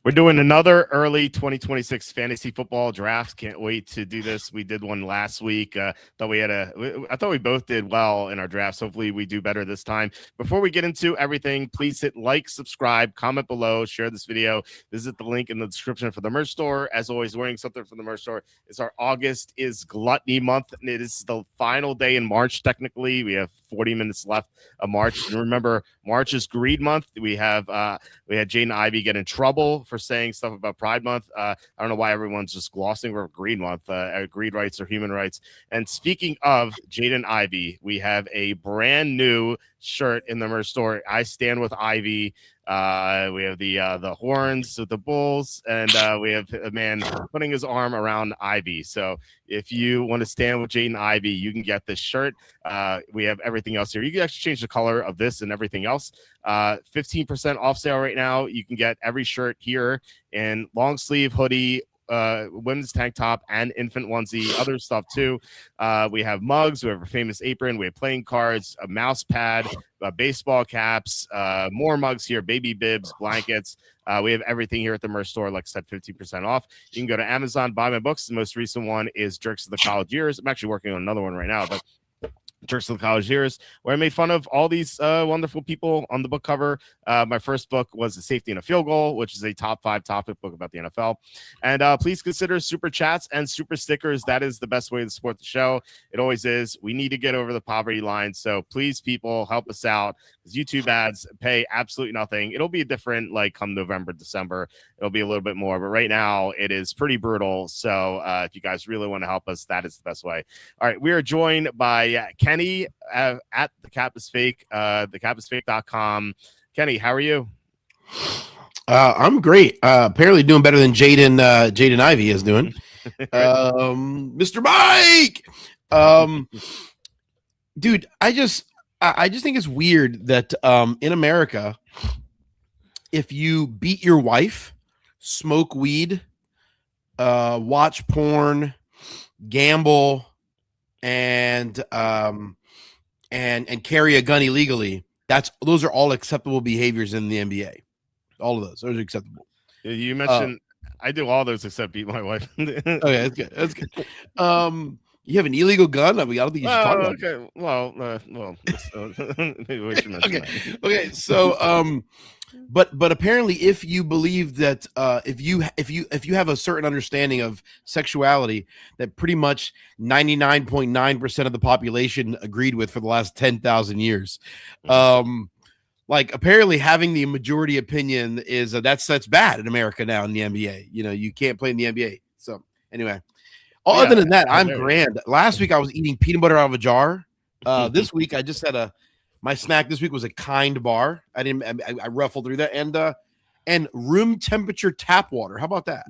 We're doing another early 2026 fantasy football draft. Can't wait to do this. We did one last week. I thought we both did well in our drafts. Hopefully we do better this time. Before we get into everything, please hit like, subscribe, comment below, share this video. Visit the link in the description for the merch store. As always, wearing something from the merch store. It's our August is Gluttony Month, and it is the final day in March. Technically, we have 40 minutes left of March. And remember, March is Greed Month. We had Jaden Ivey get in trouble for saying stuff about Pride Month. I don't know why everyone's just glossing over Greed Month, greed rights or human rights. And speaking of Jaden Ivey, we have a brand new shirt in the merch store. I stand with Ivy. We have the horns with the bulls, and we have a man putting his arm around Ivy. So if you want to stand with Jaden Ivey, you can get this shirt. We have everything else here. You can actually change the color of this and everything else. 15% off sale right now. You can get every shirt here in long sleeve hoodie, women's tank top, and infant onesie, other stuff too. We have mugs, we have a famous apron, we have playing cards, a mouse pad, baseball caps, more mugs here, baby bibs, blankets. We have everything here at the merch store. Like I said, 15% off. You can go to Amazon, buy my books. The most recent one is Jerks of the College Years. I'm actually working on another one right now, but Jerks of the College Years, where I made fun of all these wonderful people on the book cover. My first book was A Safety and a Field Goal, which is a top 5 topic book about the NFL. And please consider super chats and super stickers. That is the best way to support the show. It always is. We need to get over the poverty line. So please, people, help us out, because YouTube ads pay absolutely nothing. It'll be different like come November, December. It'll be a little bit more. But right now, it is pretty brutal. So if you guys really want to help us, that is the best way. All right. We are joined by Kenny at The Cap is Fake, thecapisfake.com. Kenny, how are you? I'm great. Apparently doing better than Jaden Ivey is doing. Mr. Mike! Dude, I just think it's weird that in America, if you beat your wife, smoke weed, watch porn, gamble, and carry a gun illegally, those are all acceptable behaviors in the NBA. All of those are acceptable. You mentioned I do all those except beat my wife. Okay, that's good. That's good. You have an illegal gun? I mean, I don't think you should talk about it. Okay. Well, maybe we should mention that. Okay. So, but apparently, if you believe that, if you have a certain understanding of sexuality that pretty much 99.9% of the population agreed with for the last 10,000 years, like apparently having the majority opinion is that's bad in America now in the NBA. You know, you can't play in the NBA. So anyway. Other than that, I'm grand. Last week I was eating peanut butter out of a jar. This week I just had my snack this week was a Kind bar. I ruffled through that and room temperature tap water. How about that?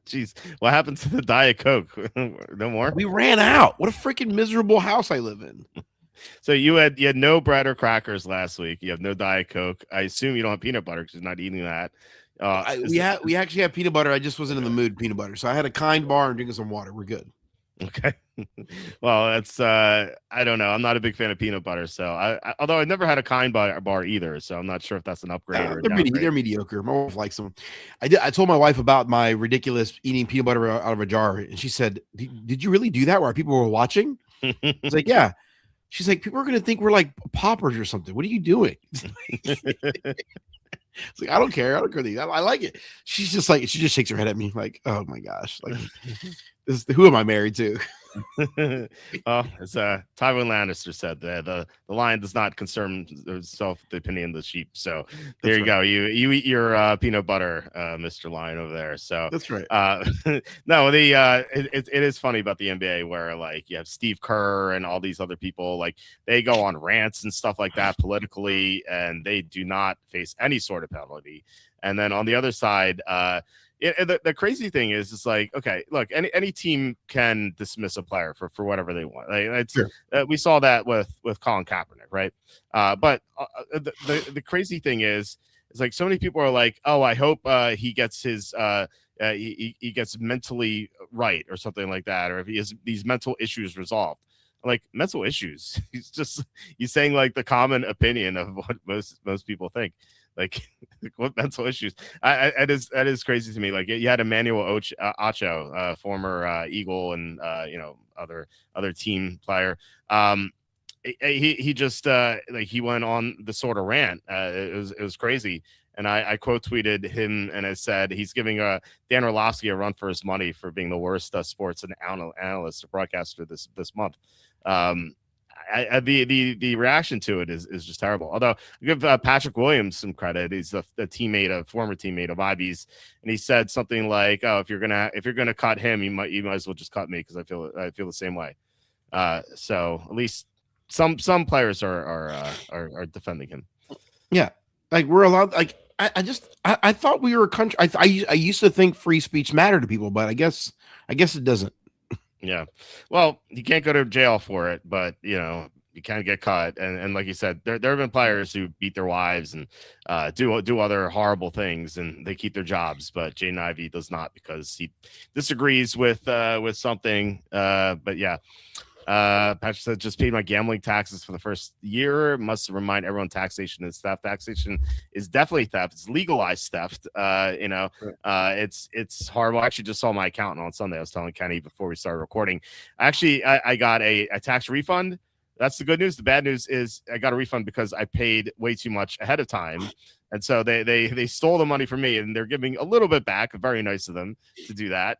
Jeez, what happened to the Diet Coke? No more. We ran out. What a freaking miserable house I live in. So you had no bread or crackers last week. You have no Diet Coke. I assume you don't have peanut butter because you're not eating that. We actually have peanut butter. I just wasn't in the mood peanut butter, so I had a Kind bar and drinking some water. We're good. Okay. Well, that's I don't know. I'm not a big fan of peanut butter, so although I've never had a Kind bar either, so I'm not sure if that's an upgrade or they're mediocre. My wife likes them. I told my wife about my ridiculous eating peanut butter out of a jar, and she said, "Did you really do that while people were watching?" I was like, "Yeah." She's like, "People are going to think we're like paupers or something. What are you doing?" It's like, I don't care. I like it. She just shakes her head at me like, oh my gosh. Like, who am I married to? Well, as Tywin Lannister said, the lion does not concern himself with the opinion of the sheep. So there you go. You eat your peanut butter, Mr. Lion over there. So that's right. No, it is funny about the NBA where like you have Steve Kerr and all these other people, like they go on rants and stuff like that politically, and they do not face any sort of penalty. And then on the other side, the crazy thing is, it's like, okay, look, any team can dismiss a player for whatever they want. Like, sure. We saw that with Colin Kaepernick, right? But the crazy thing is like so many people are like, oh, I hope he gets his he gets mentally right or something like that, or if he has these mental issues resolved. Like mental issues, he's saying like the common opinion of what most people think. Like, what mental issues? That is crazy to me. Like, you had Emmanuel Acho, former Eagle and other team player. He just like he went on the sort of rant. It was crazy. And I quote tweeted him and I said he's giving Dan Orlovsky a run for his money for being the worst sports and analyst or broadcaster this month. The reaction to it is just terrible. Although I give Patrick Williams some credit. He's a former teammate of Ivy's, and he said something like, "Oh, if you're gonna cut him, you might as well just cut me because I feel the same way." So at least some players are defending him. Yeah, like we're allowed. Like I thought we were a country. I used to think free speech mattered to people, but I guess it doesn't. Yeah, well, you can't go to jail for it, but you can get caught. And like you said, there have been players who beat their wives and do other horrible things, and they keep their jobs. But Jaden Ivey does not because he disagrees with something. But yeah. Patrick said, just paid my gambling taxes for the first year. Must remind everyone taxation is theft. Taxation is definitely theft. It's legalized theft. It's horrible. I actually just saw my accountant on Sunday. I was telling Kenny before we started recording. Actually, I got a tax refund. That's the good news. The bad news is I got a refund because I paid way too much ahead of time. And so they stole the money from me, and they're giving a little bit back. Very nice of them to do that.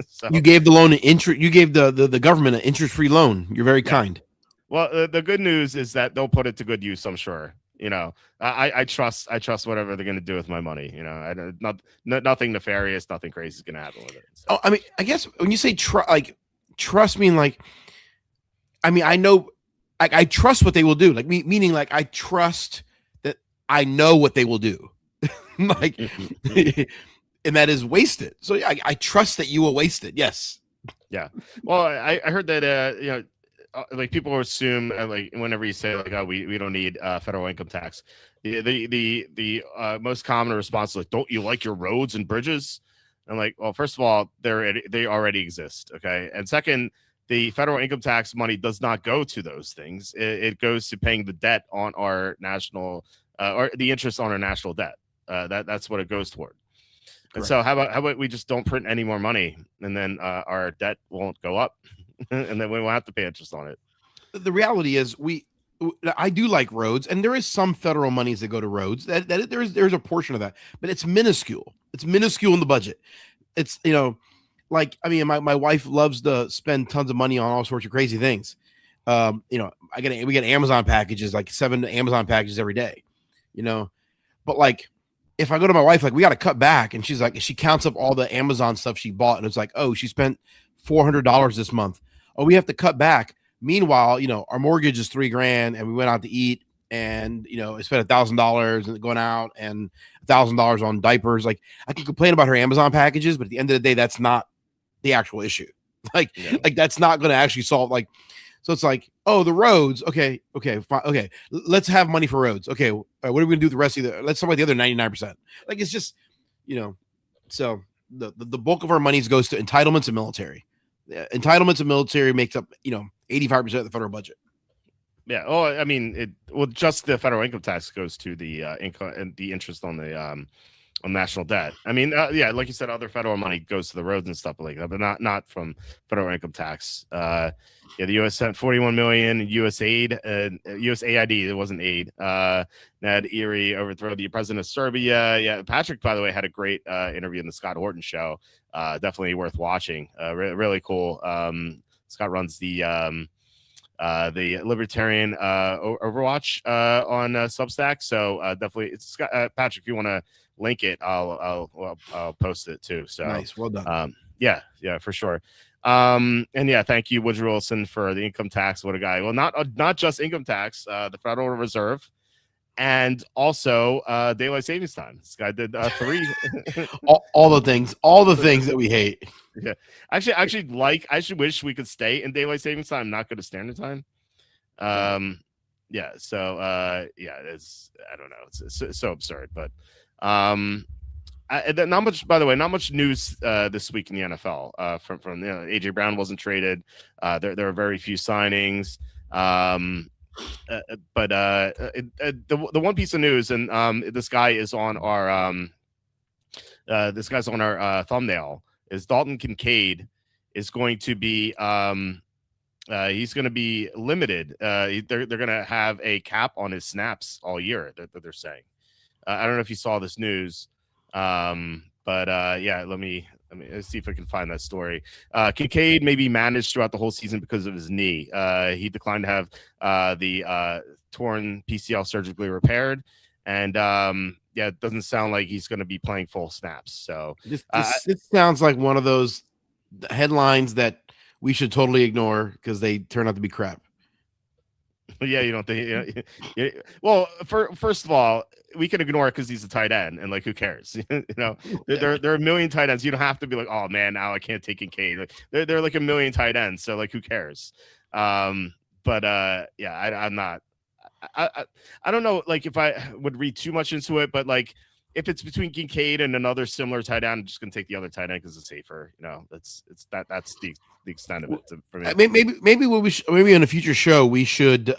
So, you gave the loan interest. You gave the government an interest-free loan. You're very kind. Well, the good news is that they'll put it to good use. I'm sure. I trust whatever they're going to do with my money. Nothing nefarious, nothing crazy is going to happen with it. So. Oh, I mean, I guess when you say trust mean like, I mean, I know, I trust what they will do. Like meaning like I trust that I know what they will do. Like, and that is wasted. So yeah, I trust that you will waste it. Yes. Yeah. Well, I heard that like people assume like whenever you say like, oh, we don't need federal income tax, the most common response is like, don't you like your roads and bridges? I'm like, well, first of all, they already exist. Okay, and second, the federal income tax money does not go to those things. It goes to paying the debt on our national or the interest on our national debt. That's what it goes toward. And so how about we just don't print any more money, and then our debt won't go up, and then we won't have to pay interest on it. The reality is I do like roads, and there is some federal monies that go to roads. That there's a portion of that, but it's minuscule. It's minuscule in the budget. It's like, I mean, my wife loves to spend tons of money on all sorts of crazy things. We get Amazon packages, like 7 Amazon packages every day, but like, if I go to my wife, like, we got to cut back, and she's like, she counts up all the Amazon stuff she bought, and it's like, oh, she spent $400 this month. Oh, we have to cut back. Meanwhile, our mortgage is $3,000, and we went out to eat, and I spent $1,000 and going out, and $1,000 on diapers. Like, I can complain about her Amazon packages, but at the end of the day, that's not the actual issue. Like that's not going to actually solve. Like, so it's like, oh, the roads. Okay, fine, okay. Let's have money for roads. Okay, what are we going to do with the rest of let's talk about the other 99%. Like, it's just, so the bulk of our monies goes to entitlements and military. Entitlements and military makes up 85% of the federal budget. Yeah. Oh, I mean, just the federal income tax goes to the income and the interest on the on national debt. I mean, yeah, like you said, other federal money goes to the roads and stuff like that, but not from federal income tax. Yeah, the U.S. sent 41 million U.S. aid, U.S. AID. It wasn't aid. Ned Erie overthrow the president of Serbia. Yeah, Patrick, by the way, had a great interview in the Scott Horton show. Definitely worth watching. Really cool. Scott runs the Libertarian Overwatch on Substack. So definitely, it's Scott, Patrick. If you want to link it, I'll post it too. So nice, well done. Yeah, for sure. And yeah, thank you, Woodrow Wilson, for the income tax. What a guy. Well, not just income tax, the Federal Reserve, and also daylight savings time. This guy did 3 all the things that we hate. Yeah, I wish we could stay in daylight savings time, not go to standard time. Yeah, so yeah, it's, I don't know, it's so absurd, but not much, by the way, not much news this week in the NFL. From AJ Brown wasn't traded. There are very few signings. The one piece of news, and this guy is on our thumbnail, is Dalton Kincaid is going to be he's going to be limited. They're going to have a cap on his snaps all year. That they're saying. I don't know if you saw this news, but yeah, let me let's see if I can find that story. Kincaid may be managed throughout the whole season because of his knee. He declined to have the torn PCL surgically repaired, and yeah, it doesn't sound like he's going to be playing full snaps. So this sounds like one of those headlines that we should totally ignore because they turn out to be crap. Yeah, you don't think? Yeah. Well, first of all, we can ignore it because he's a tight end, and like, who cares? There are a million tight ends. You don't have to be like, oh man, now I can't take Kincaid. Like, there are like a million tight ends, so like, who cares? But yeah, I'm not. I don't know, like, if I would read too much into it, but like, if it's between Kincaid and another similar tight end, I'm just gonna take the other tight end because it's safer. That's the extent of it for me. Maybe maybe in a future show we should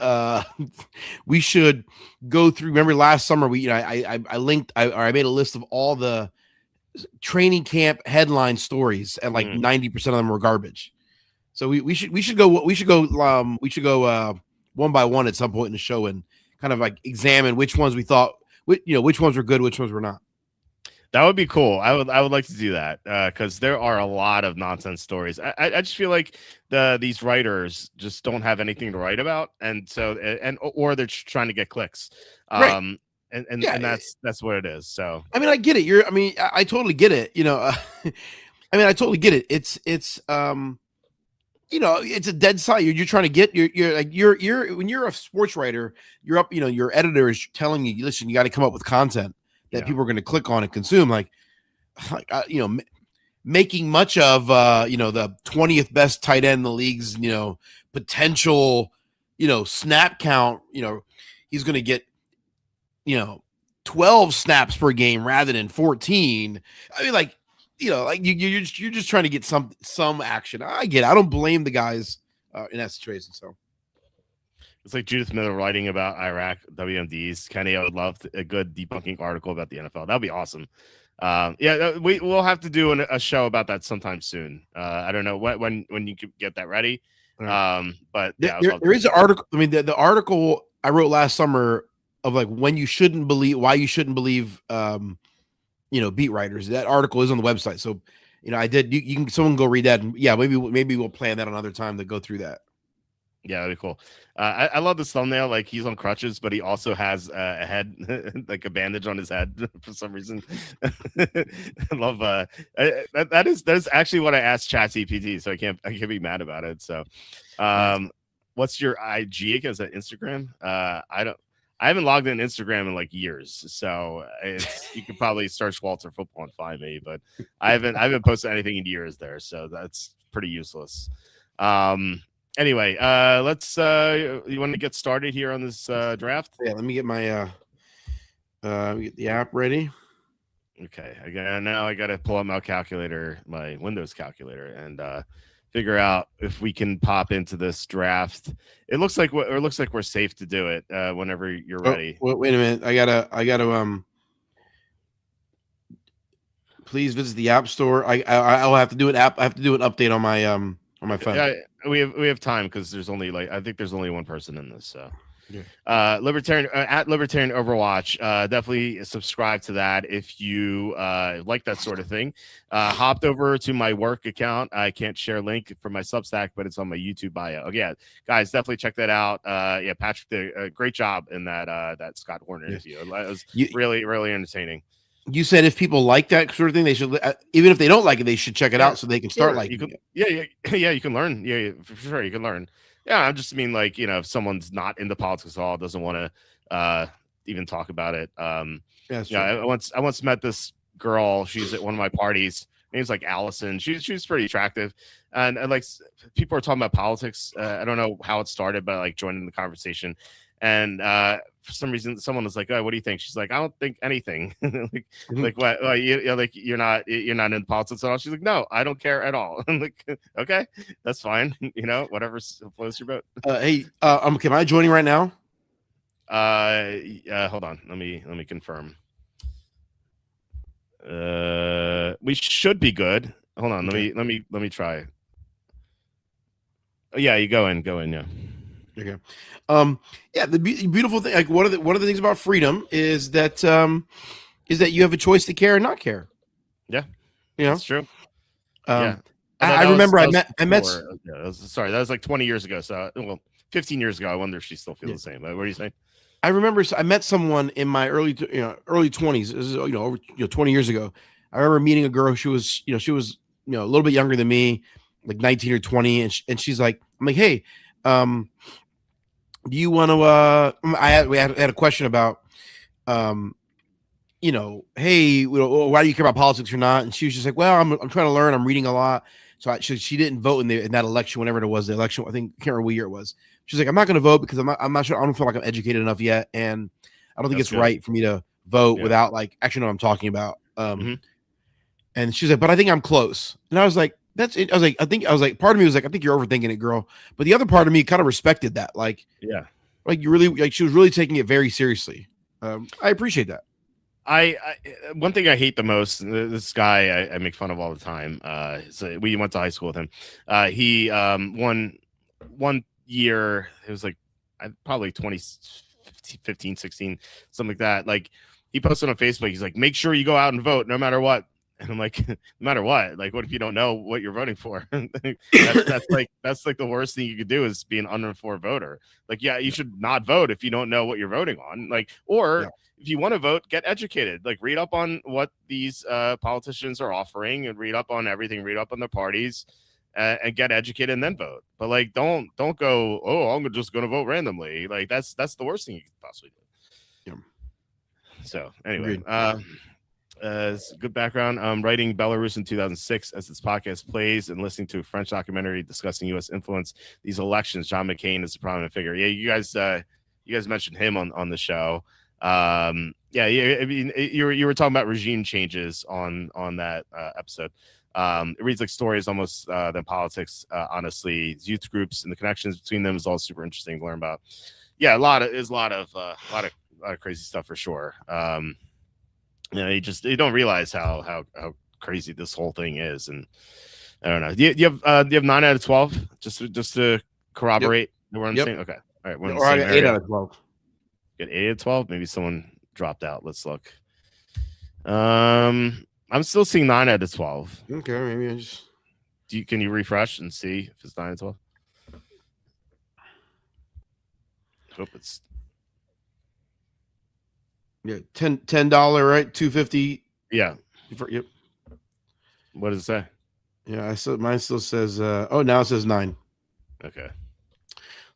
we should go through. Remember last summer I made a list of all the training camp headline stories, and like 90% of them were garbage. So we should go one by one at some point in the show and kind of like examine which ones we thought, which ones were good, which ones were not. That would be cool. I would like to do that because there are a lot of nonsense stories. I just feel like these writers just don't have anything to write about, and so or they're trying to get clicks. Right. And that's what it is. So I mean, I get it. I totally get it. I mean, I totally get it. It's it's a dead site. You're trying to get you're when you're a sports writer, you're up. Your editor is telling you, listen, you got to come up with content that people are going to click on and consume. Making much of the 20th best tight end in the league's potential snap count. He's going to get 12 snaps per game rather than 14. I mean, like, you're just trying to get some action. I get it. I don't blame the guys in that situation. So it's like Judith Miller writing about Iraq WMDs. Kenny, I would love a good debunking article about the NFL. That'd be awesome. Yeah, we'll have to do a show about that sometime soon. I don't know when you could get that ready. But yeah, there is an article. I mean, the article I wrote last summer of like why you shouldn't believe beat writers. That article is on the website. So, I did. You can someone go read that, and yeah, maybe we'll plan that another time to go through that. Yeah, that'd be cool. I love this thumbnail. Like, he's on crutches, but he also has a head, like a bandage on his head for some reason. I love that is actually what I asked ChatGPT, so I can't be mad about it. So, what's your IG? Is that Instagram? I haven't logged in Instagram in like years, so you could probably search Walter Football and find me, but I haven't posted anything in years there, so that's pretty useless. Anyway, let's you want to get started here on this draft? Yeah, let me get my get the app ready. Okay, I got to pull up my Windows calculator, and figure out if we can pop into this draft. It looks like we're safe to do it whenever you're ready. Wait a minute. I gotta please visit the app store. I'll have to do an app. I have to do an update on my phone. Yeah, we have time because there's only I think there's only one person in this. So Libertarian at Libertarian Overwatch, definitely subscribe to that if you like that sort of thing. Hopped over to my work account. I can't share link for my Substack, but it's on my YouTube bio. Yeah, guys, definitely check that out. Yeah, Patrick did a great job in that Scott Horner interview. It was really, really entertaining. You said if people like that sort of thing, they should, even if they don't like it, they should check it out so they can start liking it. Yeah, you can learn. Yeah, for sure, you can learn. Yeah, I just mean, like, if someone's not into politics at all, doesn't want to even talk about it. I once met this girl. She's at one of my parties. Her name's like Allison. She's pretty attractive, and like, people are talking about politics. I don't know how it started, but like, joining the conversation. And for some reason, someone was like, "Oh, what do you think?" She's like, "I don't think anything." like, Mhm. like what? Well, like you're not in politics at all. She's like, "No, I don't care at all." I'm like, "Okay, that's fine. Whatever floats your boat." Am I joining right now? Hold on. Let me confirm. We should be good. Hold on. Okay. Let me try. Oh, yeah, you go in. Yeah. Okay. Yeah, the beautiful thing, like one of the things about freedom is that you have a choice to care or not care. Yeah, You know. that's true. Um, Yeah. Although I remember that was I met. before, sorry, that was like 20 years ago. So, well, 15 years ago. I wonder if she still feels Yeah. the same. What are you saying? I remember I met someone in my early 20s. This is over 20 years ago. I remember meeting a girl. She was a little bit younger than me, like 19 or 20, and she's like, I'm like, hey, do you want to? We had a question about, hey, why do you care about politics or not? And she was just like, well, I'm trying to learn. I'm reading a lot. So she didn't vote in that election, whenever it was the election. I think, I can't remember what year it was. She's like, I'm not going to vote because I'm not sure. I don't feel like I'm educated enough yet, and I don't think That's it's good. right for me to vote Yeah. without actually know what I'm talking about. Mhm. And she's like, but I think I'm close. And I was like, that's it. I was like, part of me was like, I think you're overthinking it, girl. But the other part of me kind of respected that. Yeah. You really, she was really taking it very seriously. I appreciate that. I one thing I hate the most, this guy I make fun of all the time. So we went to high school with him. He one year, it was like probably 2015, 16, something like that. Like he posted on Facebook, he's like, make sure you go out and vote no matter what. And I'm like, no matter what? Like, what if you don't know what you're voting for? that's like the worst thing you could do is be an uninformed voter. Like, yeah, you should not vote if you don't know what you're voting on. Like, or if you want to vote, get educated. Like, read up on what these politicians are offering, and read up on everything. Read up on their parties, and get educated, and then vote. But like, don't go, oh, I'm just going to vote randomly. Like, that's the worst thing you could possibly do. Yeah. So anyway, Agreed. it's a good background. Writing Belarus in 2006 as this podcast plays and listening to a French documentary discussing U.S. influence these elections. John McCain is a prominent figure. Yeah, you guys mentioned him on the show. I mean, you were talking about regime changes on that episode. It reads like stories almost than politics. Honestly, youth groups and the connections between them is all super interesting to learn about. Yeah, a lot of crazy stuff for sure. You don't realize how crazy this whole thing is, and I don't know. Do you have 9 out of 12 just to corroborate that we're on the same? Okay, all right, we're on the Or I same got area. 8 out of 12. Get 8 out of 12. Maybe someone dropped out. Let's look. I'm still seeing 9 out of 12. Okay, maybe I just. Can you refresh and see if it's 9 out of 12? Hope it's. Yeah, $10, right? $2.50. Yeah. Yep. What does it say? Yeah, mine still says. Now it says 9. Okay.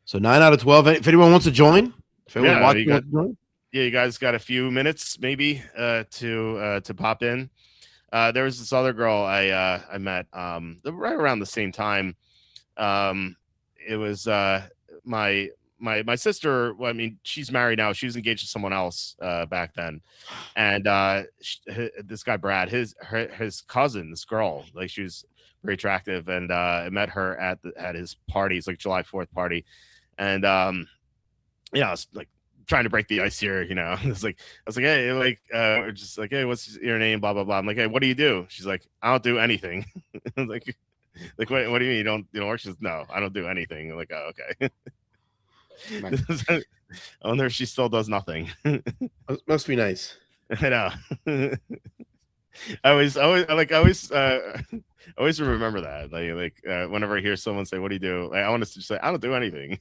So 9 out of 12. If anyone wants to join, if anyone watching wants to join. Yeah, you guys got a few minutes maybe to pop in. There was this other girl I met right around the same time. It was my sister. Well, I mean, she's married now. She was engaged to someone else back then, and this guy Brad, his cousin, this girl, like, she was very attractive, and I met her at his party. It's like July 4th party, and I was like trying to break the ice here, I was like, hey, like, just like, hey, what's your name? Blah blah blah. I'm like, hey, what do you do? She's like, I don't do anything. I'm like what do you mean you don't work? She's, no, I don't do anything. I'm like, oh, okay. I wonder if she still does nothing. Must be nice. I know. I always remember that. Like whenever I hear someone say, "What do you do?" I want to just say, "I don't do anything."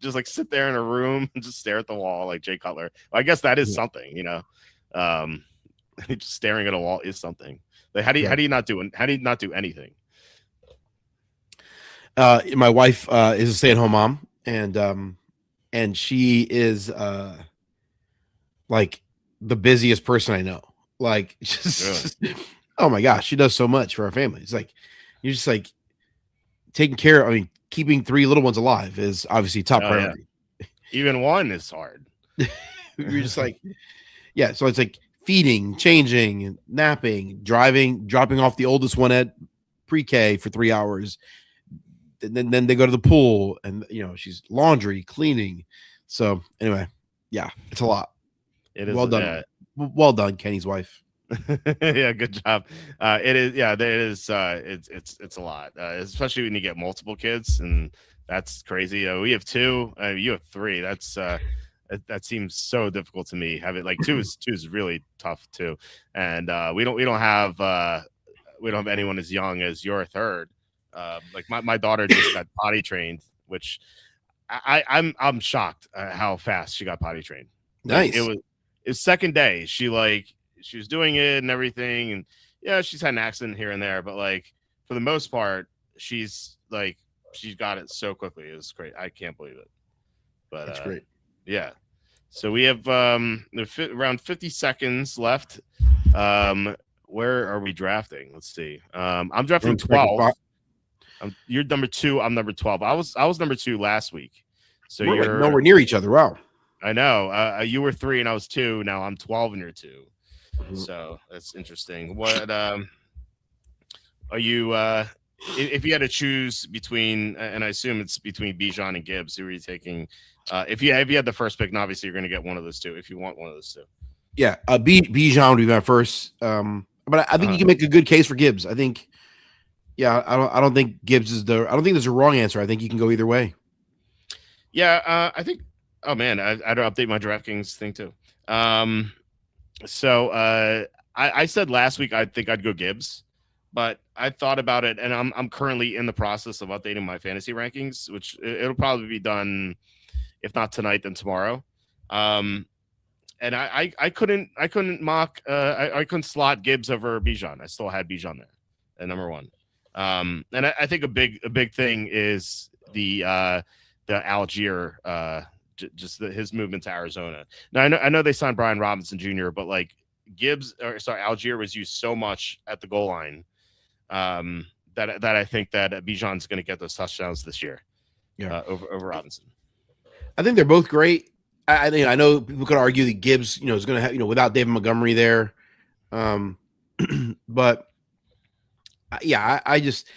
Just like sit there in a room and just stare at the wall like Jay Cutler. Well, I guess that is something, just staring at a wall is something. Like, how do you not do anything? My wife is a stay-at-home mom, and she is like the busiest person I know. Like, just oh my gosh, she does so much for our family. It's like you're just like taking care of. I mean, keeping 3 little ones alive is obviously top priority. Even one is hard. You're just like, yeah. So it's like feeding, changing, napping, driving, dropping off the oldest one at pre-K for 3 hours. Then they go to the pool, and she's laundry, cleaning. So anyway, yeah, it's a lot. It is. Well done, well done, Kenny's wife. Yeah, good job. It is. Yeah, it is. It's a lot, especially when you get multiple kids, and that's crazy. We have two. You have three. That seems so difficult to me. Having like two is really tough too, and we don't have anyone as young as your third. Like my daughter just got potty trained, which I'm shocked at how fast she got potty trained. Like, Nice. It's second day. She was doing it and everything, and yeah, she's had an accident here and there, but like for the most part, she's got it so quickly. It was great. I can't believe it. But that's great. Yeah. So we have around 50 seconds left. Where are we drafting? Let's see. I'm drafting 12. You're number 2. I'm number 12. I was number 2 last week. So we're you're nowhere near each other. Wow. I know. You were 3 and I was 2. Now I'm 12 and you're 2. Mm-hmm. So that's interesting. What are you? If you had to choose between, and I assume it's between Bijan and Gibbs, who are you taking? If you had the first pick, and obviously you're going to get one of those two if you want one of those two. Yeah, Bijan would be my first. But I think you can make a good case for Gibbs. I think. Yeah, I don't think Gibbs is I don't think there's a wrong answer. I think you can go either way. Yeah, I think. Oh man, I don't update my DraftKings thing too. So I said last week I think I'd go Gibbs, but I thought about it, and I'm currently in the process of updating my fantasy rankings, which it'll probably be done, if not tonight, then tomorrow. And I couldn't mock I couldn't slot Gibbs over Bijan. I still had Bijan there at number 1. And I think a big thing is the Algier his movement to Arizona. Now I know they signed Brian Robinson Jr., but like Algier was used so much at the goal line that I think that Bijan's going to get those touchdowns this year. Yeah, over Robinson. I think they're both great. I know people could argue that Gibbs, is going to have, without David Montgomery there. But yeah, I just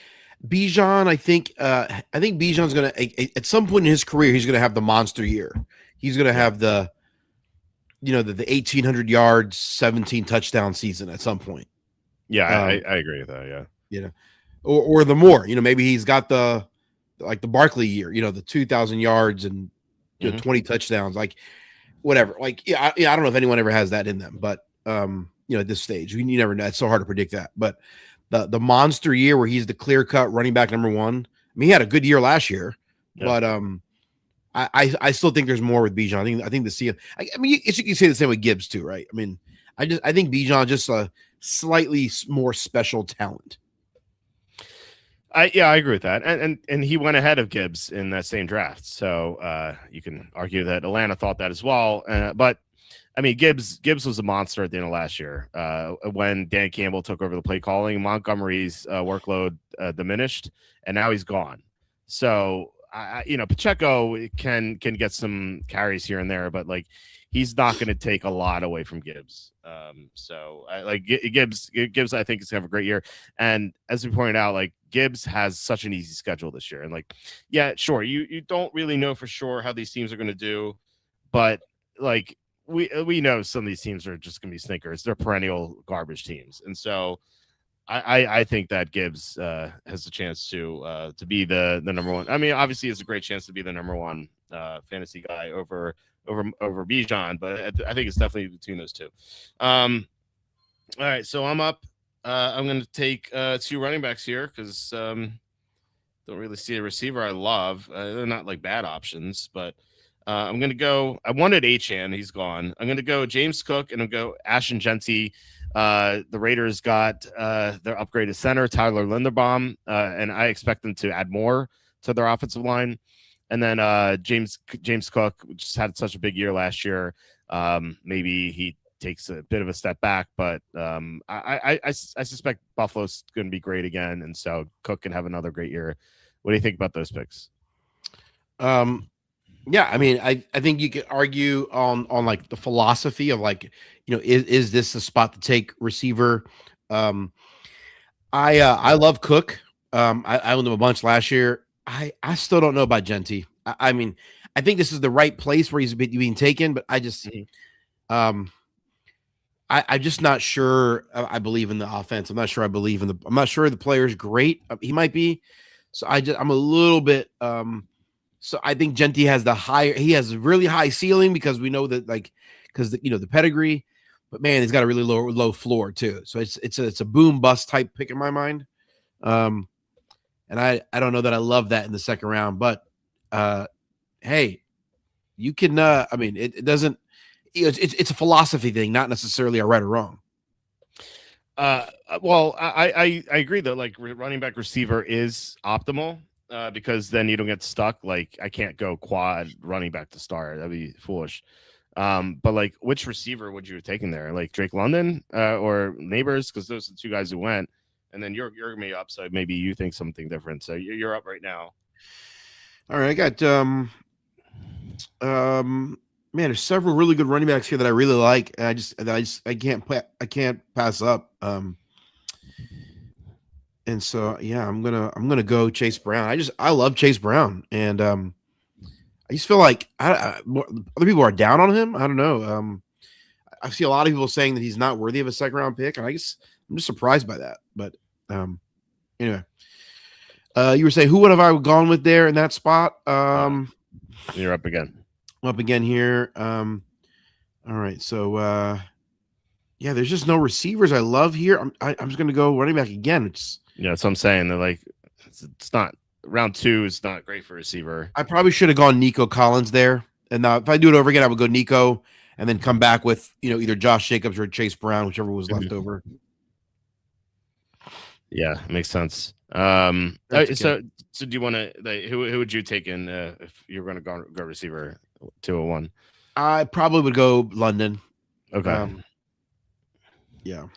Bijan, I think Bijan's going to, at some point in his career, he's going to have the monster year. He's going to have the 1,800 yards, 17 touchdown season at some point. Yeah, I agree with that. Yeah. Or the more, maybe he's got the Barkley year, the 2,000 yards and 20 touchdowns, like whatever. Like, I don't know if anyone ever has that in them, but at this stage, you never know. It's so hard to predict that. But the monster year where he's the clear-cut running back number 1. I mean, he had a good year last year, but I still think there's more with Bijan. I think the ceiling. I mean, you can say the same with Gibbs too, right? I mean, I think Bijan just a slightly more special talent. I agree with that, and he went ahead of Gibbs in that same draft. So you can argue that Atlanta thought that as well, but. I mean, Gibbs was a monster at the end of last year when Dan Campbell took over the play calling. Montgomery's workload diminished, and now he's gone. So, Pacheco can get some carries here and there, but like he's not going to take a lot away from Gibbs. Gibbs, I think is going to have a great year. And as we pointed out, like Gibbs has such an easy schedule this year, and like, yeah, sure, you don't really know for sure how these teams are going to do, but like. We know some of these teams are just going to be sninkers. They're perennial garbage teams, and so I think that Gibbs has a chance to be the number 1. I mean, obviously, it's a great chance to be the number 1 fantasy guy over Bijan, but I think it's definitely between those two. All right, so I'm up. I'm going to take 2 running backs here because don't really see a receiver I love. They're not like bad options, but. I'm going to go. I wanted Achane. He's gone. I'm going to go James Cook and I'll go Ashton Genty. The Raiders got their upgraded center, Tyler Linderbaum, and I expect them to add more to their offensive line. And then James Cook just had such a big year last year. Maybe he takes a bit of a step back, but I suspect Buffalo's going to be great again, and so Cook can have another great year. What do you think about those picks? Yeah, I mean, I think you could argue on like the philosophy of like, is this a spot to take receiver? Um, I love Cook. I owned him a bunch last year. I still don't know about Genty. I mean, I think this is the right place where he's being taken, but I just Mhm. um I'm just not sure. I believe in the offense. I'm not sure. I'm not sure the player's great. He might be. So I'm a little bit. So I think Genty has he has a really high ceiling because we know that because the pedigree, but man, he's got a really low floor too. So it's a boom bust type pick in my mind. Um, and I don't know that I love that in the second round, but hey, you can. I mean, it doesn't. It's a philosophy thing, not necessarily a right or wrong. Well, I agree that like running back receiver is optimal because then you don't get stuck. Like I can't go quad running back to start. That'd be foolish. But like, which receiver would you have taken there? Like Drake London or Neighbors? Because those are the two guys who went. And then you're maybe up, so maybe you think something different. So you're up right now. All right, I got man, there's several really good running backs here that I really like, and I can't pass up. And so yeah, I'm gonna go Chase Brown. I love Chase Brown, and I just feel like other people are down on him. I don't know. I see a lot of people saying that he's not worthy of a second round pick, and I'm just surprised by that. But anyway, you were saying who would have I gone with there in that spot? You're up again. Up again here. All right, so yeah, there's just no receivers I love here. I'm just gonna go running back again. Yeah, so I'm saying that like it's not round 2 is not great for receiver. I probably should have gone Nico Collins there. And now if I do it over again, I would go Nico and then come back with either Josh Jacobs or Chase Brown, whichever was left over. Yeah, makes sense. So do you want to like, who would you take in if you're going to go receiver 201? I probably would go London. Okay. Yeah.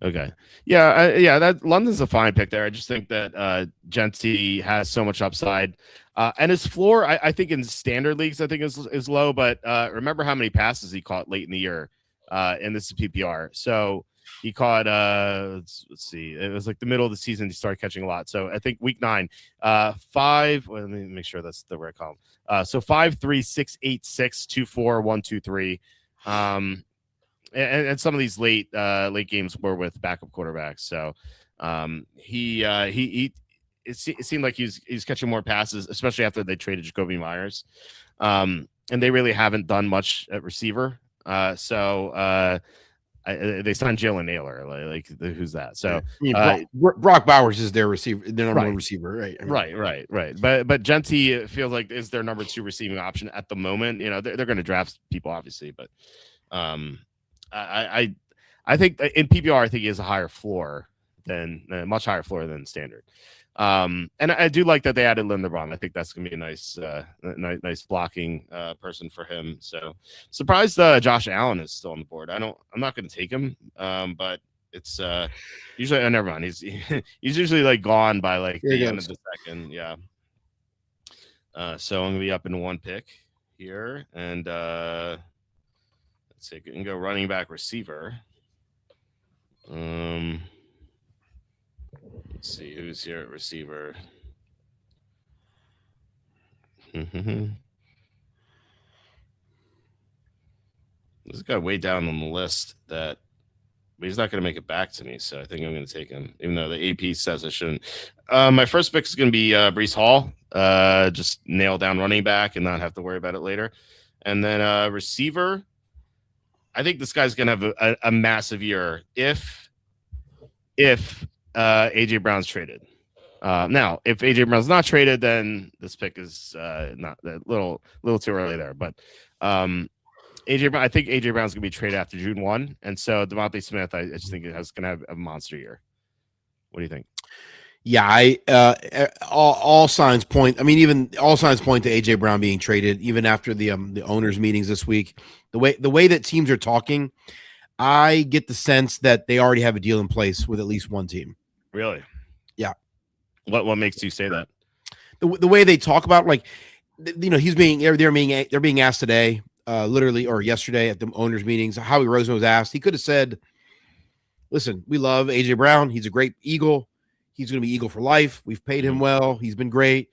Okay. Yeah. That London's a fine pick there. I just think that Genty has so much upside, and his floor, I think in standard leagues, I think is low. But remember how many passes he caught late in the year, and this is PPR. So he caught. Let's see. It was like the middle of the season. He started catching a lot. So I think week 9, 5. Well, let me make sure that's the right column. So 5, 3, 6, 8, 6, 2, 4, 1, 2, 3. And some of these late games were with backup quarterbacks. So it seemed like he's catching more passes, especially after they traded Jacoby Myers. And they really haven't done much at receiver. They signed Jalen Naylor. Like who's that? So Brock Bowers is their receiver, their number one receiver, right? Right. But Genty feels like is their number 2 receiving option at the moment. They're going to draft people, obviously, but I think in PPR, I think he has a higher floor than much higher floor than standard. And I do like that they added Linderbaum. I think that's gonna be a nice blocking person for him. So surprised Josh Allen is still on the board. I'm not gonna take him. But it's usually never mind. He's usually like gone by like the end of the second. Yeah. So I'm gonna be up in 1 pick here, and let's see, you can go running back receiver. Let's see who's here at receiver. This guy way down on the list but he's not going to make it back to me. So I think I'm going to take him, even though the AP says I shouldn't. My first pick is going to be Breece Hall. Just nail down running back and not have to worry about it later. And then receiver, I think this guy's going to have a massive year if AJ Brown's traded. Now, if AJ Brown's not traded, then this pick is not a little too early there. But AJ Brown, I think AJ Brown's going to be traded after June 1, and so Devontae Smith, I just think it's going to have a monster year. What do you think? Yeah, all signs point. I mean, even all signs point to AJ Brown being traded, even after the owners' meetings this week. The way that teams are talking, I get the sense that they already have a deal in place with at least one team. Really? Yeah. What makes you say that? The way they talk about, like, they're being asked today, literally, or yesterday at the owners' meetings. Howie Roseman was asked. He could have said, "Listen, we love AJ Brown. He's a great Eagle. He's going to be Eagle for life. We've paid him well. He's been great.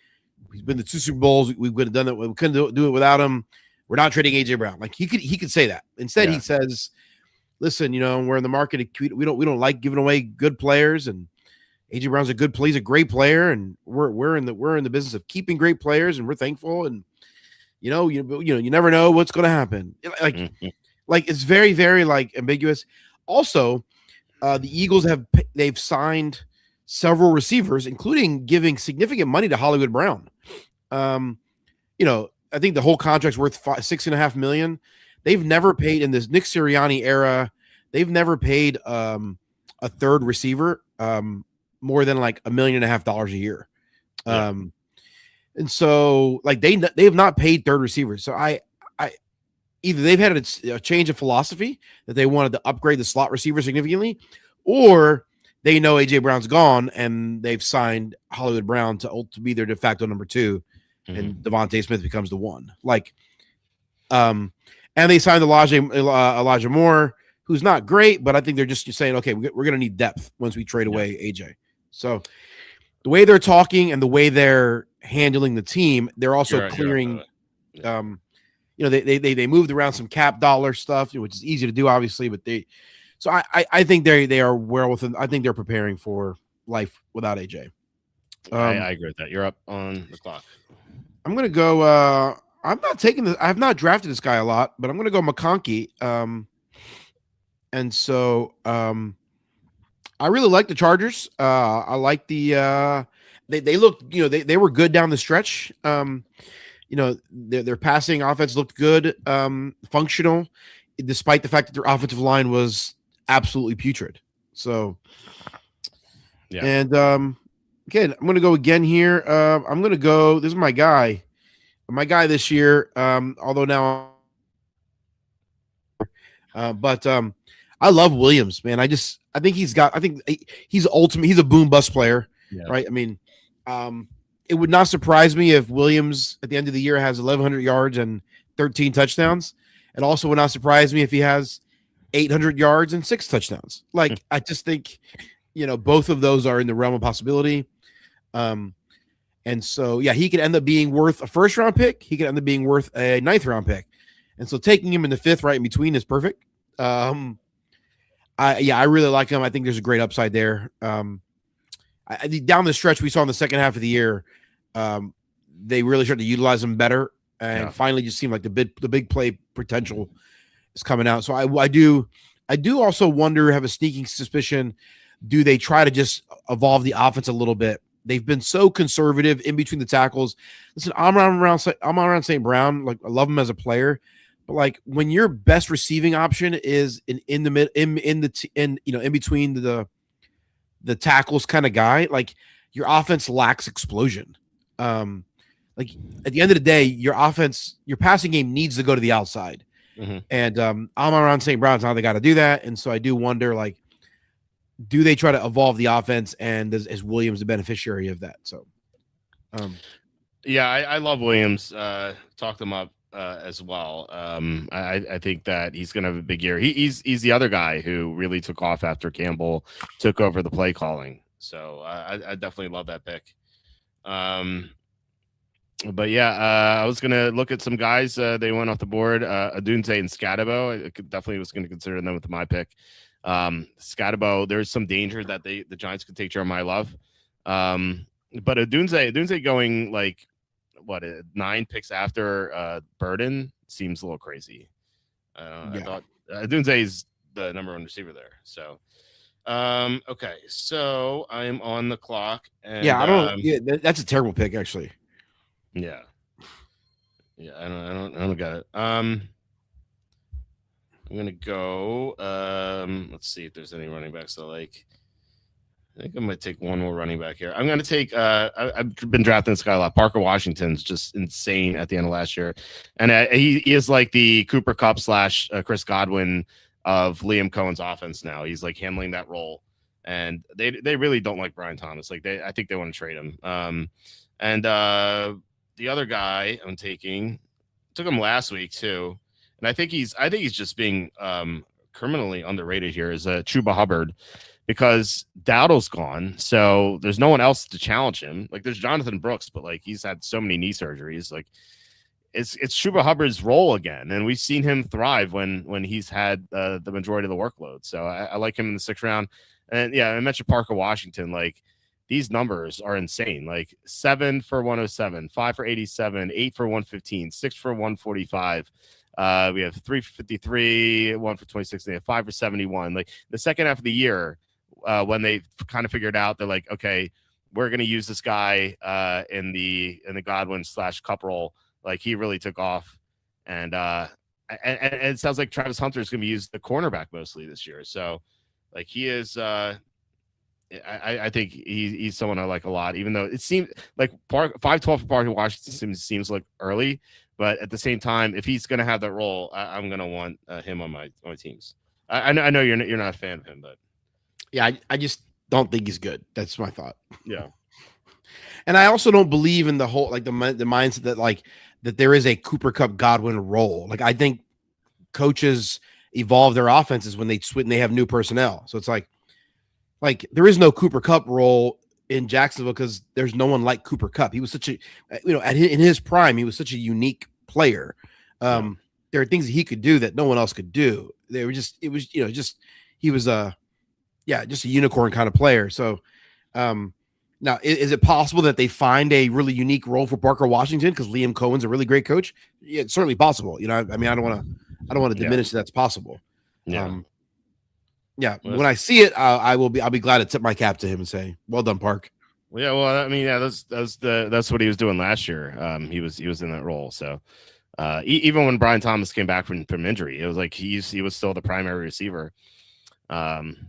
He's been to 2 Super Bowls. We would have done it. We couldn't do it without him. We're not trading AJ Brown." Like he could say that. Instead, he says, "Listen, we're in the market. We don't like giving away good players, and AJ Brown's a good player. He's a great player, and we're in the business of keeping great players, and we're thankful. And you never know what's going to happen. Like it's very, very like ambiguous. Also, the Eagles they've signed several receivers, including giving significant money to Hollywood Brown. I think the whole contract's worth $6.5 million. They've never paid in this Nick Sirianni era. They've never paid a third receiver more than like $1.5 million a year. And so like they have not paid third receivers. So I either they've had a change of philosophy that they wanted to upgrade the slot receiver significantly, or they know AJ Brown's gone and they've signed Hollywood Brown to be their de facto number 2, and Devontae Smith becomes the 1. And they signed Elijah Moore, who's not great, but I think they're just saying, okay, we're going to need depth once we trade away AJ. So the way they're talking and the way they're handling the team, they're also clearing. They moved around some cap dollar stuff, which is easy to do, obviously, but I think they are well within. I think they're preparing for life without AJ. I agree with that. You're up on the clock. I'm gonna go. I'm not taking this. I have not drafted this guy a lot, but I'm gonna go McConkey. And so I really like the Chargers. I like the they looked, they were good down the stretch. Their passing offense looked good, functional, despite the fact that their offensive line was absolutely putrid. So, yeah. And again, I'm going to go again here. I'm going to go. This is my guy this year. Although now, but I love Williams, man. I think he's ultimate. He's a boom bust player, right? I mean, it would not surprise me if Williams at the end of the year has 1,100 yards and 13 touchdowns. It also would not surprise me if he has 800 yards and 6 touchdowns. Like, I just think, both of those are in the realm of possibility. And so, yeah, he could end up being worth a first-round pick. He could end up being worth a 9th-round pick. And so taking him in the 5th right in between is perfect. I really like him. I think there's a great upside there. Down the stretch we saw in the second half of the year, they really started to utilize him better, and finally just seemed like the big play potential is coming out. So I do also wonder, have a sneaking suspicion, do they try to just evolve the offense a little bit? They've been so conservative in between the tackles. Listen, I'm around St. Brown. Like, I love him as a player, but like when your best receiving option is in between the tackles kind of guy, like your offense lacks explosion. Like at the end of the day, your passing game needs to go to the outside. And Amon-Ra St. Brown's how they got to do that. And so I do wonder, like, do they try to evolve the offense, and is Williams the beneficiary of that? So, I love Williams. Talked him up as well. I think that he's going to have a big year. He's the other guy who really took off after Campbell took over the play calling. So I definitely love that pick. But yeah, I was going to look at some guys. They went off the board. Adunze and Scatabo. I definitely was going to consider them with my pick. Scatabo, there's some danger that the Giants could take Jeremiah Love. But Adunze going like, 9 picks after Burden seems a little crazy. I thought Adunze is the number 1 receiver there. So, okay, so I'm on the clock. And, that's a terrible pick, actually. Yeah, I don't got it. I'm gonna go. Let's see if there's any running backs I like. I think I might take one more running back here. I'm going to take I've been drafting this guy a lot. Parker Washington's just insane at the end of last year. And he is like the Cooper Kupp / Chris Godwin of Liam Cohen's offense now. He's like handling that role. And they really don't like Brian Thomas. Like I think they want to trade him. the other guy I'm taking took him last week too, and I think he's just being criminally underrated here. Is Chuba Hubbard because Dowdle's gone, so there's no one else to challenge him. Like there's Jonathan Brooks, but like he's had so many knee surgeries. Like it's Chuba Hubbard's role again, and we've seen him thrive when he's had the majority of the workload. So I like him in the 6th round. And yeah, I mentioned Parker Washington. Like these numbers are insane. Like 7 for 107, 5 for 87, 8 for 115, 6 for 145. We have 3 for 53, 1 for 26, and they have 5 for 71. Like the second half of the year, when they kind of figured out, they're like, okay, we're going to use this guy in the Godwin / Cup role. Like he really took off, and it sounds like Travis Hunter is going to be used the cornerback mostly this year. So, like he is, I think he's someone I like a lot. Even though it seems like 5-12 for Parker Washington seems like early, but at the same time, if he's going to have that role, I'm going to want him on my teams. I know you're not a fan of him, but yeah, I just don't think he's good. That's my thought. Yeah, and I also don't believe in the whole like the mindset that that there is a Cooper Kupp Godwin role. Like I think coaches evolve their offenses when they have new personnel. So it's like there is no Cooper Kupp role in Jacksonville because there's no one like Cooper Kupp. He was such a in his prime, he was such a unique player. There are things that he could do that no one else could do. He was just a unicorn kind of player. So now, is it possible that they find a really unique role for Parker Washington because Liam Cohen's a really great coach? Yeah, it's certainly possible. I mean, I don't want to diminish that's possible. yeah. When I see it, I'll be glad to tip my cap to him and say, "Well done, Park." Yeah, well, I mean, yeah, that's what he was doing last year. He was in that role. So even when Brian Thomas came back from injury, it was like he was still the primary receiver.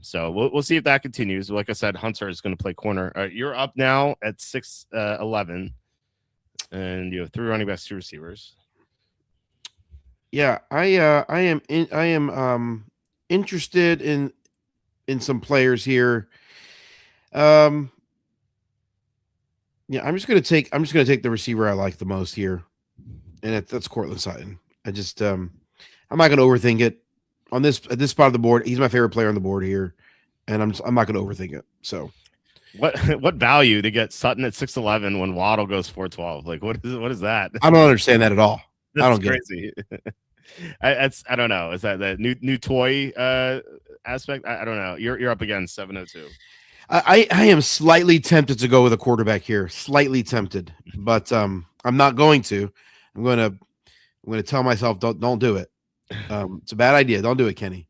So we'll see if that continues. Like I said, Hunter is going to play corner. You're up now at 6'11", and you have 3 running backs, 2 receivers. Yeah, I am interested in some players here. Yeah, I'm just gonna take the receiver I like the most here, and that's Cortland Sutton. I just I'm not gonna overthink it. At this spot of the board, he's my favorite player on the board here, and I'm not going to overthink it. So, what value to get Sutton at 6'11" when Waddle goes 4'12"? Like what is that? I don't understand that at all. That's I don't crazy. Get it. I don't know. Is that the new toy aspect? I don't know. You're up against 702. I am slightly tempted to go with a quarterback here. Slightly tempted, but I'm not going to. I'm going to tell myself don't do it. It's a bad idea. Don't do it, Kenny.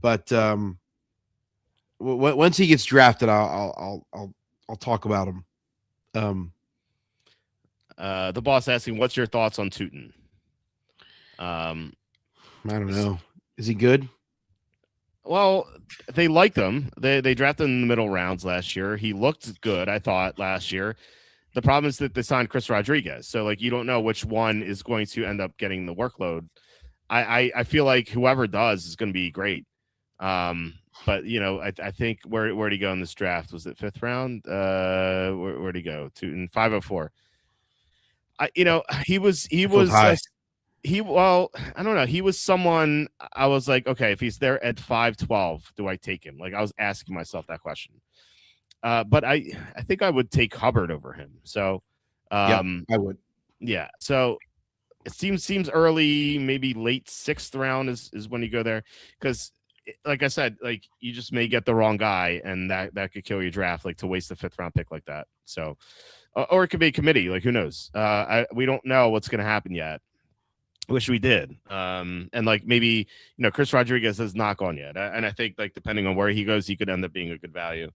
But once he gets drafted, I'll talk about him. The boss asking, "What's your thoughts on Tootin?" I don't know. Is he good? Well, they liked him. They drafted him in the middle rounds last year. He looked good, I thought, last year. The problem is that they signed Chris Rodriguez, so like you don't know which one is going to end up getting the workload. I feel like whoever does is going to be great. But I think where'd he go in this draft? Was it 5th round? Where'd he go to in 504? He was high. I don't know. He was someone I was like, okay, if he's there at 5'12", do I take him? Like I was asking myself that question. But I think I would take Hubbard over him. So I would. Yeah. So it seems early, maybe late 6th round is when you go there. Because like I said, like you just may get the wrong guy and that could kill your draft, like to waste the 5th round pick like that. So, or it could be a committee, like who knows? We don't know what's going to happen yet. Wish we did. And like maybe, Chris Rodriguez has not gone yet. And I think like, depending on where he goes, he could end up being a good value.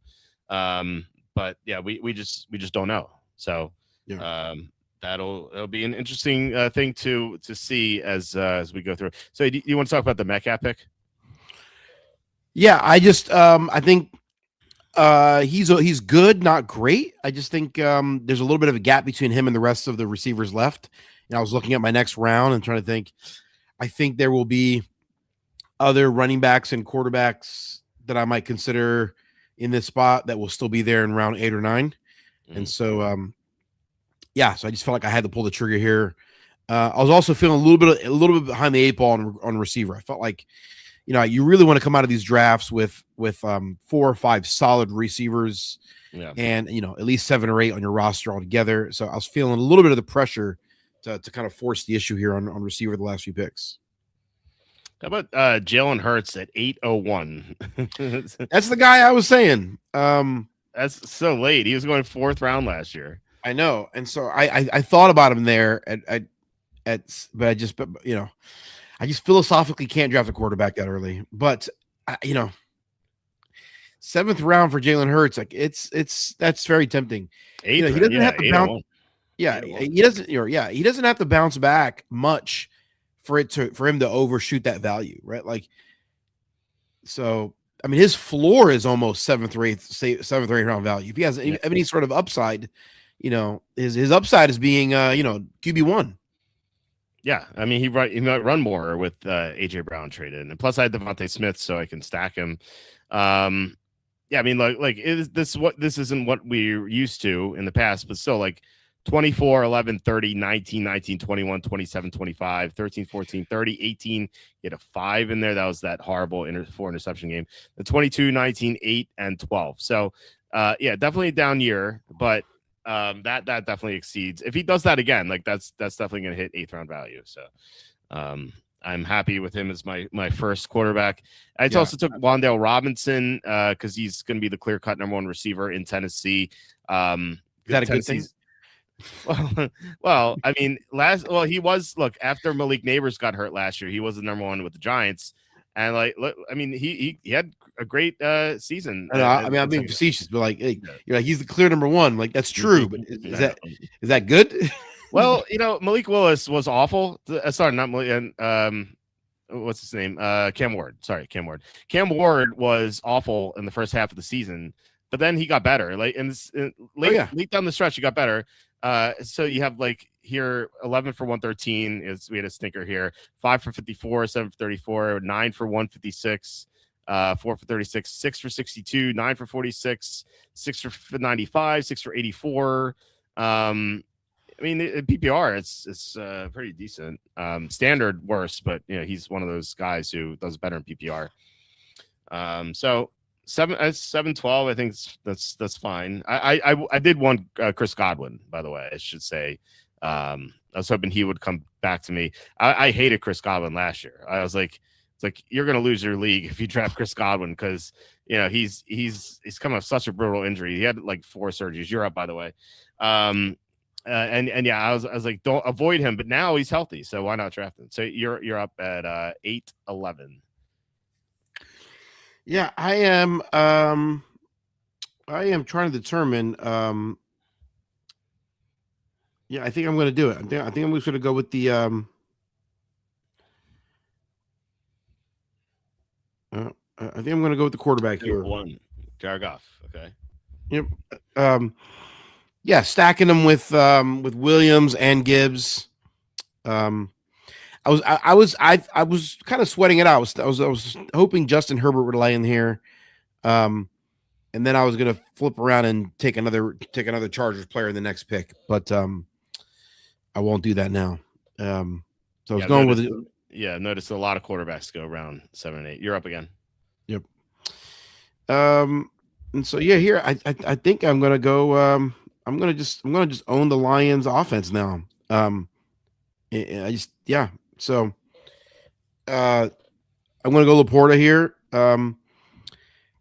But yeah, we just don't know. So, it'll be an interesting thing to see as we go through. So do you want to talk about the Metcalf pick? Yeah, I just I think he's good, not great. I just think there's a little bit of a gap between him and the rest of the receivers left. I was looking at my next round and trying to think. I think there will be other running backs and quarterbacks that I might consider in this spot that will still be there in round 8 or 9. Mm-hmm. And so yeah, so I just felt like I had to pull the trigger here. I was also feeling a little bit behind the 8 ball on receiver. I felt like, you really want to come out of these drafts with 4 or 5 solid receivers, and at least 7 or 8 on your roster altogether. So I was feeling a little bit of the pressure to kind of force the issue here on receiver the last few picks. How about Jalen Hurts at 801? That's the guy I was saying. That's so late. He was going 4th round last year. I know, and so I thought about him there but I just philosophically can't draft a quarterback that early. But 7th round for Jalen Hurts, like that's very tempting. He doesn't have to bounce. Yeah, he doesn't. He doesn't have to bounce back much for him to overshoot that value, right? Like, so I mean, his floor is almost 7th or 8th round value. If he has any sort of upside, his upside is being QB1. Yeah, I mean he might run more with AJ Brown traded, and plus I had Devontae Smith, so I can stack him. Yeah, I mean this isn't what we're used to in the past, but still, like 24, 11, 30, 19, 19, 21, 27, 25, 13, 14, 30, 18. He had a 5 in there. That was that horrible 4 interception game. The 22, 19, 8, and 12. So, yeah, definitely a down year, but that definitely exceeds. If he does that again, like that's definitely going to hit 8th round value. So, I'm happy with him as my first quarterback. I also took Wan'Dale Robinson because he's going to be the clear-cut number 1 receiver in Tennessee. Is that a good thing? Well, I mean, he was after Malik Neighbors got hurt last year, he was the number 1 with the Giants, and I mean, he had a great season. I mean, I'm being facetious, but you're like he's the clear number 1. Like that's true, but is that good? Well, Malik Willis was awful. Sorry, not Malik. What's his name? Cam Ward. Sorry, Cam Ward. Cam Ward was awful in the first half of the season, but then he got better. Late down the stretch, he got better. So you have here 11 for 113 we had a stinker here, 5 for 54, 7 for 34, 9 for 156, 4 for 36, 6 for 62, 9 for 46, 6 for 95, 6 for 84. I mean, PPR, it's pretty decent. Standard worse, but he's one of those guys who does better in PPR. So 7-12, I think that's fine. I did want Chris Godwin, by the way. I should say. I was hoping he would come back to me. I hated Chris Godwin last year. I was like, it's like you're gonna lose your league if you draft Chris Godwin because he's come off such a brutal injury. He had 4 surgeries. You're up, by the way. And yeah, I was like, don't avoid him, but now he's healthy, so why not draft him? So you're up at 8-11. Yeah, I am trying to determine. Yeah, I think I'm going to do it. I think I'm just going to go with the. I think I'm going to go with the quarterback here. One, Jared Goff. Okay. Yep. Yeah, stacking them with Williams and Gibbs. I was kind of sweating it out. I was hoping Justin Herbert would lay in here, and then I was gonna flip around and take another Chargers player in the next pick, but I won't do that now. So I was going with it. Yeah, notice a lot of quarterbacks go around 7 and 8. You're up again. Yep. And so here I think I'm gonna go. I'm gonna just own the Lions offense now. So I'm gonna go Laporta here.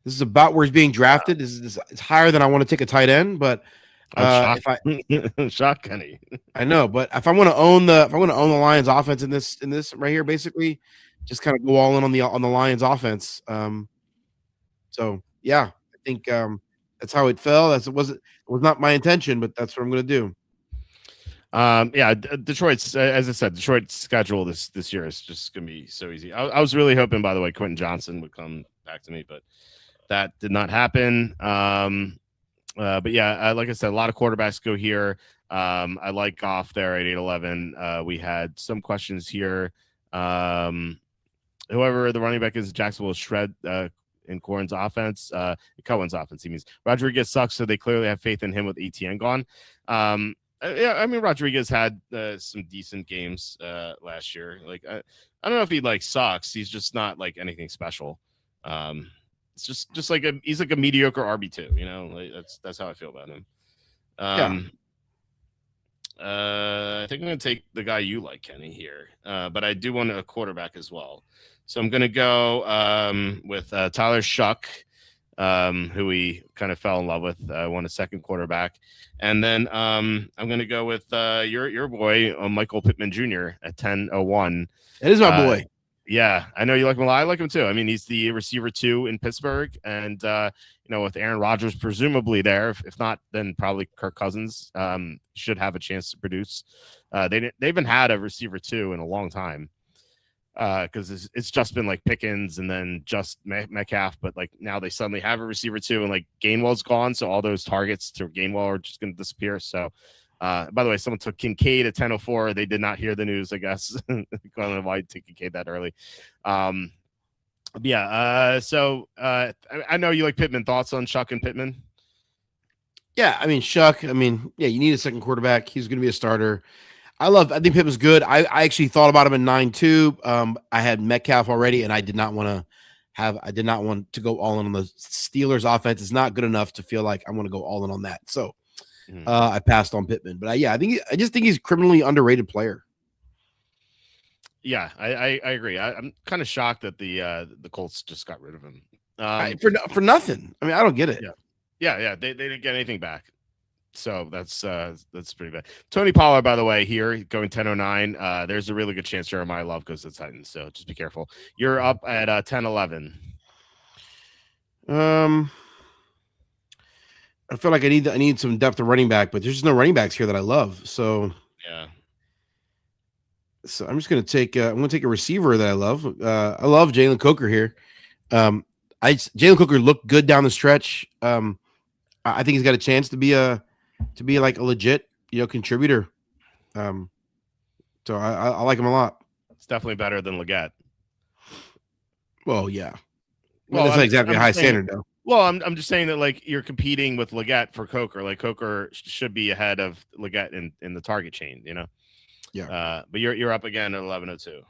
This is about where he's being drafted. It's higher than I want to take a tight end, but shock Kenny. I know, but if I want to own the Lions offense in this right here, basically, just kind of go all in on the Lions offense. So yeah, I think that's how it fell. It was not my intention, but that's what I'm going to do. Yeah, Detroit's as I said, Detroit's schedule this year is just going to be so easy. I was really hoping, by the way, Quentin Johnson would come back to me, but that did not happen. But yeah, like I said, a lot of quarterbacks go here. I like Goff there at 8-11. We had some questions here. Whoever the running back is, Jacksonville shred in Cohen's offense, Cohen's offense. He means Rodriguez sucks, so they clearly have faith in him with ETN gone. Yeah, I mean Rodriguez had some decent games last year. Like I don't know if he like sucks. He's just not like anything special. Um, it's just like he's like a mediocre RB2. You know, like, that's how I feel about him. Yeah. Um, I think I'm going to take the guy you like, Kenny, here. But I do want a quarterback as well. So I'm going to go with Tyler Shuck, who we kind of fell in love with, won a second quarterback. And then I'm going to go with your boy, Michael Pittman Jr. at 10-01. That is my boy. Yeah, I know you like him a lot. I like him too. I mean, he's the receiver 2 in Pittsburgh, and with Aaron Rodgers presumably there, if not, then probably Kirk Cousins should have a chance to produce. They haven't had a receiver 2 in a long time because it's just been like Pickens and then just Metcalf, but like now they suddenly have a receiver 2, and like Gainwell's gone, so all those targets to Gainwell are just going to disappear. So. By the way, someone took Kincaid at 10:04. They did not hear the news, I guess. I don't know why I took Kincaid that early. So I know you like Pittman. Thoughts on Shuck and Pittman? Yeah, I mean Shuck. I mean, yeah, you need a second quarterback. He's going to be a starter. I think Pittman's good. I actually thought about him in 9-2. I had Metcalf already, and I did not want to go all in on the Steelers offense. It's not good enough to feel like I want to go all in on that. So. I passed on Pittman, but I just think he's a criminally underrated player. Yeah, I agree. I'm kind of shocked that the Colts just got rid of him for nothing. I mean, I don't get it. Yeah. They didn't get anything back, so that's pretty bad. Tony Pollard, by the way, here going 10:09. There's a really good chance Jeremiah Love goes to the Titans, so just be careful. You're up at 10:11. I feel like I need some depth of running back, but there's just no running backs here that I love. So yeah. So I'm just gonna take a receiver that I love. I love Jalen Coker here. Jalen Coker looked good down the stretch. I think he's got a chance to be like a legit contributor. So I like him a lot. It's definitely better than Leggett. Well, yeah. Well, that's not exactly a high standard though. Well, I'm just saying that like you're competing with Leggett for Coker. Like Coker should be ahead of Leggett in the target chain, Yeah. But you're up again at 11:02.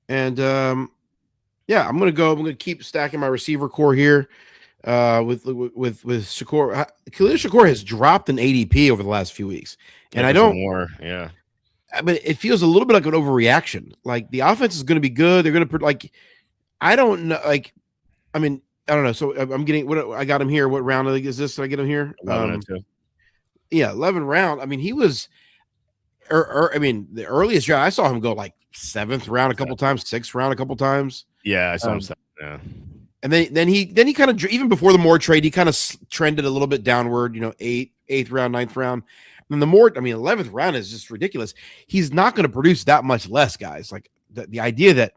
And yeah, I'm gonna keep stacking my receiver core here. With Shakur. Khalil Shakur has dropped an ADP over the last few weeks, and I don't. More, yeah. But it feels a little bit like an overreaction. Like the offense is going to be good. They're going to like. I don't know. Like, I mean. I don't know. So I'm getting what I got him here. What round is this? Did I get him here? 11-2. Yeah, 11 round. I mean, he was. I mean, the earliest round I saw him go like 7th round a couple times, 6th round a couple times. Yeah, I saw him. Yeah. And then he kind of even before the Moore trade, he kind of trended a little bit downward. 8th round, 9th round. And the Moore, 11th round is just ridiculous. He's not going to produce that much less, guys. Like the idea that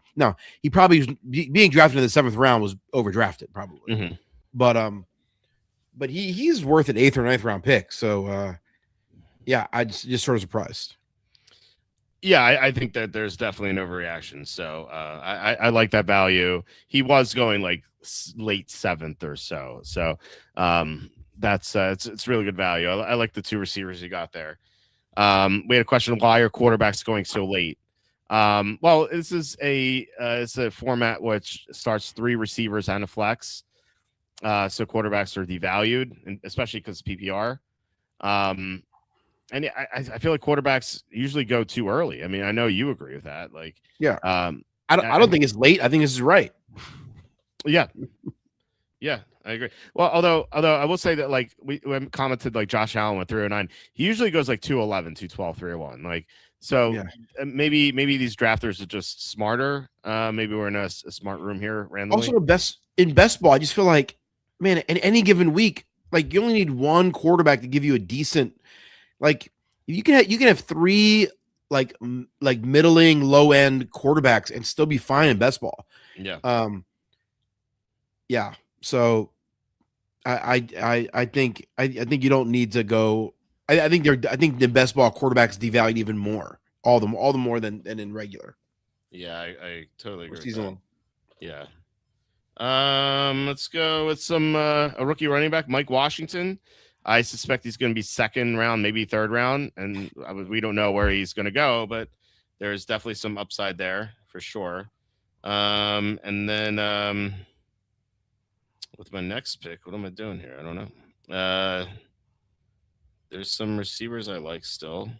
he probably was being drafted in the 7th round was overdrafted probably. Mm-hmm. But he's worth an 8th or 9th round pick. So yeah, I just sort of surprised. Yeah, I think that there's definitely an overreaction. So I like that value. He was going like late 7th or so. So that's it's really good value. I like the 2 receivers you got there. We had a question: why are quarterbacks going so late? Well, this is it's a format which starts 3 receivers and a flex. So quarterbacks are devalued, and especially because PPR. And I feel like quarterbacks usually go too early. I mean, I know you agree with that. Like, yeah. I don't think it's late. I think this is right. Yeah. Yeah, I agree. Well, although I will say that like we commented like Josh Allen went 309. He usually goes like 211, 212, 301. Like so yeah. maybe these drafters are just smarter. Maybe we're in a smart room here randomly. Also in best ball, I just feel like, man, in any given week, like you only need one quarterback to give you a decent, like you can have 3 like middling low end quarterbacks and still be fine in best ball. Yeah. Yeah. So I think you don't need to go. I think the best ball quarterbacks devalued even more, all the more than in regular. Yeah, I totally agree. Season. Yeah. Let's go with some a rookie running back, Mike Washington. I suspect he's going to be second round, maybe third round, and we don't know where he's going to go, but there's definitely some upside there for sure. And then with my next pick, what am I doing here? I don't know. There's some receivers I like still.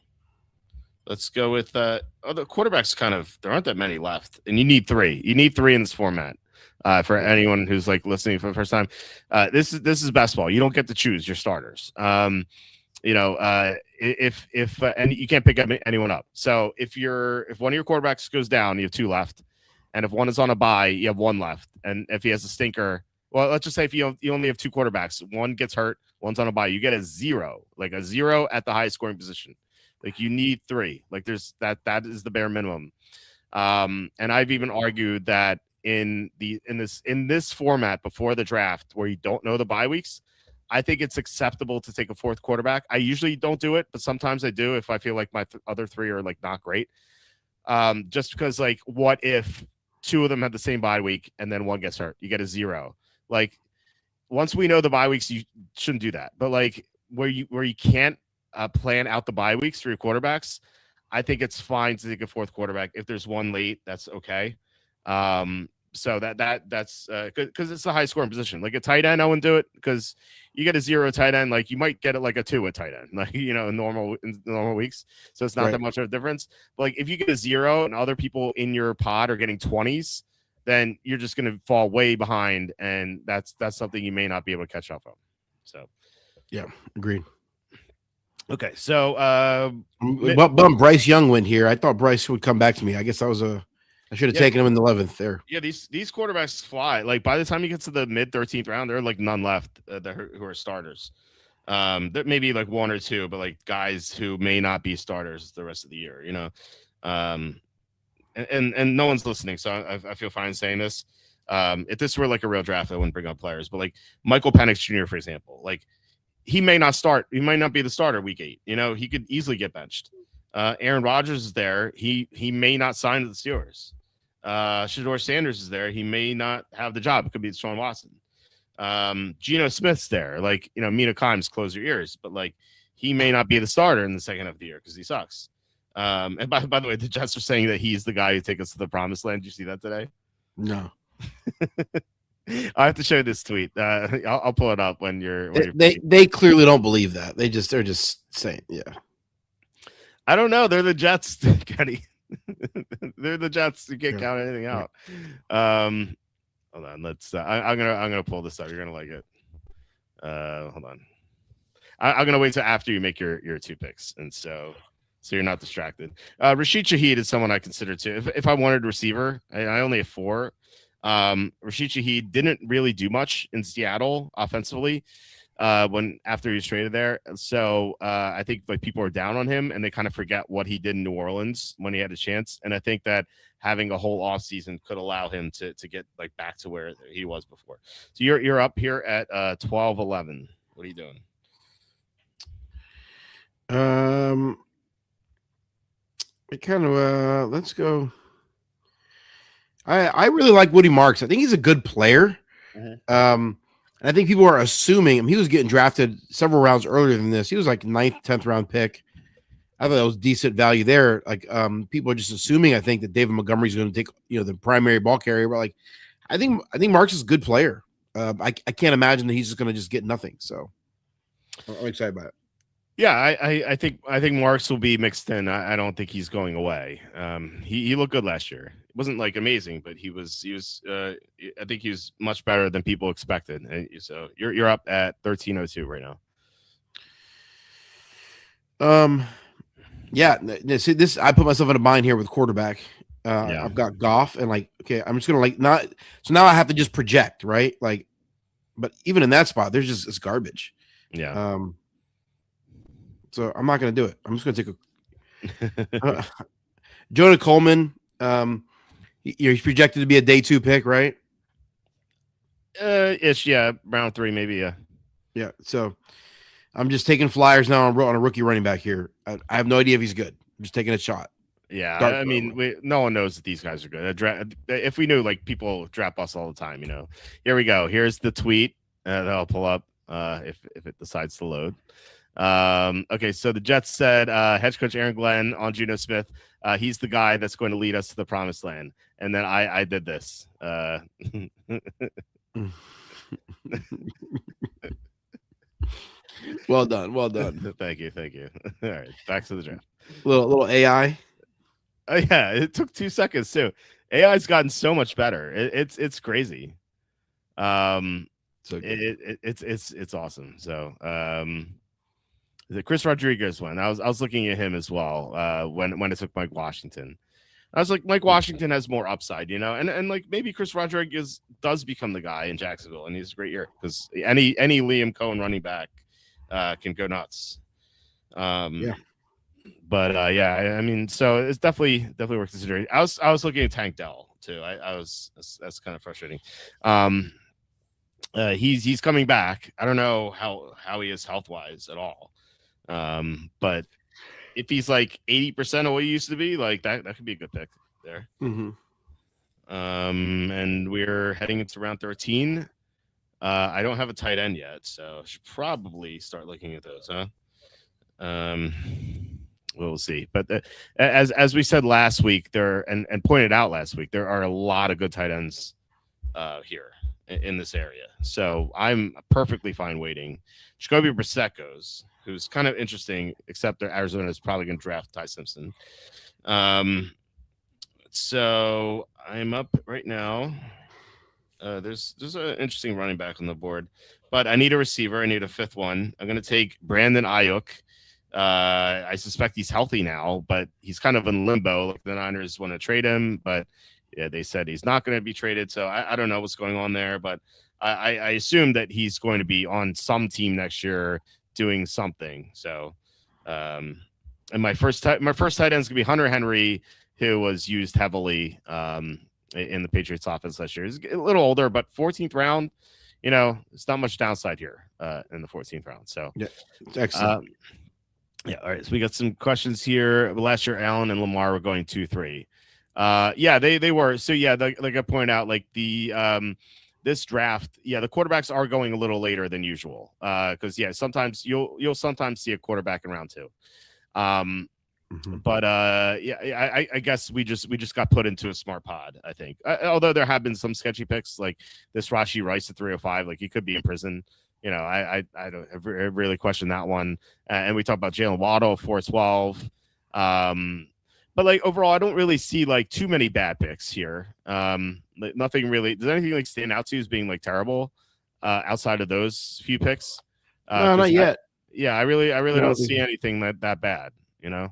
Let's go with the quarterbacks. There aren't that many left, and you need three. You need three in this format. For anyone who's like listening for the first time, this is best ball. You don't get to choose your starters. If and you can't pick anyone up. So if one of your quarterbacks goes down, you have two left, and if one is on a bye, you have one left. And if he has a stinker, well, let's just say if you only have two quarterbacks, one gets hurt, one's on a bye, you get a zero at the highest scoring position. Like you need three. Like that is the bare minimum. And I've even argued that in this format before the draft where you don't know the bye weeks, I think it's acceptable to take a fourth quarterback. I usually don't do it, but sometimes I do if I feel like my other three are like not great. Just because like what if two of them had the same bye week and then one gets hurt? You get a zero. Like once we know the bye weeks, you shouldn't do that. But like where you can't plan out the bye weeks for your quarterbacks, I think it's fine to take a fourth quarterback. If there's one late, that's okay. So that's because it's a high scoring position. Like a tight end, I wouldn't do it because you get a zero tight end, like you might get it like a two at tight end, like in normal weeks. So it's not that much of a difference. But like if you get a zero and other people in your pod are getting 20s, then you're just going to fall way behind, and that's something you may not be able to catch up on. So, yeah, agreed. Okay, so Bryce Young went here. I thought Bryce would come back to me. I guess I should have taken him in the 11th there. Yeah, these quarterbacks fly. Like by the time you get to the mid 13th round, there are like none left who are starters. There may be like one or two, but like guys who may not be starters the rest of the year. And no one's listening, so I feel fine saying this. If this were like a real draft, I wouldn't bring up players, but like Michael Penix Jr., for example, like he may not start. He might not be the starter week 8. He could easily get benched. Aaron Rodgers is there. He may not sign to the Steelers. Shedeur Sanders is there. He may not have the job. It could be Deshaun Watson. Geno Smith's there. Like, Mina Kimes, close your ears. But, like, he may not be the starter in the second half of the year because he sucks. And by the way, the Jets are saying that he's the guy who take us to the promised land. Did you see that today? No. I have to show you this tweet. I'll pull it up when you're. They clearly don't believe that. They're just saying, yeah. I don't know. They're the Jets, Kenny. They're the Jets. You can't count anything out. Hold on. Let's. I'm gonna pull this up. You're gonna like it. Hold on. I'm gonna wait till after you make your two picks, and so you're not distracted. Rashid Shaheed is someone I consider too. If I wanted a receiver, I only have 4. Rashid Shaheed didn't really do much in Seattle offensively after he was traded there. So I think like people are down on him and they kind of forget what he did in New Orleans when he had a chance. And I think that having a whole offseason could allow him to get like back to where he was before. So you're up here at 12-11. What are you doing? It kind of let's go. I really like Woody Marks. I think he's a good player. And I think people are assuming he was getting drafted several rounds earlier than this. He was like 9th, 10th round pick. I thought that was decent value there. Like people are just assuming, I think, that David Montgomery's going to take the primary ball carrier. But like I think Marks is a good player. I can't imagine that he's just going to just get nothing. So I'm excited about it. Yeah, I think Marks will be mixed in. I don't think he's going away. He looked good last year. It wasn't like amazing, but he was. I think he was much better than people expected. And so you're up at 1302 right now. Yeah. See, this I put myself in a bind here with quarterback. I've got Goff and like okay, I'm just gonna like not. So now I have to just project, right? Like, but even in that spot, it's garbage. Yeah. So I'm not going to do it. I'm just going to take a Jonah Coleman. He's projected to be a day 2 pick, right? Ish, yeah, round 3 maybe, yeah. Yeah. So I'm just taking flyers now on a rookie running back here. I have no idea if he's good. I'm just taking a shot. Yeah, I mean, no one knows that these guys are good. If we knew, like people draft us all the time, Here we go. Here's the tweet that I'll pull up. if it decides to load. Okay, so the Jets said head coach Aaron Glenn on Geno Smith. He's the guy that's going to lead us to the promised land. And then I did this. Well done. Thank you. All right, back to the draft. Little AI. Oh yeah, it took 2 seconds too. AI's gotten so much better. It's crazy. So it's awesome. So the Chris Rodriguez one. I was looking at him as well. When I took Mike Washington, I was like, Mike Washington has more upside, and like maybe Chris Rodriguez does become the guy in Jacksonville, and he's a great year because any Liam Cohen running back can go nuts. Yeah. But I mean, so it's definitely worth considering. I was looking at Tank Dell too. That's kind of frustrating. He's coming back. I don't know how he is health wise at all. But if he's like 80% of what he used to be, like that could be a good pick there. Mm-hmm. And we're heading into round 13. I don't have a tight end yet, so I should probably start looking at those, huh? We'll see. But as we said last week, and pointed out last week, there are a lot of good tight ends here in this area. So I'm perfectly fine waiting. Jacoby Brissett goes, who's kind of interesting, except that Arizona is probably going to draft Ty Simpson. So I'm up right now. There's an interesting running back on the board, but I need a receiver. I need a fifth one. I'm going to take Brandon Ayuk. I suspect he's healthy now, but he's kind of in limbo. The Niners want to trade him, but yeah, they said he's not going to be traded. So I don't know what's going on there, but I assume that he's going to be on some team next year doing something. So, and my first tight end is going to be Hunter Henry, who was used heavily in the Patriots offense last year. He's a little older, but 14th round, it's not much downside here in the 14th round. So yeah, it's excellent. Yeah. All right. So we got some questions here. Last year, Allen and Lamar were going 2-3. Yeah, they were. So yeah, like I pointed out, like the this draft, yeah, the quarterbacks are going a little later than usual. Because sometimes you'll sometimes see a quarterback in round 2. But I guess we just got put into a smart pod, I think. Although there have been some sketchy picks, like this Rashee Rice at 305, like he could be in prison. I don't really question that one. And we talked about Jalen Waddle 412. But like overall, I don't really see like too many bad picks here. Like, nothing really. Does anything like stand out to you as being like terrible outside of those few picks? No, not yet. I really don't see anything that bad. I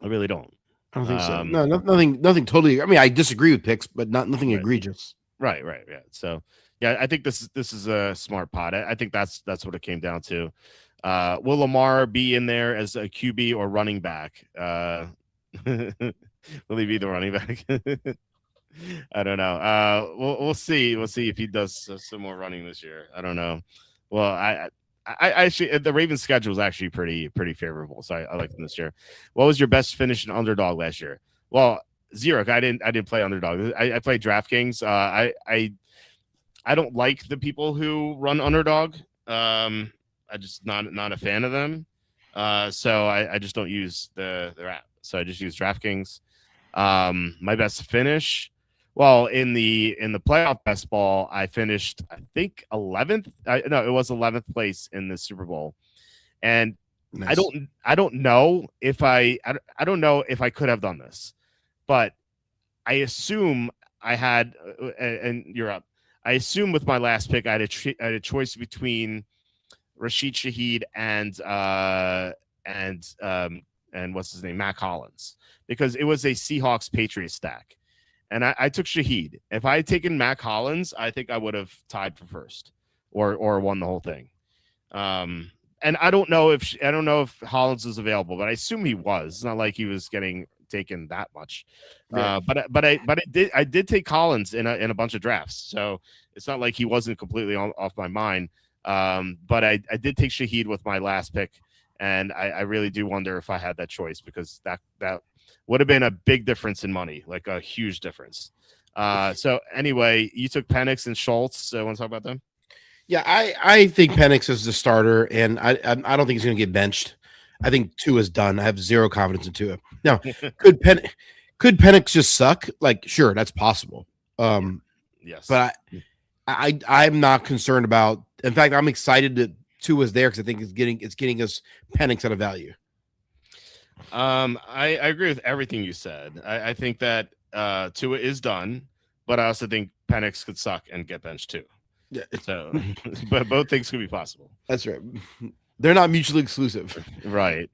really don't. I don't think so. No, nothing totally. I mean, I disagree with picks, but nothing egregious. Right. Yeah. So yeah, I think this is a smart pot. I think that's what it came down to. Will Lamar be in there as a QB or running back? Will he be the running back? I don't know. We'll see. We'll see if he does some more running this year. I don't know. Well, I actually the Ravens schedule is actually pretty favorable, so I like them this year. What was your best finish in underdog last year? Well, zero. I didn't play underdog. I played DraftKings. I don't like the people who run underdog. I just not a fan of them. So I just don't use their app. So I just use DraftKings. My best finish. Well, in the playoff best ball, I finished, I think 11th. No, it was 11th place in the Super Bowl. And nice. I don't know if I don't know if I could have done this, but I assume I had, and you're up. I assume with my last pick, I had a choice between Rashid Shaheed and what's his name, Mac Hollins, because it was a Seahawks Patriots stack. And I took Shaheed. If I had taken Mac Hollins, I think I would have tied for first or won the whole thing. And I don't know if Hollins is available, but I assume he was. It's not like he was getting taken that much. Yeah. But I did take Hollins in a bunch of drafts, so it's not like he wasn't completely off my mind. But I did take Shaheed with my last pick, and I really do wonder if I had that choice, because that would have been a big difference in money, like a huge difference. So anyway, you took Penix and Schultz. So want to talk about them? Yeah, I think Penix is the starter, and I don't think he's going to get benched. I think Tua's done. I have zero confidence in Tua. Now, could Pen could Penix just suck? Like, sure, that's possible. Yeah. Um, Yes. but I'm not concerned about. In fact, I'm excited that Tua's there because I think it's getting us Penix at a value. I agree with everything you said. I think that Tua is done, but I also think Penix could suck and get benched too. Yeah, So, but both things could be possible. that's right. They're not mutually exclusive. Right.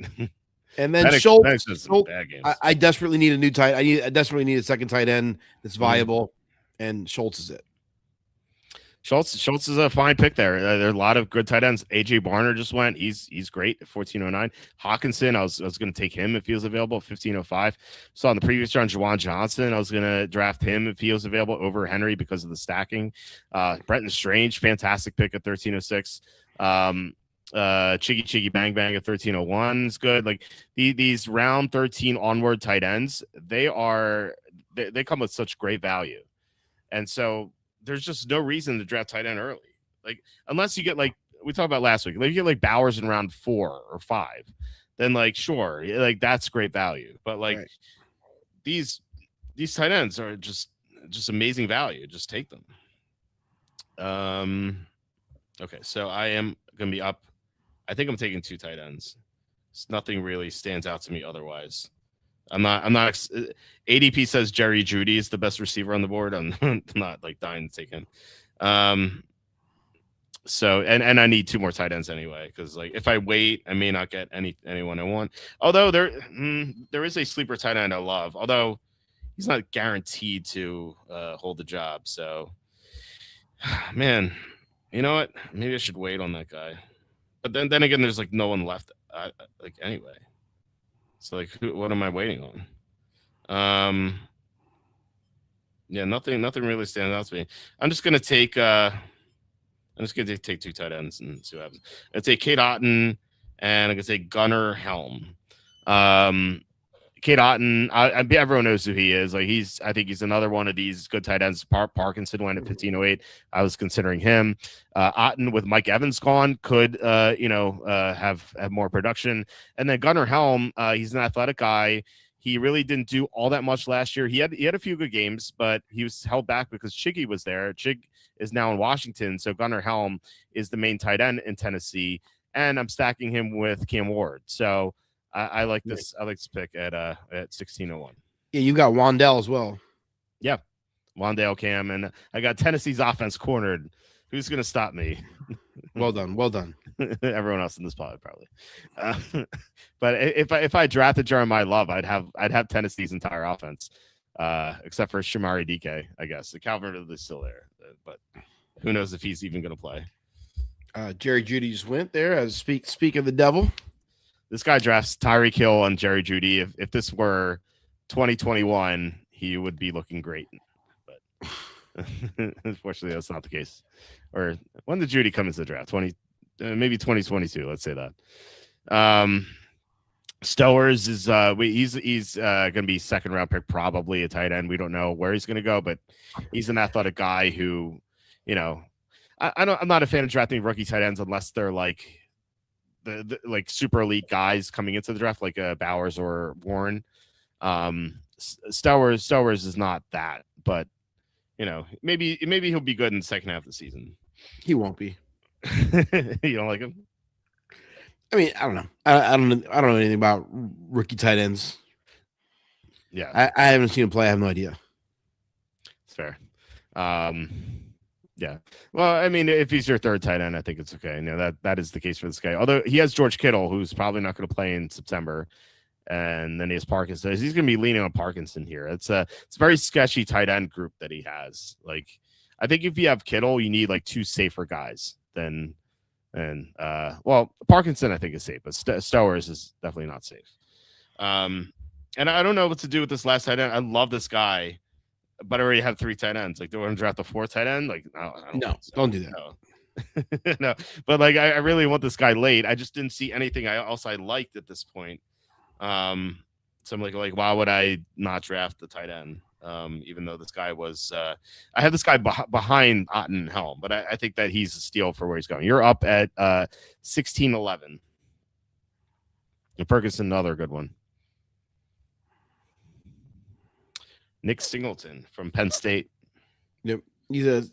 And then Penix has some Schultz bad games. I desperately need a new tight. I desperately need a second tight end that's Mm-hmm. viable, and Schultz is it. Schultz is a fine pick there. There are a lot of good tight ends. AJ Barner just went. He's great at 1409. Hawkinson, I was going to take him if he was available at 1505. So on the previous round, Juwan Johnson, I was going to draft him if he was available over Henry because of the stacking. Brenton Strange, fantastic pick at 1306. Chiggy Bang Bang at 1301 is good. Like these round 13 onward tight ends, they come with such great value. And so there's just no reason to draft tight end early. Like, unless you get like we talked about last week, like you get like Bowers in round 4 or 5, then like sure, like that's great value. But like Right. these tight ends are just amazing value. Just take them. Okay, so I am gonna be up. I think I'm taking 2 tight ends. Nothing really stands out to me otherwise. I'm not. ADP says Jerry Jeudy is the best receiver on the board. I'm not like dying to take him. So and I need 2 more tight ends anyway because like if I wait, I may not get anyone I want. Although there is a sleeper tight end I love. Although he's not guaranteed to hold the job. So man, you know what? Maybe I should wait on that guy. But then again, there's like no one left. Like anyway. So like, what am I waiting on? Yeah, nothing really stands out to me. I'm just gonna take 2 tight ends and see what happens. I'm gonna take Kate Otten and I'm gonna take Gunnar Helm. Kate Otten, everyone knows who he is. Like I think he's another one of these good tight ends. Parkinson went at 1508. I was considering him. Otten with Mike Evans gone could have more production. And then Gunnar Helm, he's an athletic guy. He really didn't do all that much last year. He had a few good games, but he was held back because Chiggy was there. Chig is now in Washington, so Gunnar Helm is the main tight end in Tennessee, and I'm stacking him with Cam Ward. So I like this. I like this pick at 1601. Yeah, you got Wandell as well. Yeah, Wandale Cam, and I got Tennessee's offense cornered. Who's going to stop me? Well done. Everyone else in this pod probably. But if I drafted Jeremiah Love, I'd have Tennessee's entire offense, except for Shamari DK, I guess. The Calvin Ridley is still there, but who knows if he's even going to play. Jerry Jeudy just went there. As speak of the devil. This guy drafts Tyreek Hill and Jerry Jeudy. If this were 2021, he would be looking great. But unfortunately, that's not the case. Or when did Jeudy come into the draft? Maybe 2022. Let's say that. Stowers is he's going to be second round pick, probably a tight end. We don't know where he's going to go, but he's an athletic guy who, I'm not a fan of drafting rookie tight ends unless they're like the like super elite guys coming into the draft, like Bowers or Warren. Stowers is not that, but maybe he'll be good in the second half of the season. He won't be. You don't like him? I mean, I don't know. I don't know anything about rookie tight ends. Yeah, I haven't seen him play. I have no idea. It's fair. Yeah. Well, I mean, if he's your third tight end, I think it's okay. That is the case for this guy. Although he has George Kittle, who's probably not going to play in September, and then he has Parkinson. He's going to be leaning on Parkinson here. It's a very sketchy tight end group that he has. Like, I think if you have Kittle, you need like 2 safer guys than. And Parkinson I think is safe, but Stowers is definitely not safe. And I don't know what to do with this last tight end. I love this guy, but I already have 3 tight ends. Like, do I want to draft a 4th tight end? Like, don't do that. No. No, but like I really want this guy late. I just didn't see anything else I liked at this point. So I'm like, why would I not draft the tight end? Even though this guy was, I have this guy behind Otten Helm, but I think that he's a steal for where he's going. You're up at 16-11. And Ferguson, another good one. Nick Singleton from Penn State. Yep, he's a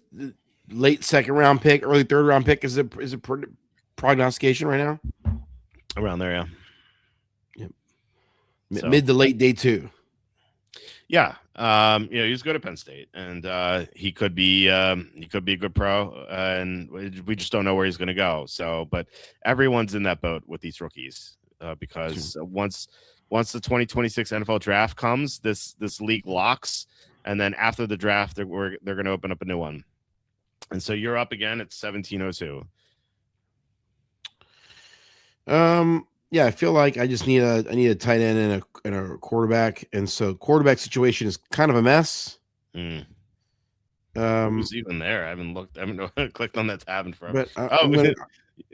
late second round pick, early third round pick. Is a prognostication right now? Around there, yeah. Yep. So, mid to late day 2. Yeah, he's good at Penn State, and he could be a good pro, and we just don't know where he's going to go. So, but everyone's in that boat with these rookies because once the 2026 NFL draft comes, this league locks, and then after the draft, they're going to open up a new one, and so you're up again at 1702. Yeah, I feel like I just need a tight end and a quarterback, and so quarterback situation is kind of a mess. Who's even there? I haven't looked. I haven't clicked on that tab in forever. But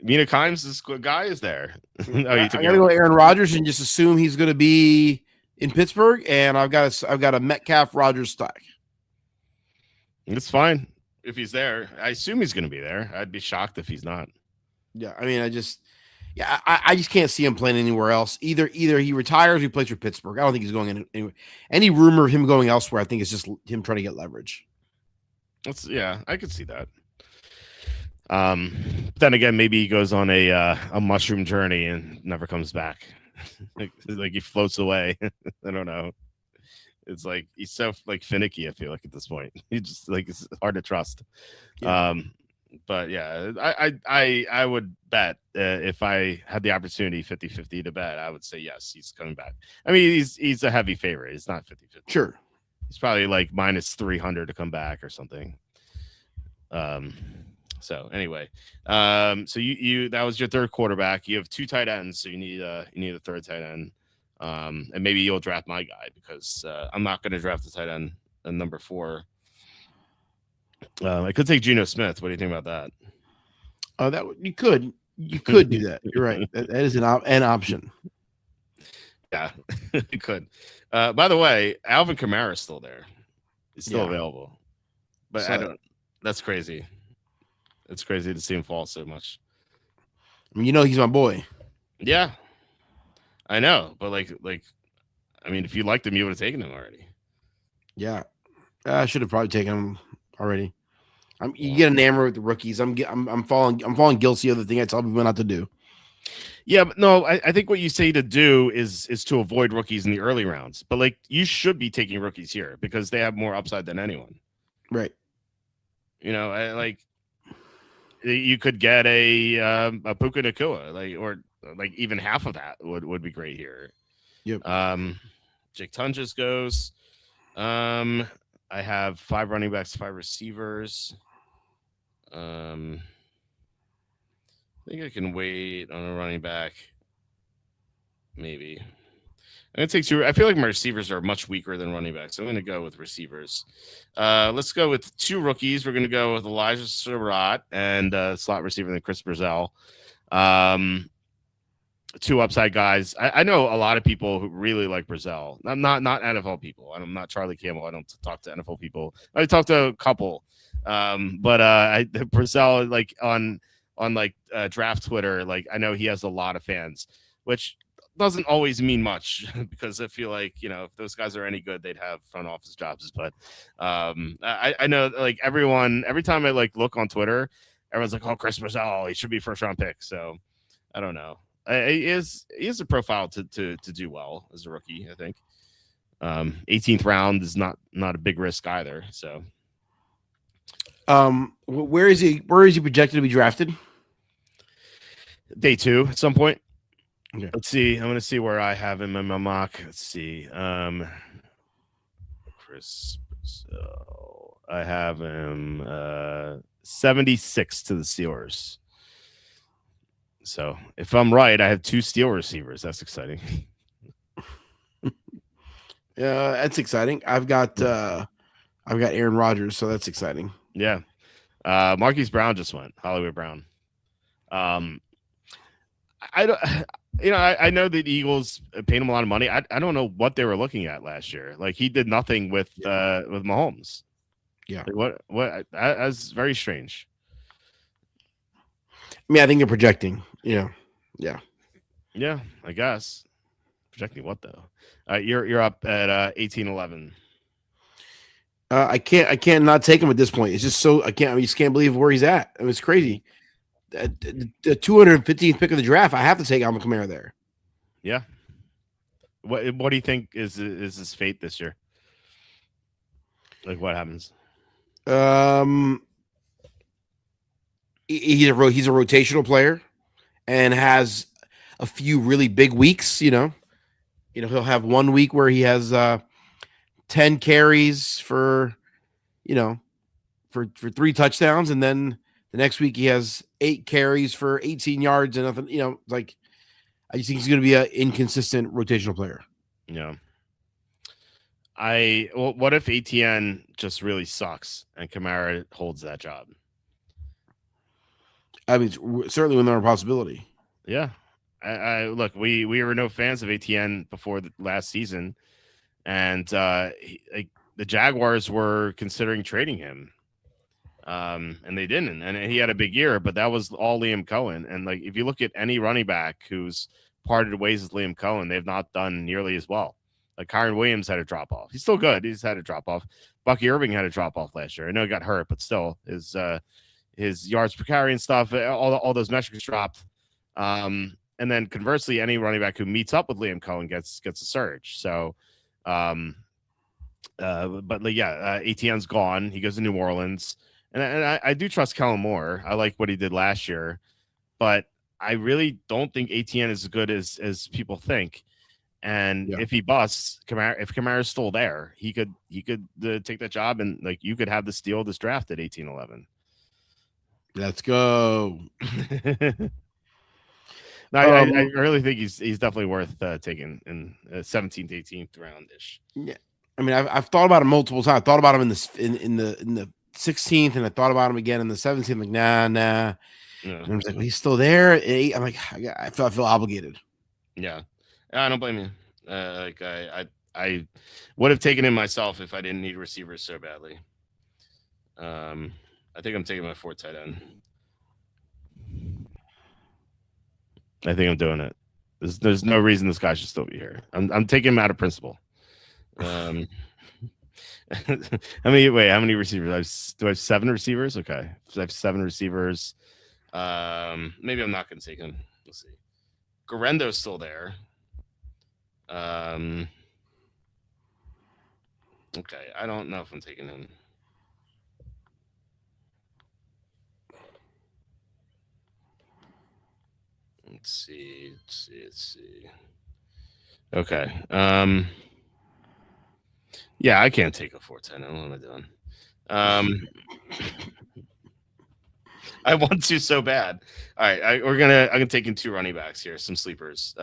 Mina Kimes, this guy is there. I gotta go Aaron Rodgers and just assume he's going to be in Pittsburgh, and I've got a Metcalf Rodgers stack. It's fine if he's there. I assume he's going to be there. I'd be shocked if he's not. Yeah, I mean, I just can't see him playing anywhere else. Either he retires or he plays for Pittsburgh. I don't think he's going anywhere. Any rumor of him going elsewhere, I think it's just him trying to get leverage. I could see that. Then again, maybe he goes on a mushroom journey and never comes back. like he floats away. I don't know. It's like he's so finicky. I feel like at this point, he just it's hard to trust. Yeah. But yeah, I would bet if I had the opportunity 50-50 to bet, I would say yes, he's coming back. I mean, he's a heavy favorite. It's not 50-50. Sure. He's probably minus 300 to come back or something. So anyway, so you that was your third quarterback. You have 2 tight ends, so you need a third tight end. And maybe you'll draft my guy because I'm not going to draft the tight end at number 4. I could take Geno Smith. What do you think about that? You could do that. You're right. That is an option. Yeah, you could. By the way, Alvin Kamara is still there. He's still available, but I don't. That's crazy. It's crazy to see him fall so much. I mean, he's my boy. Yeah, I know, but I mean, if you liked him, you would have taken him already. Yeah, I should have probably taken him already. You get enamored with the rookies. I'm falling guilty of the thing I tell people not to do. Yeah, but no, I think what you say to do is to avoid rookies in the early rounds. But you should be taking rookies here because they have more upside than anyone. Right. You could get a Puka Nacua, or even half of that would be great here. Yep. Jake Tunges goes. I have 5 running backs, 5 receivers. I think I can wait on a running back. Maybe. I'm gonna take 2. I feel like my receivers are much weaker than running backs. So I'm gonna go with receivers. Let's go with 2 rookies. We're gonna go with Elijah Surratt and slot receiver than Chris Brazell. 2 upside guys. I know a lot of people who really like Brazell. I'm not NFL people. I'm not Charlie Campbell. I don't talk to NFL people. I talk to a couple. But Brazell on draft Twitter, I know he has a lot of fans, which doesn't always mean much because I feel like, if those guys are any good, they'd have front office jobs. But I know everyone, every time I look on Twitter, everyone's like, oh, Chris Brazell, he should be first round pick. So I don't know. He is a profile to do well as a rookie, I think. 18th round is not a big risk either. So where is he projected to be drafted? Day 2 at some point. Okay. Let's see. I'm gonna see where I have him in my mock. Let's see. Chris Brazell. I have him 76 to the Steelers. So if I'm right, I have 2 Steel receivers. That's exciting. Yeah, that's exciting. I've got Aaron Rodgers, so that's exciting. Yeah. Marquise Brown just went. Hollywood Brown. I know that the Eagles paid him a lot of money. I don't know what they were looking at last year. Like he did nothing with Mahomes. Yeah. Like that's very strange. I mean, I think they're projecting. Yeah. Yeah, I guess. Projecting what though? You're up at 18-11. I can't not take him at this point. It's just so I just can't believe where he's at. I mean, it's crazy. The 215th pick of the draft, I have to take Alvin Kamara there. Yeah. What do you think is his fate this year? Like what happens? He's a rotational player and has a few really big weeks. He'll have 1 week where he has 10 carries for 3 touchdowns, and then the next week he has 8 carries for 18 yards and nothing. Like I just think he's going to be an inconsistent rotational player. Yeah. What if ATN just really sucks and Kamara holds that job? I mean, it's certainly within our possibility. Yeah. I look, we were no fans of ATN before the last season, and the Jaguars were considering trading him, and they didn't. And he had a big year, but that was all Liam Cohen. And like, if you look at any running back who's parted ways with Liam Cohen, they've not done nearly as well. Like Kyron Williams had a drop off. He's still good. He's had a drop off. Bucky Irving had a drop off last year. I know he got hurt, but still, his yards per carry and stuff, all those metrics dropped. And then conversely, any running back who meets up with Liam Cohen gets a surge. So, ATN's gone. He goes to New Orleans, and I do trust Kellen Moore. I like what he did last year, but I really don't think ATN is as good as people think. And if he busts, if Kamara's still there, he could take that job, and like you could have the steal of this draft at 18-11. Let's go. No, I really think he's definitely worth taking in 17th, 18th round ish. Yeah, I mean, I've thought about him multiple times. I thought about him in the 16th, and I thought about him again in the 17th. Like, nah. Yeah. And I was like, well, he's still there. I'm like, I feel obligated. Yeah, I don't blame you. I would have taken him myself if I didn't need receivers so badly. I think I'm taking my 4th tight end. I think I'm doing it. There's no reason this guy should still be here. I'm taking him out of principle. How many receivers? Do I have 7 receivers? Okay. So I have 7 receivers. Maybe I'm not going to take him. We'll see. Garendo's still there. Okay. I don't know if I'm taking him. Let's see. Okay. Yeah, I can't take a 410. What am I doing? I want to so bad. All right, I'm gonna take in 2 running backs here, some sleepers.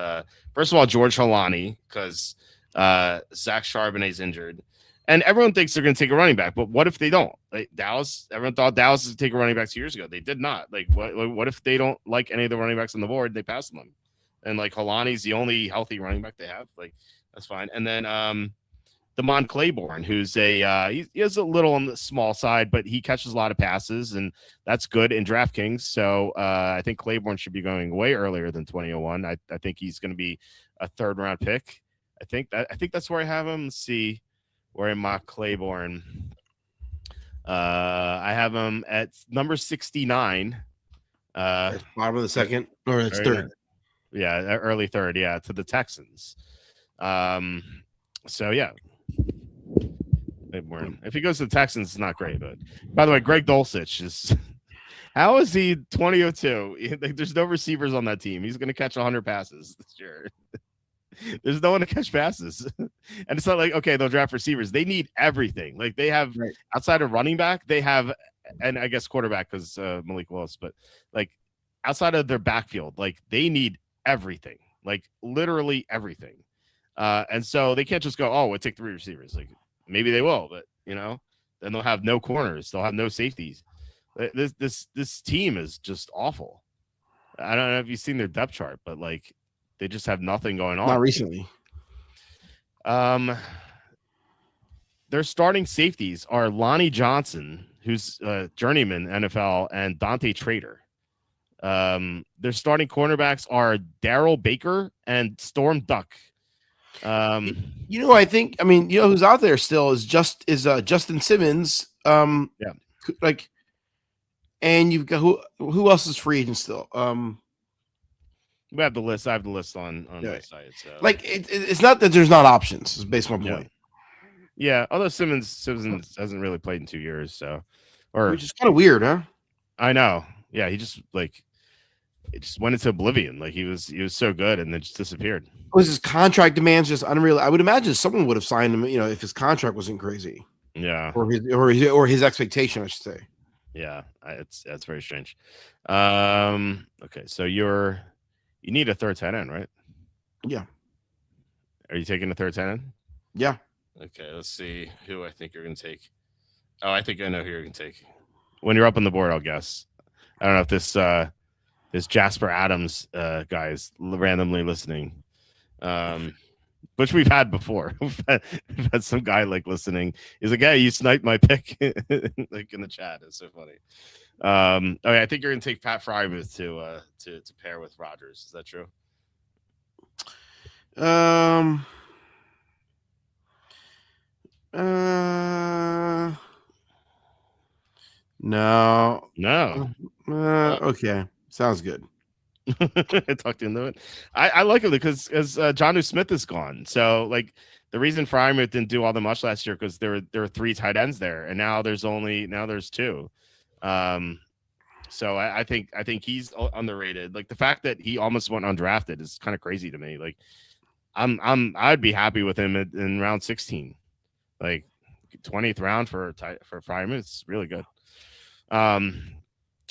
First of all, George Holani, because Zach Charbonnet's injured, and everyone thinks they're gonna take a running back, but what if they don't? Like Dallas, everyone thought Dallas would take a running back 2 years ago. They did not. Like, what if they don't like any of the running backs on the board? They pass them, and like Holani's the only healthy running back they have. Like, that's fine. And then Damon Claiborne, who's he is a little on the small side, but he catches a lot of passes, and that's good in DraftKings. So I think Claiborne should be going way earlier than 2001. I think he's going to be a 3rd round pick. I think that's where I have him. Let's see where I mock Claiborne. I have him at number 69. Bottom of the 2nd, or it's 3rd. Yeah, early 3rd. Yeah, to the Texans. So yeah. If he goes to the Texans, it's not great. But by the way, Greg Dulcich is how is he 2002? There's no receivers on that team. He's going to catch 100 passes this year. There's no one to catch passes, and it's not like okay, they'll draft receivers. They need everything. Like they have outside of running back, they have, and I guess quarterback because Malik Willis, but like outside of their backfield, like they need everything, like literally everything. And so they can't just go, oh, we'll take 3 receivers. Like maybe they will, but then they'll have no corners. They'll have no safeties. This team is just awful. I don't know if you've seen their depth chart, but like They just have nothing going Not on. recently. Their starting safeties are Lonnie Johnson, who's a journeyman NFL, and Dante Trader. Their starting cornerbacks are Daryl Baker and Storm Duck. I think. I mean, who's out there still is Justin Simmons. Yeah. Like, and you've got who else is free agent still? We have the list. I have the list on Yeah. my site. So. Like, it's not that there's not options. Is basically my point. Yeah. Although Simmons hasn't really played in 2 years, so which is kind of weird, huh? I know. Yeah, he just it just went into oblivion. Like he was so good and then just disappeared. Was his contract demands just unreal? I would imagine someone would have signed him, if his contract wasn't crazy. Yeah. Or his expectation, I should say. Yeah, that's very strange. Okay, so you need a third tight end, right? Yeah. Are you taking a third tight end? Yeah. Okay, let's see who I think you're going to take. Oh, I think I know who you're going to take. When you're up on the board, I'll guess. I don't know if this Jasper Adams guy is randomly listening, which we've had before. We've had some guy listening. He's like, "Yeah, you sniped my pick," like in the chat. It's so funny. Okay, I think you're going to take Pat Frymouth to pair with Rodgers. Is that true? No. Okay, sounds good. I talked into it. I like it because Jonnu Smith is gone. So the reason Frymouth didn't do all the much last year because there were 3 tight ends there, and now there's 2. So I think he's underrated. Like the fact that he almost went undrafted is kind of crazy to me. Like I'd be happy with him in round 16, like 20th round for Frymouth. It's really good.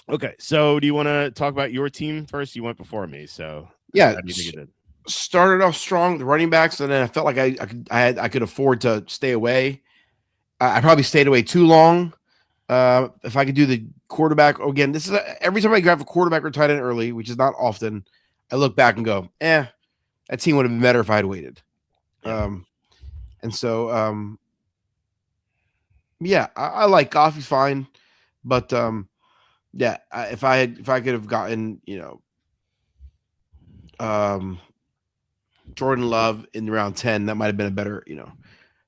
Okay, so do you want to talk about your team first? You went before me, so yeah. How do you think it did? Started off strong, the running backs, and then I felt like I could afford to stay away. I probably stayed away too long. If I could do the quarterback again, this is every time I grab a quarterback or tight end early, which is not often, I look back and go, that team would have been better if I had waited. Yeah. And so, I like Goff. He's fine, but if I could have gotten Jordan Love in round 10, that might have been a better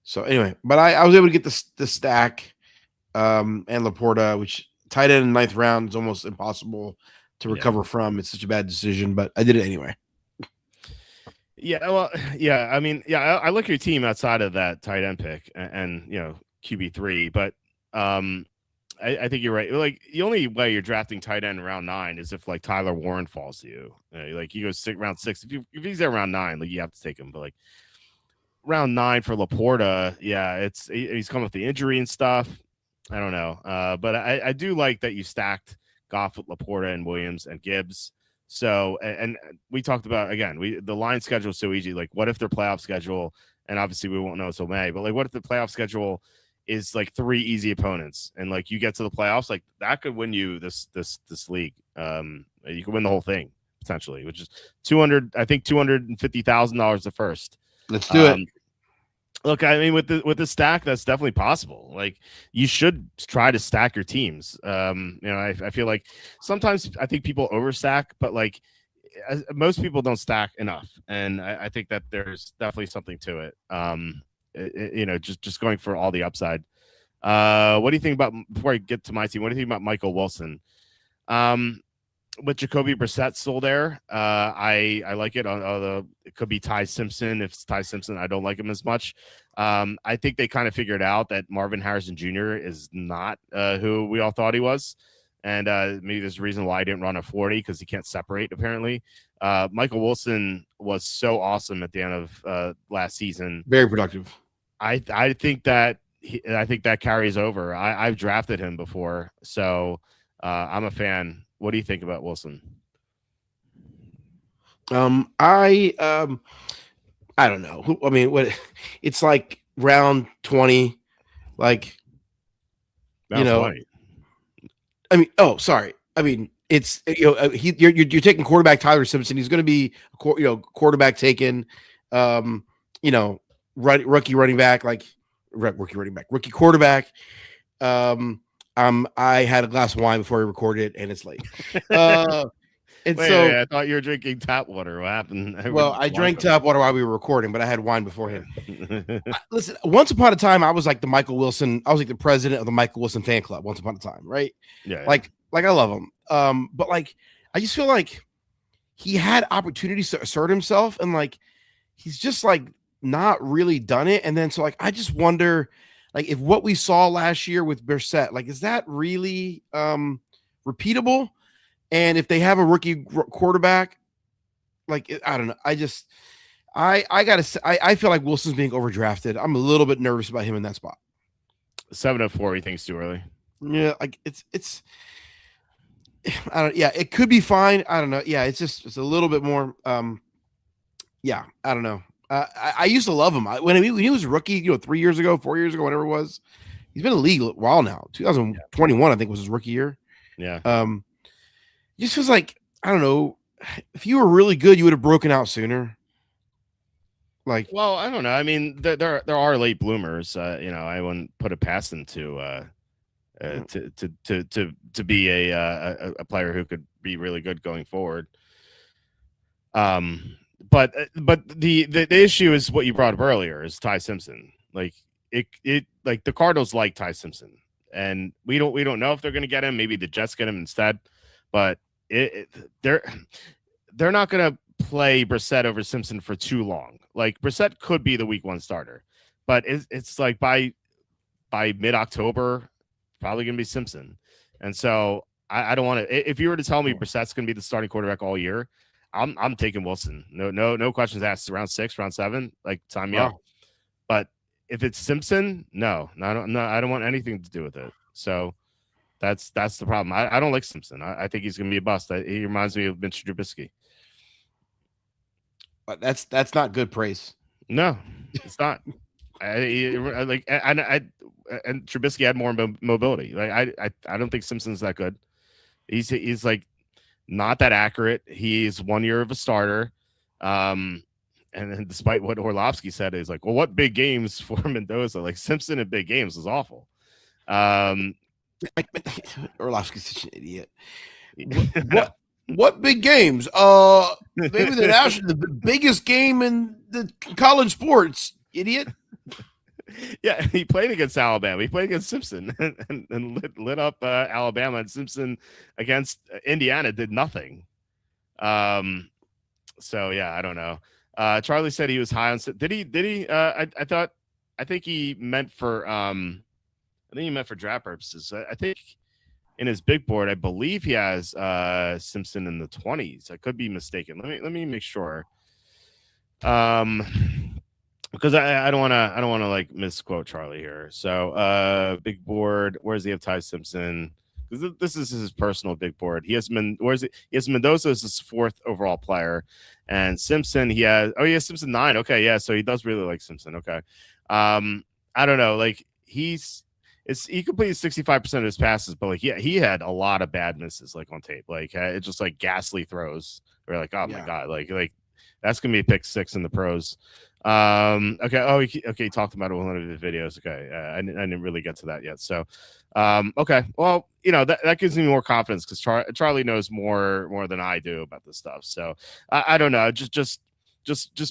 So anyway, but I was able to get the stack and Laporta, which tight end in the 9th round is almost impossible to recover from. It's such a bad decision, but I did it anyway. Yeah, well, yeah. I mean, I look at your team outside of that tight end pick and QB3, but I think you're right. Like the only way you're drafting tight end in round 9 is if Tyler Warren falls to you. Like he goes round 6. If he's there round 9, you have to take him. But round 9 for Laporta, he's coming with the injury and stuff. I don't know, but I do like that you stacked Goff with Laporta and Williams and Gibbs. So and we talked about the line schedule is so easy. Like, what if their playoff schedule? And obviously we won't know until May. But what if the playoff schedule is 3 easy opponents, and you get to the playoffs, that could win you this league. You could win the whole thing potentially, which is $250,000 the first. Let's do it. Look, I mean, with the stack, that's definitely possible. You should try to stack your teams. I feel like sometimes I think people overstack, but most people don't stack enough, and I think that there's definitely something to it. Just going for all the upside. What do you think about, before I get to my team, what do you think about Michael Wilson? With Jacoby Brissett still there, I like it. Although it could be Ty Simpson. If it's Ty Simpson, I don't like him as much. I think they kind of figured out that Marvin Harrison Jr. is not who we all thought he was. And maybe there's a reason why I didn't run a 40, because he can't separate, apparently. Michael Wilson was so awesome at the end of last season. Very productive. I think that carries over. I've drafted him before, so I'm a fan. What do you think about Wilson? I don't know. I mean, it's round 20, round 20. I mean, oh, sorry. I mean, it's you're taking quarterback Tyler Simpson. He's going to be quarterback taken, you know, rookie running back, like rookie quarterback. I had a glass of wine before we recorded, and it's late. And wait, I thought you were drinking tap water. What happened? Well, I drank tap water while we were recording, but I had wine beforehand. Listen, once upon a time, I was like the Michael Wilson. I was like the president of the Michael Wilson fan club. Once upon a time, right? Yeah. Like I love him. But like, I just feel like he had opportunities to assert himself, and like, he's just like not really done it. And then so like, I just wonder, like, if what we saw last year with Brissett, like, is that really repeatable? And if they have a rookie quarterback, like, I don't know. I feel like Wilson's being overdrafted. I'm a little bit nervous about him in that spot. 7-4, he thinks too early. Yeah, like it's. I don't. Yeah, it could be fine. I don't know. Yeah, it's a little bit more. Yeah, I don't know. I used to love him when he was a rookie. 3 years ago, 4 years ago, whatever it was. He's been in the league a while now. 2021, I think, was his rookie year. Yeah. It just feels like, I don't know, if you were really good, you would have broken out sooner. Like, well, I don't know. I mean, there are late bloomers. I wouldn't put it past them to be a player who could be really good going forward. But the issue is what you brought up earlier is Ty Simpson. Like it like the Cardinals like Ty Simpson, and we don't know if they're going to get him. Maybe the Jets get him instead, but they're not going to play Brissett over Simpson for too long. Like, Brissett could be the week 1 starter, but it's like by mid-October, probably going to be Simpson. And so I don't want to. If you were to tell me Brissett's going to be the starting quarterback all year, I'm taking Wilson. No questions asked. Round 6, round 7, like, sign me up. But if it's Simpson, no, I don't want anything to do with it. So that's the problem. I don't like Simpson. I think he's going to be a bust. He reminds me of Mitch Trubisky. But that's not good praise. No, it's not. And Trubisky had more mobility. Like, I don't think Simpson's that good. He's like not that accurate. He's 1 year of a starter. And then despite what Orlovsky said, is like, well, what big games for Mendoza? Like, Simpson in big games is awful. Orlovsky's such an idiot. What big games? Maybe the biggest game in the college sports, idiot. Yeah, he played against Alabama. He played against Simpson and lit up Alabama, and Simpson against Indiana did nothing. So yeah, I don't know. Charlie said he was high on. Did he? I think he meant for draft purposes. I think in his big board, I believe he has Simpson in the 20s. I could be mistaken. Let me make sure. Because I don't want to like misquote Charlie here. So big board, where does he have Ty Simpson? Because this is his personal big board. He has He has Mendoza as his 4th overall player, and Simpson he has Simpson 9. Okay, yeah, so he does really like Simpson. Okay, I don't know, like he completed 65% of his passes, but like he had a lot of bad misses like on tape. Like it's just like ghastly throws. We're like, oh my god, like that's gonna be a pick 6 in the pros. Okay. He talked about it in one of his videos. Okay. I didn't really get to that yet. So, okay. Well, that gives me more confidence because Charlie knows more than I do about this stuff. So I don't know. Just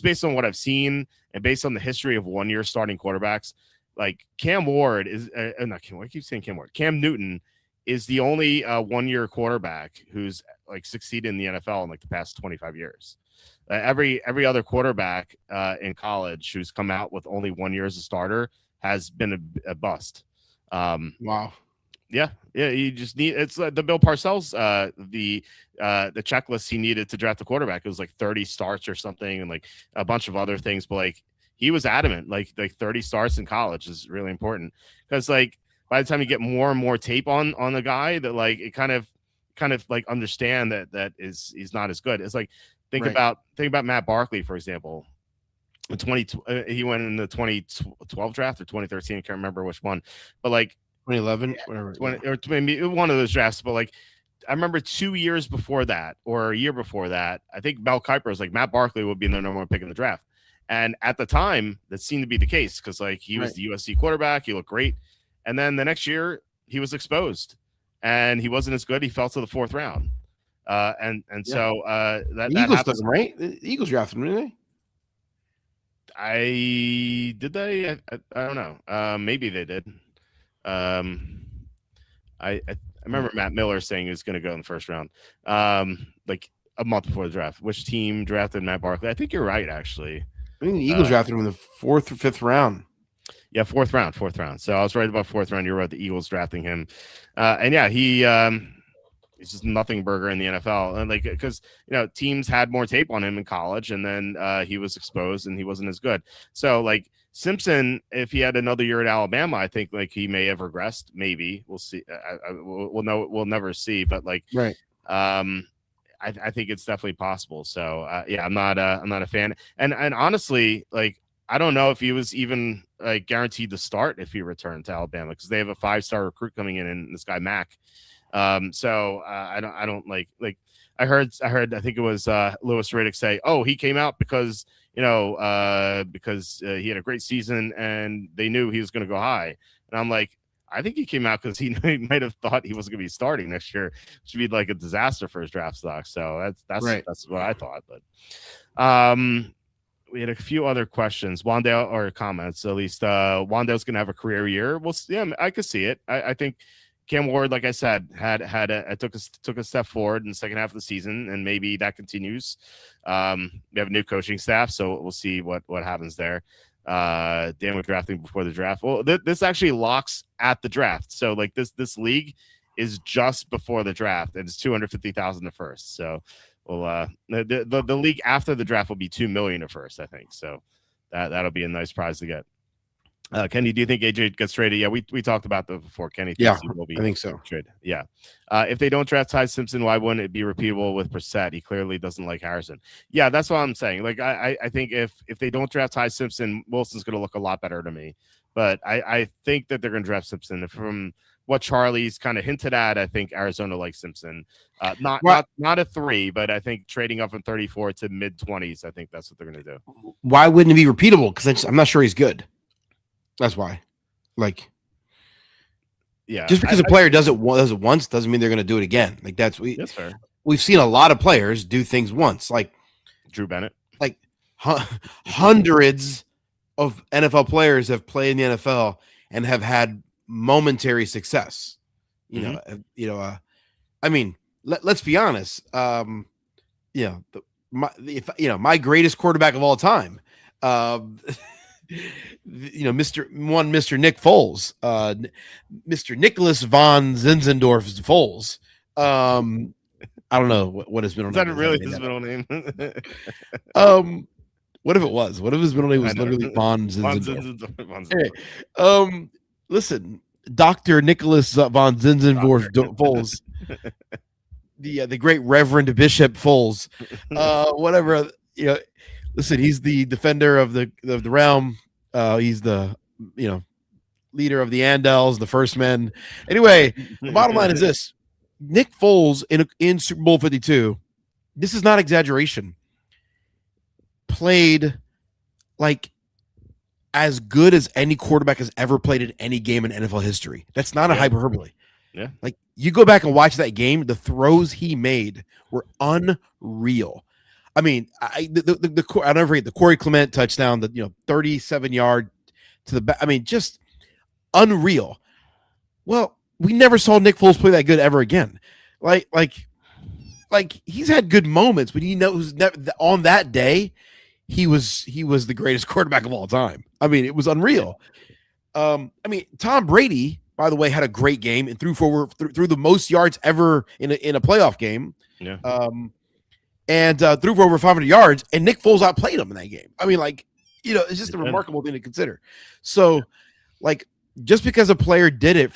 based on what I've seen and based on the history of 1 year starting quarterbacks, like Cam Ward is not Cam. I keep saying Cam Ward. Cam Newton is the only 1 year quarterback who's like succeeded in the NFL in like the past 25 years. Every other quarterback in college who's come out with only 1 year as a starter has been a bust. Wow. Yeah. You just need it's the Bill Parcells the checklist he needed to draft a quarterback. It was like 30 starts or something, and like a bunch of other things. But like he was adamant, like 30 starts in college is really important because like by the time you get more and more tape on the guy, that like it kind of like understand that he's not as good. It's like. Think about Matt Barkley, for example. He went in the 2012 draft or 2013. I can't remember which one, but like 2011, or maybe one of those drafts. But like I remember 2 years before that, or a year before that, I think Mel Kiper was like, Matt Barkley would be the number one pick in the draft. And at the time, that seemed to be the case because like he was the USC quarterback, he looked great. And then the next year, he was exposed, and he wasn't as good. He fell to the 4th round. So that the Eagles happens. took him, right? The Eagles drafted him, didn't they? I don't know. Maybe they did. I remember Matt Miller saying he was going to go in the 1st round, like a month before the draft. Which team drafted Matt Barkley? I think you're right, actually. I think the Eagles drafted him in the 4th or 5th round. Yeah, 4th round. So I was right about 4th round. You're right, the Eagles drafting him. And yeah, he's just nothing burger in the NFL. And like, because, teams had more tape on him in college, and then he was exposed and he wasn't as good. So like Simpson, if he had another year at Alabama, I think like he may have regressed. Maybe we'll see. We'll know. We'll never see. But like, right. I think it's definitely possible. So yeah, I'm not a fan. And honestly, like, I don't know if he was even like guaranteed to start if he returned to Alabama, because they have a 5-star recruit coming in, and this guy Mack. So I don't like I heard I think it was Louis Riddick say, oh, he came out because he had a great season and they knew he was going to go high. And I'm like, I think he came out because he might have thought he wasn't going to be starting next year, which would be like a disaster for his draft stock. So that's right. That's what I thought. But we had a few other questions, Wandale, or comments. At least Wandale's going to have a career year. Well, yeah, I could see it. I think Cam Ward, like I said, took a step forward in the second half of the season, and maybe that continues. We have a new coaching staff, so we'll see what happens there. Dan was drafting before the draft. Well, this actually locks at the draft. So like this league is just before the draft, and it's $250,000 to first. So the league after the draft will be $2 million to first, I think. So that'll be a nice prize to get. Kenny, do you think AJ gets traded? Yeah, we talked about that before. Kenny thinks he will be. I think so. Traded. Yeah. If they don't draft Ty Simpson, why wouldn't it be repeatable with Brissett? He clearly doesn't like Harrison. Yeah, that's what I'm saying. Like I think if they don't draft Ty Simpson, Wilson's going to look a lot better to me. But I think that they're going to draft Simpson. From what Charlie's kind of hinted at, I think Arizona likes Simpson. Not a 3, but I think trading up from 34 to mid-20s. I think that's what they're going to do. Why wouldn't it be repeatable? Because I'm not sure he's good. That's why. Like, yeah, just because a player does it once doesn't mean they're going to do it again. Like that's fair. We've seen a lot of players do things once, like Drew Bennett. Like hundreds of NFL players have played in the NFL and have had momentary success. I mean, let's be honest. My greatest quarterback of all time. Mr. Nick Foles, Mr. Nicholas von Zinzendorf Foles. I don't know what his middle name is. Is that really his middle name? What if it was? What if his middle name was literally von Zinzendorf? Anyway, listen, Dr. Nicholas von Zinzendorf Foles, the great Reverend Bishop Foles, whatever. Listen, he's the defender of the realm. He's the leader of the Andals, the First Men. Anyway, the bottom line is this: Nick Foles in Super Bowl 52. This is not exaggeration. Played like as good as any quarterback has ever played in any game in NFL history. That's not a hyperbole. Yeah, like you go back and watch that game, the throws he made were unreal. I mean, I'll never forget the Corey Clement touchdown, the 37-yard to the back. I mean, just unreal. Well, we never saw Nick Foles play that good ever again. Like he's had good moments, but on that day, he was the greatest quarterback of all time. I mean, it was unreal. Tom Brady, by the way, had a great game and threw the most yards ever in a playoff game. Yeah. And threw for over 500 yards, and Nick Foles outplayed him in that game. I mean, it's just a remarkable thing to consider. So, just because a player did it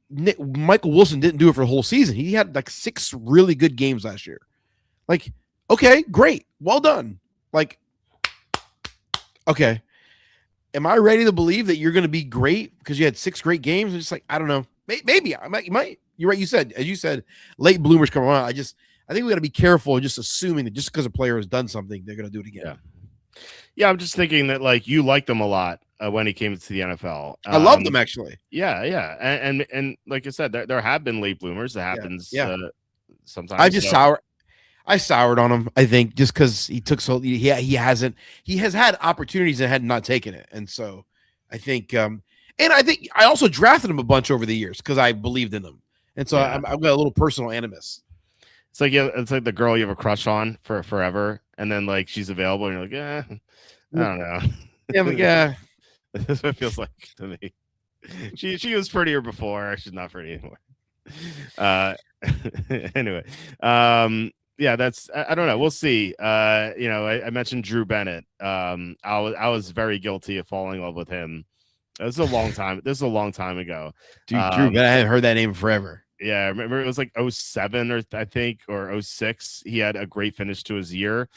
Michael Wilson didn't do it for the whole season. He had 6 really good games last year. Okay, great. Well done. Okay. Am I ready to believe that you're going to be great because you had 6 great games? It's I don't know. Maybe you you're right. As you said, late bloomers come around. I think we got to be careful just assuming that just because a player has done something, they're going to do it again. Yeah. I'm just thinking that like you liked him a lot when he came to the NFL. I loved him actually. Yeah. And like I said, there have been late bloomers. That happens sometimes. I soured on him. I think just because he took he has had opportunities and had not taken it, and so I think I also drafted him a bunch over the years because I believed in him, and so I've got a little personal animus. It's like the girl you have a crush on for forever, and then like she's available, and you're like, I don't know. Yeah, like, yeah. That's what it feels like to me. She was prettier before. She's not pretty anymore. Anyway, yeah, that's I don't know. We'll see. I mentioned Drew Bennett. I was very guilty of falling in love with him. This is a long time ago. Dude, Drew Bennett, I haven't heard that name forever. Yeah, I remember it was like 07 or 06. He had a great finish to his year.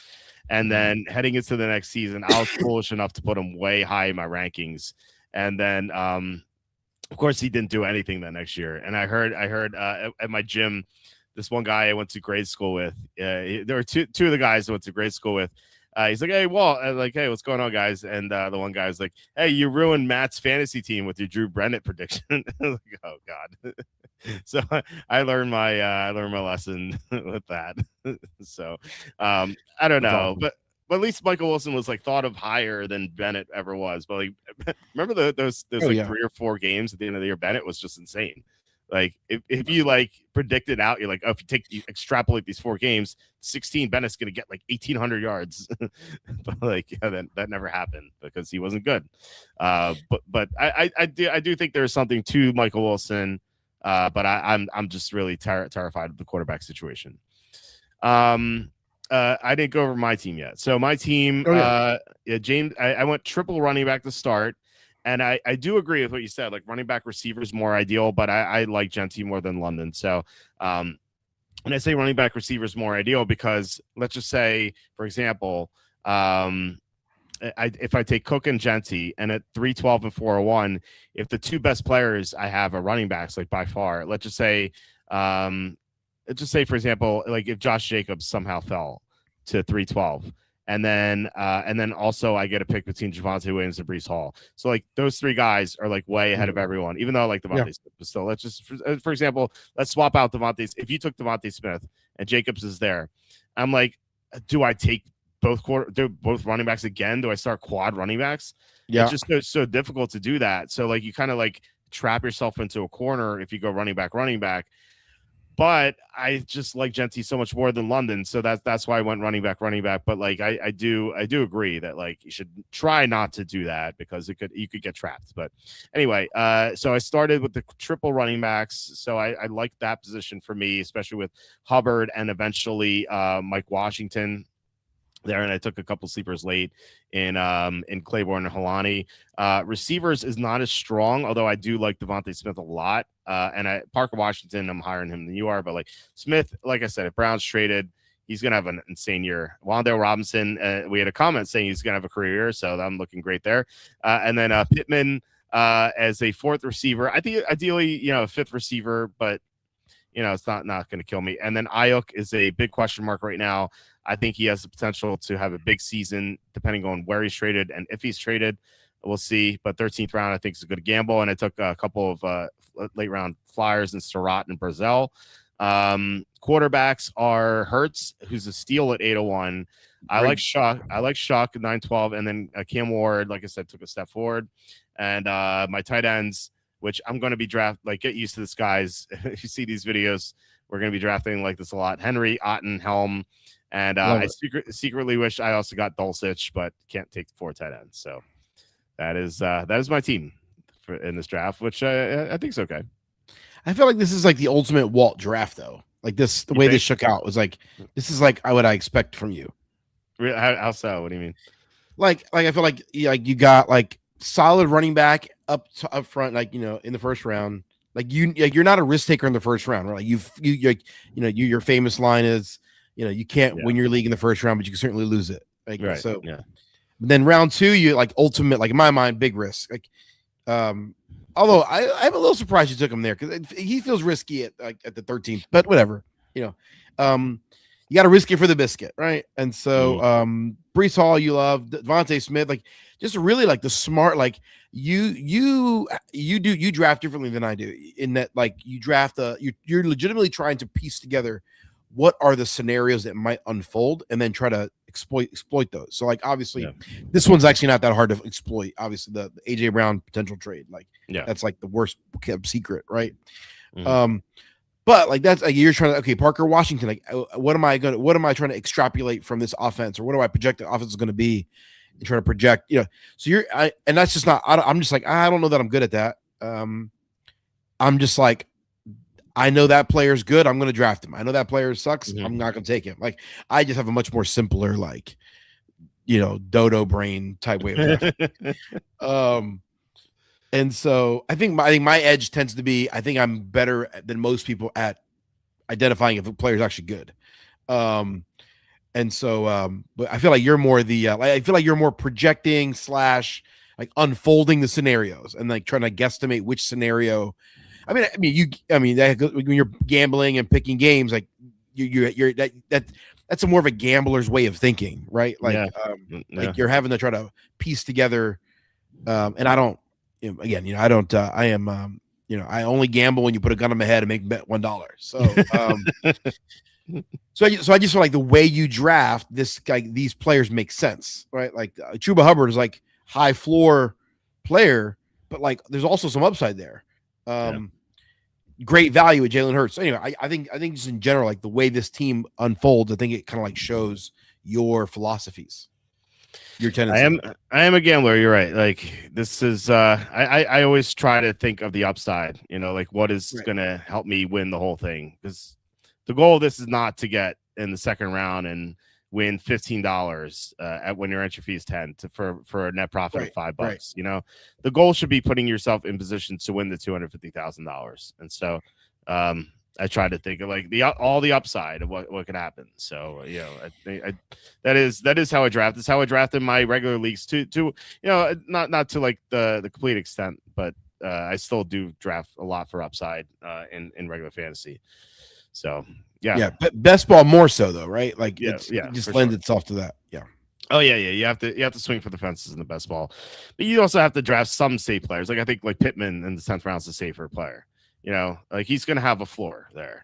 And then heading into the next season, I was foolish enough to put him way high in my rankings. And then of course he didn't do anything that next year. And I heard at my gym, this one guy I went to grade school with, there were two of the guys I went to grade school with. He's like, hey, Walt, hey, what's going on, guys? And the one guy's like, hey, you ruined Matt's fantasy team with your Drew Bennett prediction. I was like, oh God. So I learned my lesson with that. So I don't know, but at least Michael Wilson was like thought of higher than Bennett ever was. But like, remember those 3 or 4 games at the end of the year? Bennett was just insane. Like if you like predict it out, you're like, oh, if you extrapolate these 4 games, 16, Bennett's gonna get like 1,800 yards. But like that never happened because he wasn't good. But I do think there's something to Michael Wilson. But I'm just really terrified of the quarterback situation. I didn't go over my team yet. So my team, James, I went triple running back to start. And I do agree with what you said. Like running back receiver is more ideal, but I like Genty more than London. So when I say running back receiver is more ideal, because let's just say, for example, if I take Cook and Genty, and at 312 and 401, if the 2 best players I have are running backs, like by far, let's just say, for example, like if Josh Jacobs somehow fell to 312. And then also I get a pick between Javonte Williams and Breece Hall. So like those 3 guys are like way ahead of everyone, even though I like Devontae Smith. But still, let's just, for example, let's swap out Devontae. If you took Devontae Smith and Jacobs is there, I'm like, do I take both running backs again? Do I start quad running backs? Yeah. It's just so difficult to do that. So like you kind of like trap yourself into a corner if you go running back. But I just like Genty so much more than London, so that's why I went running back. But like I do agree that like you should try not to do that because you could get trapped. But anyway, so I started with the triple running backs, so I like that position for me, especially with Hubbard and eventually Mike Washington there, and I took a couple sleepers late in Claiborne and Helani. Receivers is not as strong, although I do like Devontae Smith a lot. And Parker Washington, I'm higher on him than you are, but like Smith, like I said, if Brown's traded, he's gonna have an insane year. Wan'Dale Robinson, we had a comment saying he's gonna have a career year, so I'm looking great there. And then Pittman as a 4th receiver. I think ideally, a 5th receiver, but it's not going to kill me. And then Ayuk is a big question mark right now. I think he has the potential to have a big season, depending on where he's traded and if he's traded. We'll see. But 13th round, I think, is a good gamble. And I took a couple of late round flyers in Surratt and Brazil. Quarterbacks are Hurts, who's a steal at 801. I like Shuck at 912. And then Cam Ward, like I said, took a step forward. And my tight ends, which I'm going to be get used to this, guys. If you see these videos, we're going to be drafting like this a lot. Henry, Otten, Helm. And I secretly wish I also got Dulcich, but can't take 4 tight ends. So that is my team in this draft, which I think is okay. I feel like this is like the ultimate Walt draft, though. Like this, the way this shook out was like, this is like what I expect from you. How so? What do you mean? Like I feel like you got like solid running back up front, like in the first round. Like you're not a risk taker in the first round, right? Like your famous line is, you can't win your league in the first round, but you can certainly lose it. Like, right. So yeah. Then round 2, you like ultimate, like in my mind, big risk. Like Although I'm a little surprised you took him there because he feels risky at the 13th, but whatever. You got to risk it for the biscuit, right? And so Brees Hall, you love Devontae Smith, like just really like the smart, like you draft differently than I do in that like you draft you're legitimately trying to piece together what are the scenarios that might unfold and then try to exploit those. So like obviously this one's actually not that hard to exploit. Obviously the AJ Brown potential trade, like that's like the worst kept secret, right? But like that's like you're trying to Parker Washington, like what am I trying to extrapolate from this offense, or what do I project the offense is going to be and trying to project, so and that's just not, I'm just like, I don't know that I'm good at that. I'm just like, I know that player's good. I'm going to draft him. I know that player sucks. I'm not going to take him. Like, I just have a much more simpler, like, dodo brain type way of drafting. And so I think my edge tends to be, I think I'm better than most people at identifying if a player is actually good. And so, but I feel like you're more I feel like you're more projecting / like unfolding the scenarios and like trying to guesstimate which scenario. I mean, when you're gambling and picking games, like you're that's a more of a gambler's way of thinking, right? Like, like you're having to try to piece together. And I don't, I don't, I am, I only gamble when you put a gun on my head and make bet $1. So, so I just feel like the way you draft this guy, these players make sense, right? Like Chuba Hubbard is like high floor player, but like there's also some upside there. Great value with Jalen Hurts. So anyway, I think just in general, like the way this team unfolds, I think it kind of like shows your philosophies, your tendency. I am a gambler. You're right. Like this is, I always try to think of the upside, like what is going to help me win the whole thing. Because the goal of this is not to get in the second round and win $15 at when your entry fee is 10 for a net profit of $5. Right. The goal should be putting yourself in position to win the $250,000. And so I try to think of like all the upside of what could happen. So that is how I draft. It's how I draft in my regular leagues too. Not to like the complete extent, but I still do draft a lot for upside in regular fantasy. So but best ball more so though, right? Like it just lends itself to that. Oh yeah. You have to swing for the fences in the best ball, but you also have to draft some safe players. Like I think like Pittman in the 10th round is a safer player. Like he's gonna have a floor there.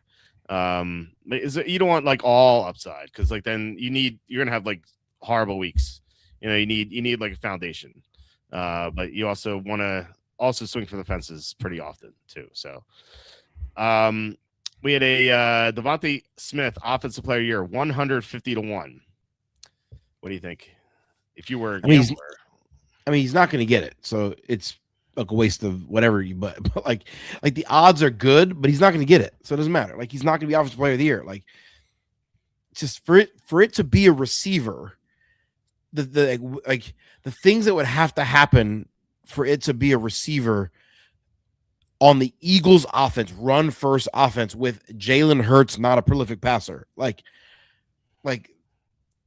You don't want like all upside because like then you're gonna have like horrible weeks. You need like a foundation, but you also want to swing for the fences pretty often too. So, we had a Devontae Smith Offensive Player of the Year 150 to 1. What do you think? If you were a gambler, he's not going to get it, so it's like a waste of whatever but like the odds are good, but he's not going to get it, so it doesn't matter. Like he's not going to be Offensive Player of the Year. Like just for it to be a receiver, the things that would have to happen for it to be a receiver on the Eagles offense, run first offense with Jalen Hurts, not a prolific passer. Like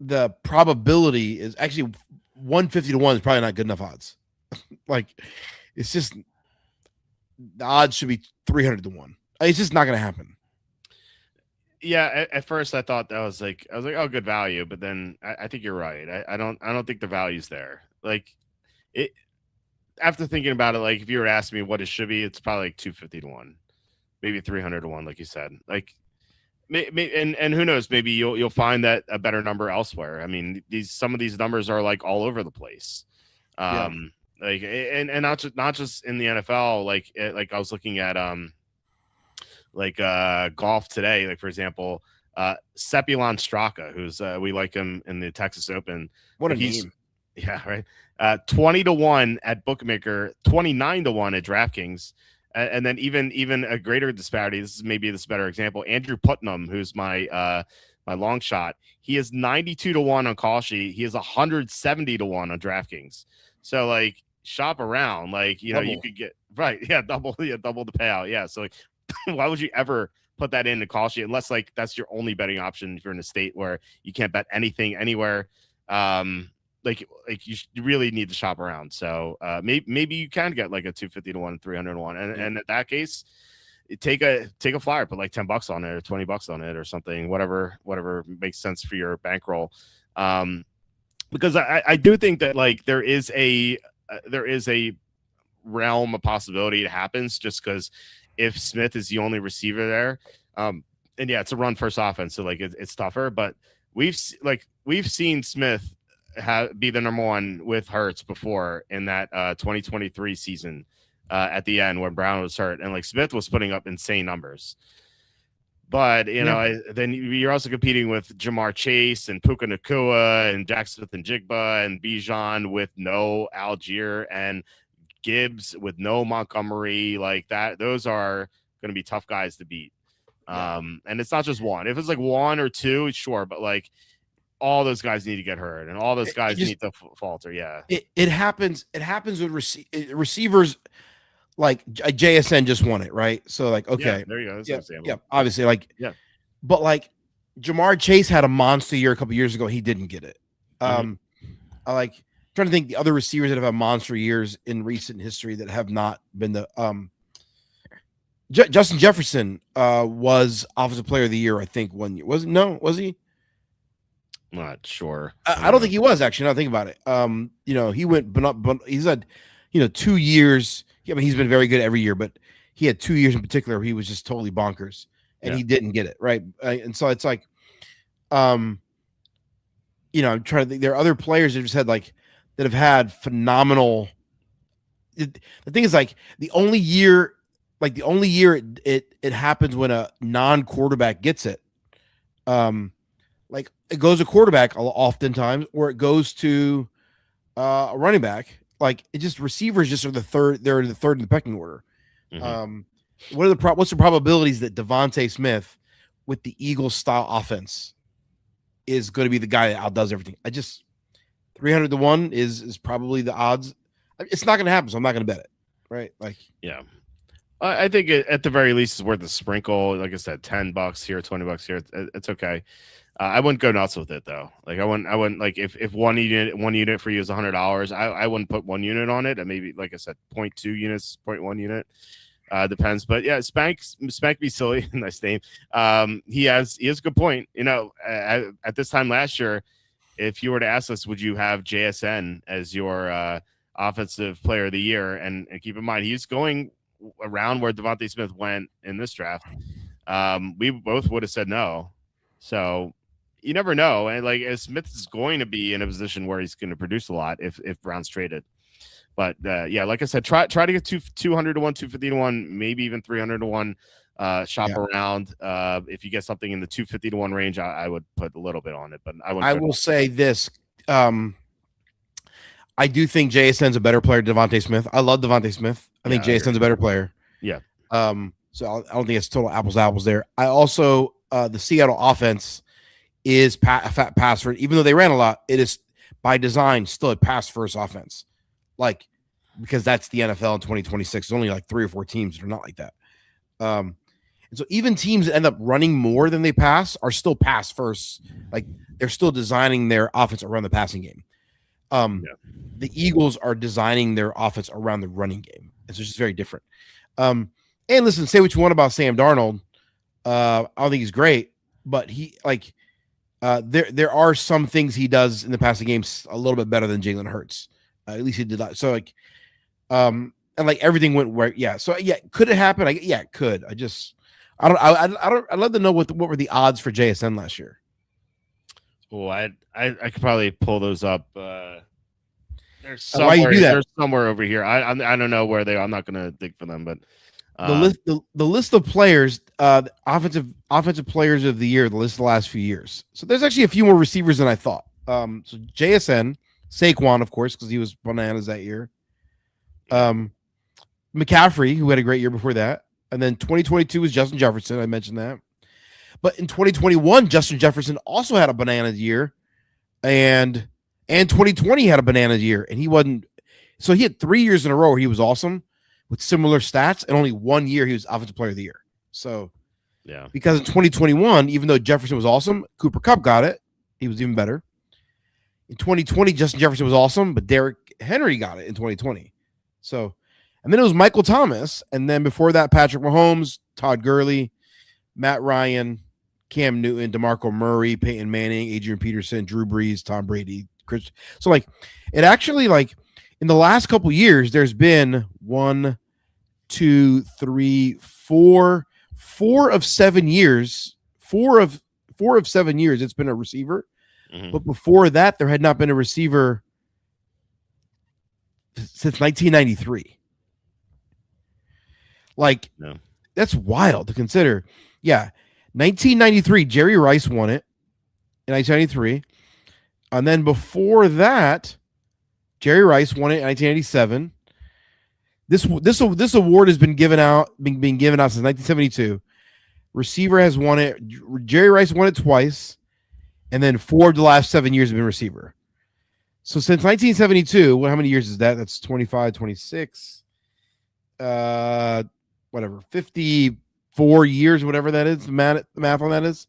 the probability is actually 150 to 1 is probably not good enough odds. Like it's just the odds should be 300 to 1. It's just not going to happen. Yeah. At first I thought I was like, oh, good value. But then I think you're right. I don't think the value's there. Like it, after thinking about it, like if you were asking me what it should be, it's probably like 250 to 1, maybe 300 to 1, like you said. Like, and who knows? Maybe you'll find that a better number elsewhere. I mean, some of these numbers are like all over the place. Like and not just in the NFL. Like I was looking at golf today. Like for example, Sepulon Straka, who's we like him in the Texas Open. What a name! Yeah, right. 20 to 1 at Bookmaker, 29 to 1 at DraftKings, and then even a greater disparity. This is a better example. Andrew Putnam, who's my long shot, he is 92 to 1 on Call Sheet. He is 170 to 1 on DraftKings. So like shop around, like you could get double the payout. Yeah, so like why would you ever put that in the Call Sheet unless like that's your only betting option if you're in a state where you can't bet anything anywhere. you really need to shop around. So maybe you can get like a 250 to 1, 300 to 1, and in that case, take a flyer, put like $10 on it or $20 on it or something, whatever makes sense for your bankroll. Because I do think that like there is a realm of possibility it happens, just because if Smith is the only receiver there, and yeah, it's a run first offense, so like it's tougher. But we've seen Smith be the number one with Hurts before in that 2023 season at the end when Brown was hurt, and like Smith was putting up insane numbers. But then you're also competing with Jamar Chase and Puka Nacua and Jackson Smith and Jigba and Bijan with no Algier and Gibbs with no Montgomery. Like that, those are going to be tough guys to beat. And it's not just one. If it's like one or two, sure, but like all those guys need to get hurt and all those guys need to falter. Yeah, it happens. It happens with receivers. Like JSN just won it, right? So like, okay, yeah, there you go. That's yeah, obviously, like, but like Jamar Chase had a monster year a couple years ago. He didn't get it. I like trying to think the other receivers that have had monster years in recent history that have not been the Justin Jefferson was offensive player of the year, I think, 1 year. Was he? Not sure. I don't think he was, actually. Now I think about it. He went, but he's had, 2 years. I mean, he's been very good every year, but he had 2 years in particular where he was just totally bonkers, and he didn't get it, right? And so it's like, I'm trying to think. There are other players that just had that have had phenomenal. The thing is, like, the only year it happens when a non-quarterback gets it. Like it goes to quarterback oftentimes, or it goes to a running back. Like it just receivers just are the third. They're the third in the pecking order. What's the probabilities that Devontae Smith with the Eagles style offense is going to be the guy that outdoes everything? 300 to 1 is probably the odds. It's not going to happen, so I'm not going to bet it. Right? Like, yeah. I think at the very least it's worth a sprinkle. Like I said, $10 here, $20 here. It's okay. I wouldn't go nuts with it though. Like I wouldn't like if one unit for you is $100, I wouldn't put 1 unit on it. And maybe, like I said, 0.2 units, 0.1 unit. Depends. But yeah, Spank be silly. Nice name. He has a good point. At this time last year, if you were to ask us, would you have JSN as your offensive player of the year? And keep in mind, he's going around where Devontae Smith went in this draft. We both would have said no. So you never know. And like Smith is going to be in a position where he's going to produce a lot if Brown's traded. But yeah, like I said, try to get 200 to 1, 250 to 1, maybe even 300 to 1. Shop around. If you get something in the 250 to 1 range, I would put a little bit on it. But I will say this. I do think JSN's a better player than Devontae Smith. I love Devontae Smith. I think JSN's a better player. Yeah. So I don't think it's total apples to apples there. I also the Seattle offense is a fat pass for it. Even though they ran a lot, it is by design still a pass first offense. Like, because that's the NFL in 2026. There's only like 3 or 4 teams that are not like that. And so even teams that end up running more than they pass are still pass first. Like they're still designing their offense around the passing game. The Eagles are designing their offense around the running game. It's just very different. And listen, say what you want about Sam Darnold. I don't think he's great, but there are some things he does in the passing game a little bit better than Jalen Hurts. At least he did that. So and like everything went right. Yeah. So yeah, could it happen? Yeah, it could. I'd love to know what were the odds for JSN last year. Oh, I could probably pull those up. There's somewhere, why you do that? There's somewhere over here. I don't know where they are. I'm not going to dig for them, but the list of players, offensive players of the year, the list of the last few years. So there's actually a few more receivers than I thought. So JSN, Saquon, of course, because he was bananas that year. McCaffrey, who had a great year before that, and then 2022 was Justin Jefferson. I mentioned that, but in 2021, Justin Jefferson also had a banana year, and 2020 had a banana year, and he wasn't. So he had 3 years in a row where he was awesome with similar stats, and only 1 year he was offensive player of the year. So yeah, because in 2021, even though Jefferson was awesome, Cooper Kupp got it. He was even better. In 2020, Justin Jefferson was awesome, but Derrick Henry got it in 2020. So, and then it was Michael Thomas, and then before that, Patrick Mahomes, Todd Gurley, Matt Ryan, Cam Newton, DeMarco Murray, Peyton Manning, Adrian Peterson, Drew Brees, Tom Brady, Chris. So like, it actually like in the last couple years, there's been 1, 2, 3, 4 of 7 years, 4 of 7 years. It's been a receiver. But before that, there had not been a receiver since 1993. Like, No. That's wild to consider. Yeah. 1993, Jerry Rice won it in 1993. And then before that, Jerry Rice won it in 1987. This award has been given out since 1972. Receiver has won it. Jerry Rice won it twice. And then 4 of the last 7 years have been receiver. So since 1972, how many years is that? That's 25, 26, whatever, 54 years, whatever that is. The math on that is.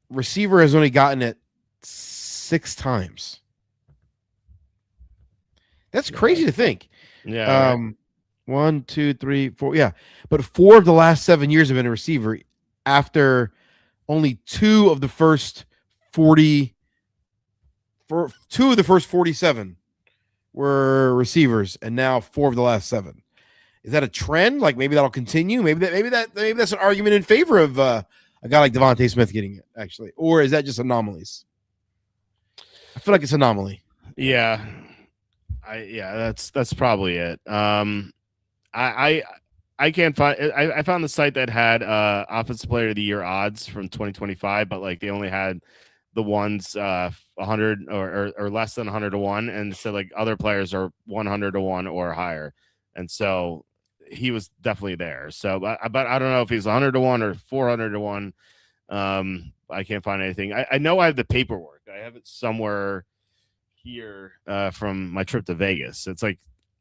Receiver has only gotten it 6 times. That's crazy to think. Yeah. Right. 1, 2, 3, 4. Yeah. But 4 of the last 7 years have been a receiver after only 2 of the first 40, 2 of the first 47 were receivers, and now 4 of the last 7. Is that a trend? Like maybe that'll continue. Maybe that's an argument in favor of a guy like Devontae Smith getting it, actually, or is that just anomalies? I feel like it's anomaly. Yeah, that's probably it. I can't find. I found the site that had offensive player of the year odds from 2025, but like they only had the ones 100 or less than 100 to 1, and so like other players are 100 to 1 or higher, and so he was definitely there. So, but I don't know if he's 100 to 1 or 400 to 1. I can't find anything. I know I have the paperwork. I have it somewhere here from my trip to Vegas.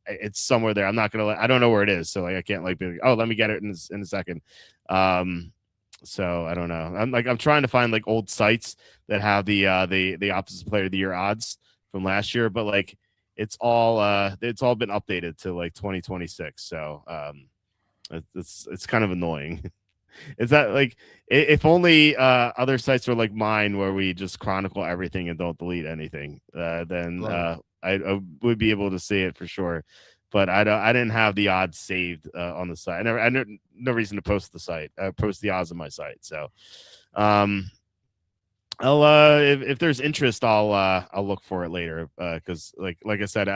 It's somewhere there. I'm not gonna. I don't know where it is, so like I can't like be like, oh, let me get it in a second. So I don't know. I'm trying to find like old sites that have the offensive player of the year odds from last year, but like it's all been updated to like 2026. So it's kind of annoying. Is that like if only other sites were like mine where we just chronicle everything and don't delete anything, then Right. I would be able to see it for sure. But I didn't have the odds saved on the site. I no reason to post the site. Post the odds on my site. So I'll if there's interest, I'll look for it later. Because like I said,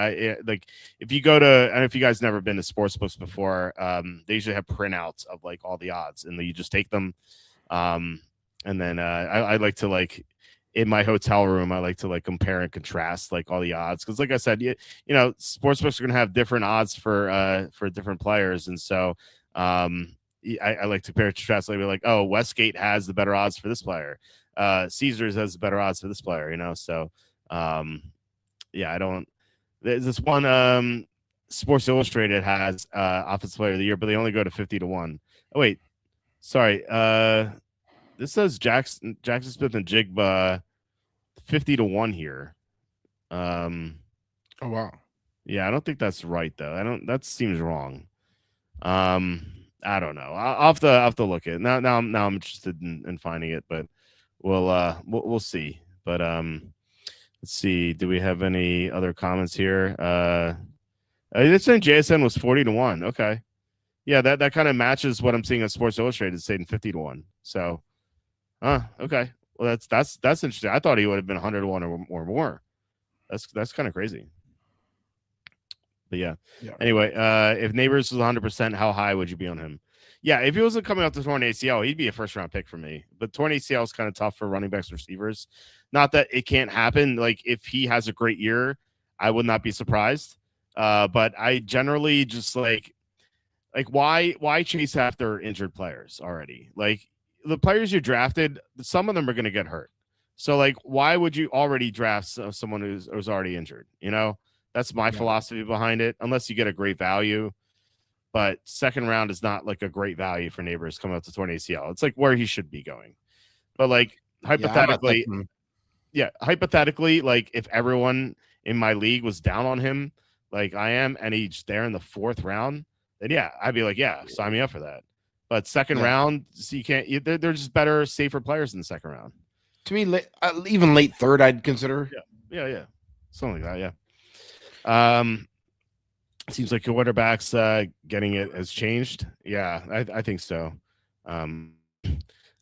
like if you go to, I don't know if you guys never been to sportsbooks before, they usually have printouts of like all the odds, and you just take them. And then I like to like in my hotel room, I like to like compare and contrast like all the odds, because like I said, you know, sportsbooks are gonna have different odds for different players, and so I like to compare and contrast. Like, oh, Westgate has the better odds for this player. Caesars has better odds for this player, you know. So yeah, I don't. There's this one Sports Illustrated has offensive player of the year, but they only go to 50 to 1. Oh wait, sorry. This says Jackson Smith and Jigba 50 to 1 here. Oh wow. Yeah, I don't think that's right though. That seems wrong. I don't know. I'll have to look at it. Now I'm interested in finding it, but we'll see. But let's see. Do we have any other comments here? It's saying JSN was 40 to 1. Okay. Yeah, that kind of matches what I'm seeing on Sports Illustrated saying 50 to 1. So okay. Well, that's interesting. I thought he would have been 100 to 1 or more. That's kind of crazy. But yeah. Anyway, if Neighbors was 100%, how high would you be on him? Yeah, if he wasn't coming off the torn ACL, he'd be a first round pick for me. But torn ACL is kind of tough for running backs, receivers. Not that it can't happen. Like if he has a great year, I would not be surprised. But I generally just like why chase after injured players already? Like the players you drafted, some of them are going to get hurt. So like, why would you already draft someone who's already injured? You know, that's my philosophy behind it. Unless you get a great value. But second round is not like a great value for Neighbors coming up to torn ACL. It's like where he should be going. But like hypothetically, yeah, hypothetically, like if everyone in my league was down on him, like I am, and he's there in the 4th round, then yeah, I'd be like, yeah, sign me up for that. But second Yeah. round, so you can't. They're just better, safer players in the second round. To me, even late third, I'd consider. Yeah, something like that. Yeah. Seems like your quarterbacks getting it has changed. Yeah, I think so. Um,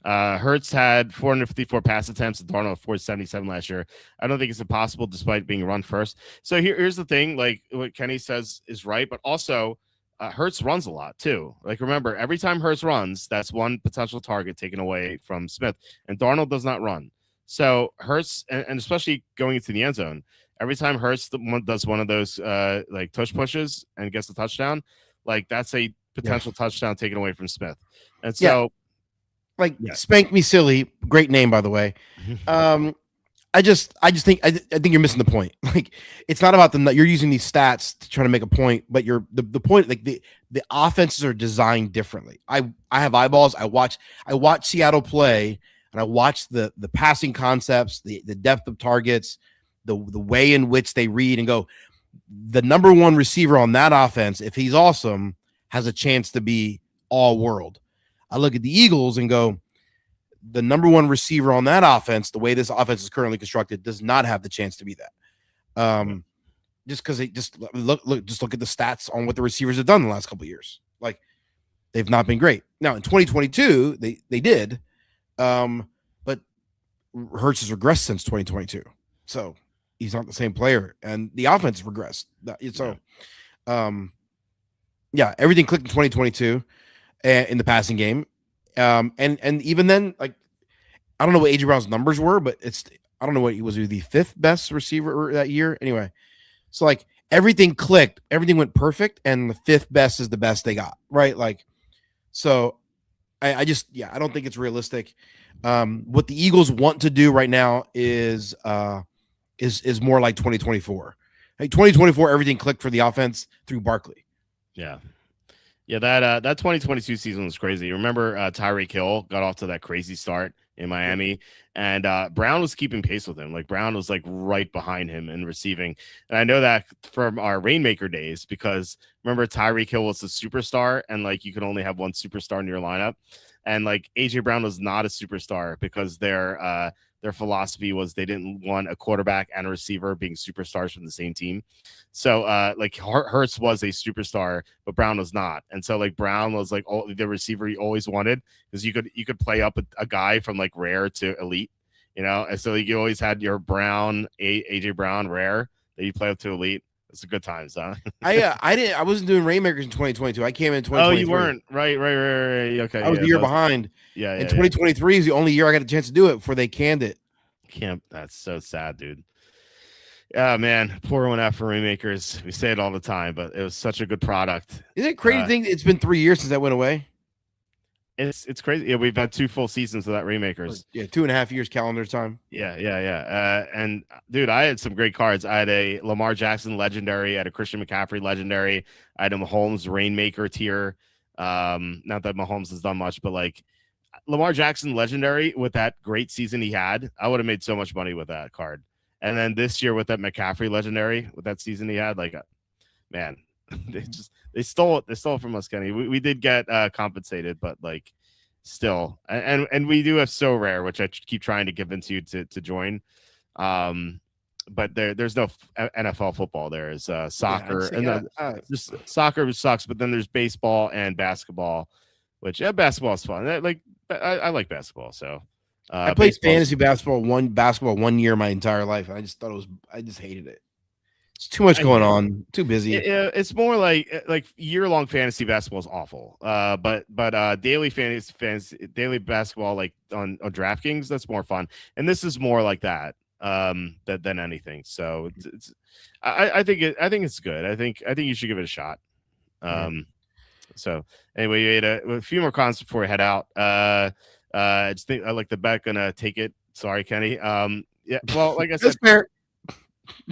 Hertz had 454 pass attempts, and Darnold 477 last year. I don't think it's impossible despite being run first. So here's the thing: like what Kenny says is right, but also Hertz runs a lot too. Like remember, every time Hertz runs, that's one potential target taken away from Smith, and Darnold does not run. So Hertz, and especially going into the end zone, every time Hurts does one of those like tush pushes and gets the touchdown, like that's a potential touchdown taken away from Smith. And so, Spank Me Silly, great name by the way. I just think I think you're missing the point. Like it's not about you're using these stats to try to make a point, but the point, like the offenses are designed differently. I have eyeballs. I watch Seattle play, and I watch the passing concepts, the depth of targets, the way in which they read and go. The number one receiver on that offense, if he's awesome, has a chance to be all world. I look at the Eagles and go, the number one receiver on that offense, the way this offense is currently constructed, does not have the chance to be that. Just because they just look at the stats on what the receivers have done in the last couple of years. Like they've not been great. Now in 2022, they did, but Hurts has regressed since 2022. So he's not the same player, and the offense regressed. So, everything clicked in 2022 in the passing game. And even then, like, I don't know what AJ Brown's numbers were, but I don't know what he was, the 5th best receiver that year. Anyway, so like everything clicked, everything went perfect, and the 5th best is the best they got, right? Like, so I don't think it's realistic. What the Eagles want to do right now is more like 2024. Like 2024, everything clicked for the offense through Barkley. Yeah, that 2022 season was crazy. Remember, Tyreek Hill got off to that crazy start in Miami, and Brown was keeping pace with him. Like Brown was like right behind him in receiving, and I know that from our Rainmaker days because remember Tyreek Hill was a superstar, and like you could only have one superstar in your lineup, and like AJ Brown was not a superstar because their philosophy was they didn't want a quarterback and a receiver being superstars from the same team. So like Hurts was a superstar, but Brown was not. And so like Brown was like the receiver he always wanted because you could play up a guy from like rare to elite, you know? And so you always had your Brown, AJ Brown rare that you play up to elite. It's a good times, huh? I wasn't doing Rainmakers in 2022. I came in 2023. Oh, you weren't. Right. Okay. I was the year behind. Yeah. And 2023 is the only year I got a chance to do it before they canned it. That's so sad, dude. Yeah, man. Poor one out for Rainmakers. We say it all the time, but it was such a good product. Isn't it crazy to think it's been 3 years since that went away? It's crazy. Yeah, we've had 2 full seasons of that Rainmakers. Yeah, 2.5 years calendar time. Yeah. And dude, I had some great cards. I had a Lamar Jackson legendary, I had a Christian McCaffrey legendary, I had a Mahomes Rainmaker tier. Not that Mahomes has done much, but like Lamar Jackson legendary with that great season he had, I would have made so much money with that card. And then this year with that McCaffrey legendary with that season he had, like, man, they stole it from us, Kenny. We did get compensated, but like still, and we do have so rare, which I keep trying to convince you to join. But there's no NFL football. There's soccer, just soccer sucks. But then there's baseball and basketball, which basketball is fun. I like basketball. So I played fantasy basketball 1 year my entire life. And I just hated it. It's too much going on. Too busy. It's more like year-long fantasy basketball is awful. But daily fantasy daily basketball like on DraftKings, that's more fun. And this is more like that than anything. So I think it's good. I think you should give it a shot. So anyway, you had a few more comments before we head out. I just think I like the bet gonna take it. Sorry, Kenny. Yeah. Well, like I said, fair.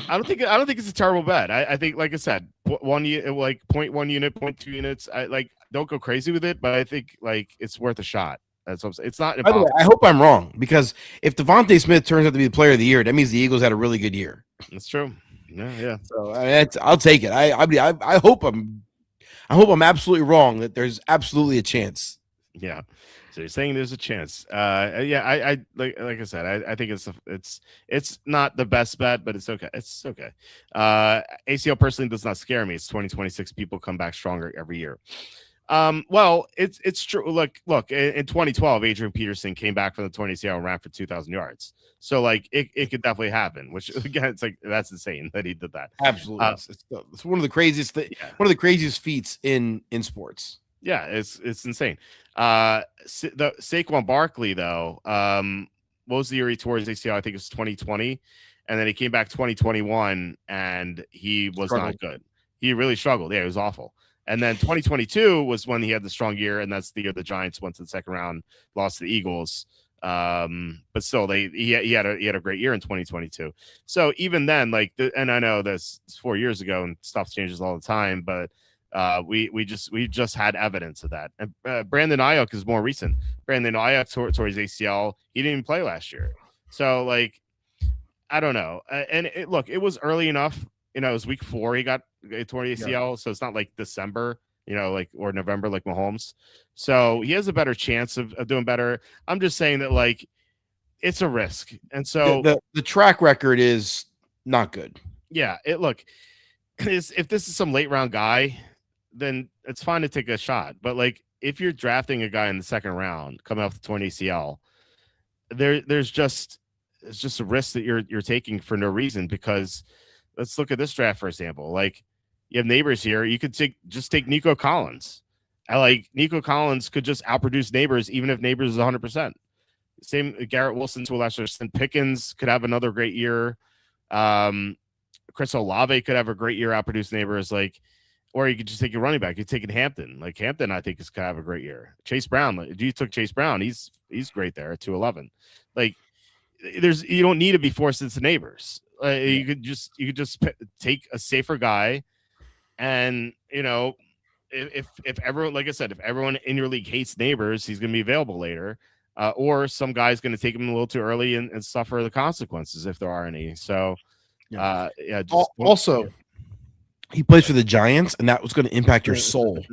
I don't think it's a terrible bet. I think, like I said, 1 unit, like 0.1 unit, 0.2 units. I like don't go crazy with it, but I think like it's worth a shot. That's what I'm saying. It's not By the way, impossible. I hope I'm wrong, because if Devontae Smith turns out to be the player of the year, that means the Eagles had a really good year. That's true. Yeah. So I'll take it. I hope I'm absolutely wrong, that there's absolutely a chance. Yeah. So you're saying there's a chance. Yeah, I like I said, I think it's not the best bet, but it's okay. It's okay. ACL personally does not scare me. It's 2026. People come back stronger every year. Well, it's true. Look, in 2012, Adrian Peterson came back from the 20 ACL and ran for 2,000 yards. So like it could definitely happen, which again, it's like that's insane that he did that. Absolutely. It's one of the craziest one of the craziest feats in sports. Yeah, it's insane. The Saquon Barkley though, what was the year he tore his ACL? I think it was 2020, and then he came back 2021, and he was not good. He really struggled. Yeah, it was awful. And then 2022 was when he had the strong year, and that's the year the Giants went to the second round, lost to the Eagles. But still, he had a great year in 2022. So even then, and I know this is 4 years ago, and stuff changes all the time, but we just had evidence of that. And Brandon Ayuk is more recent. Brandon Ayuk tore his ACL. He didn't even play last year. So like, I don't know. And it was early enough. It was week 4 he tore the ACL, so it's not like December, or November like Mahomes. So he has a better chance of doing better. I'm just saying that like it's a risk, and so the track record is not good. Yeah, if this is some late round guy, then it's fine to take a shot. But like if you're drafting a guy in the second round coming off the torn ACL, it's just a risk that you're taking for no reason. Because let's look at this draft, for example. Like, you have Neighbors here. You could take Nico Collins. Nico Collins could just outproduce Neighbors, even if Neighbors is 100%. Same Garrett Wilson to a lesser extent. Pickens could have another great year. Chris Olave could have a great year, outproduce Neighbors. Or you could just take your running back. You're taking Hampton. Hampton, I think, could have a great year. Chase Brown. You took Chase Brown. He's great there at 211. You don't need to be forced into Neighbors. You could just take a safer guy, and if everyone, like I said, if everyone in your league hates Neighbors, he's going to be available later, or some guy's going to take him a little too early and suffer the consequences if there are any. So, also, he plays for the Giants, and that was going to impact your soul.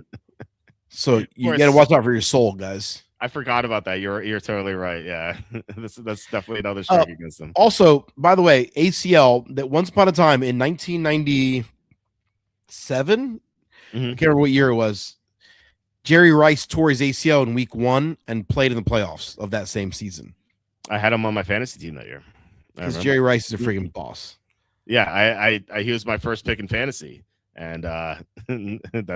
So you got to watch out for your soul, guys. I forgot about that. You're totally right. Yeah, that's definitely another strike against them. Also, by the way, ACL, that once upon a time in 1997, I can't remember what year it was, Jerry Rice tore his ACL in week 1 and played in the playoffs of that same season. I had him on my fantasy team that year. Because Jerry Rice is a freaking boss. Yeah, he was my first pick in fantasy, and that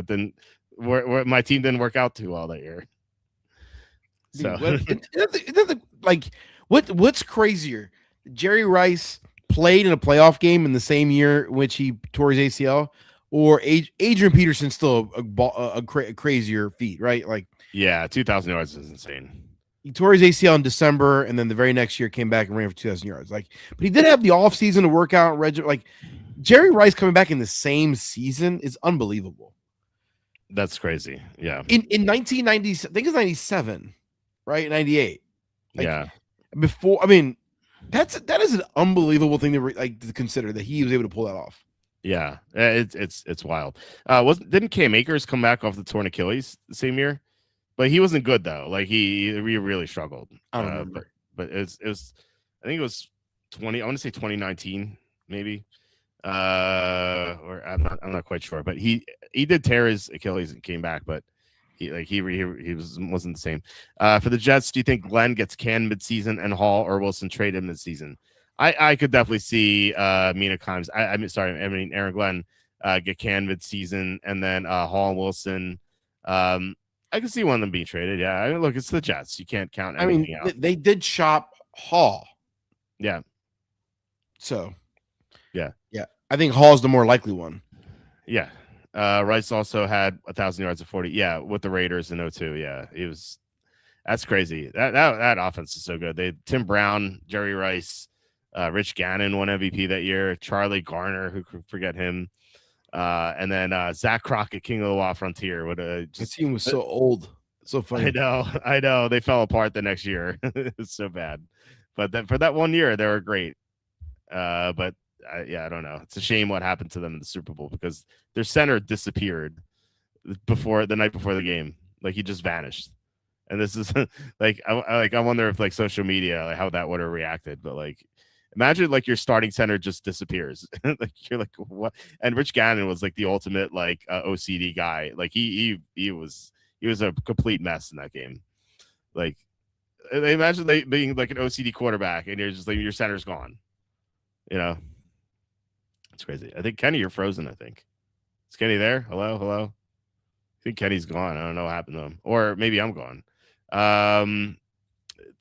didn't. My team didn't work out too well that year. So, what's crazier? Jerry Rice played in a playoff game in the same year in which he tore his ACL, or Adrian Peterson still a crazier feat, right? 2,000 yards is insane. He tore his ACL in December, and then the very next year came back and ran for 2,000 yards. But he did have the offseason to work out. Jerry Rice coming back in the same season is unbelievable. That's crazy. Yeah. In 1990, I think it's 97. Right, 98. Before, I mean, that is an unbelievable thing to consider, that he was able to pull that off. Yeah, it's wild. Didn't Cam Akers come back off the torn Achilles the same year? But he wasn't good though. He really struggled. I don't remember. But it was I think it was 20. I want to say 2019 maybe. Or I'm not quite sure. But he did tear his Achilles and came back, but. He wasn't the same. For the Jets, do you think Glenn gets canned midseason and Hall or Wilson traded midseason? I could definitely see Mina Kimes. Aaron Glenn get canned midseason, and then Hall and Wilson. I can see one of them being traded. Yeah, look, it's the Jets. You can't count anything out. They did shop Hall. Yeah. So. Yeah. I think Hall's the more likely one. Yeah. Rice also had 1,000 yards of 40. Yeah, with the Raiders in 02. Yeah, that's crazy. That offense is so good. They had Tim Brown, Jerry Rice, Rich Gannon won MVP that year. Charlie Garner, who could forget him, and then Zach Crockett, King of the Wild Frontier. The team was so old. So funny. I know. They fell apart the next year. It's so bad. But then for that 1 year, they were great. But yeah, I don't know. It's a shame what happened to them in the Super Bowl because their center disappeared before the night before the game. Like he just vanished. And this is I wonder if like social media, like how that would have reacted. But like, imagine like your starting center just disappears. Like you're like what? And Rich Gannon was like the ultimate like OCD guy. Like he was a complete mess in that game. Like imagine they being like an OCD quarterback and you're just like your center's gone. You know, it's crazy. I think Kenny, you're frozen. I think is Kenny there? Hello, hello. I think Kenny's gone. I don't know what happened to him, or maybe I'm gone.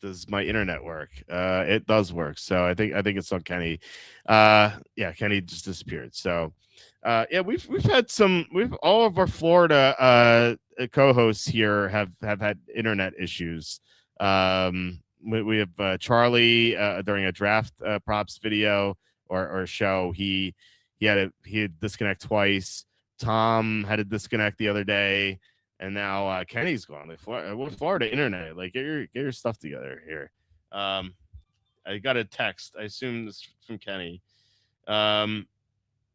Does my internet work? It does work. So I think it's on Kenny. Yeah, Kenny just disappeared. So yeah, we've had all of our Florida co-hosts here have had internet issues. We have Charlie during a draft props video or show. He had disconnect twice. Tom had a disconnect the other day. And now Kenny's gone. Florida internet. Like get your stuff together here. I got a text. I assume this is from Kenny.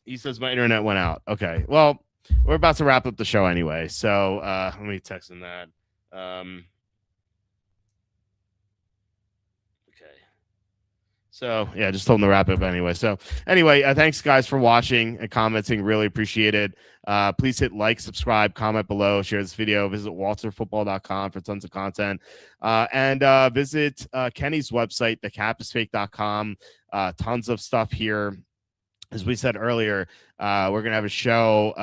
He says my internet went out. Okay. Well, we're about to wrap up the show anyway. So let me text him that. Okay. So yeah, just told him to wrap up anyway. So anyway, thanks guys for watching and commenting. Really appreciate it. Please hit like, subscribe, comment below, share this video. Visit walterfootball.com for tons of content. And visit Kenny's website, thecapisfake.com. Tons of stuff here. As we said earlier, we're gonna have a show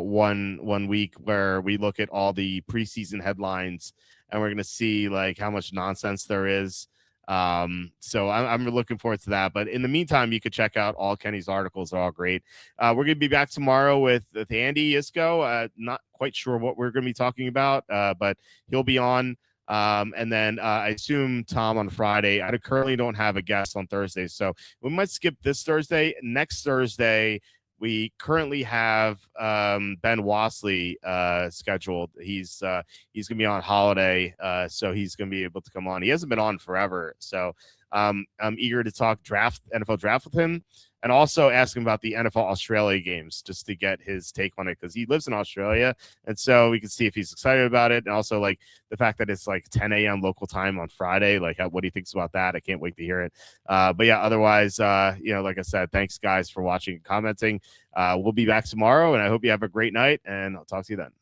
one week where we look at all the preseason headlines and we're gonna see like how much nonsense there is. So I'm looking forward to that. But in the meantime, you could check out all Kenny's articles. They're all great. We're going to be back tomorrow with Andy Isco. Not quite sure what we're going to be talking about, but he'll be on. And then I assume Tom on Friday. I currently don't have a guest on Thursday, so we might skip this Thursday. Next Thursday, we currently have Ben Wasley scheduled. He's going to be on holiday, so he's going to be able to come on. He hasn't been on forever, so I'm eager to talk NFL draft with him, and also ask him about the NFL Australia games just to get his take on it because he lives in Australia, and so we can see if he's excited about it, and also like the fact that it's like 10 a.m. local time on Friday, like what he thinks about that. I can't wait to hear it. But yeah, otherwise, like I said, thanks guys for watching and commenting. We'll be back tomorrow, and I hope you have a great night, and I'll talk to you then.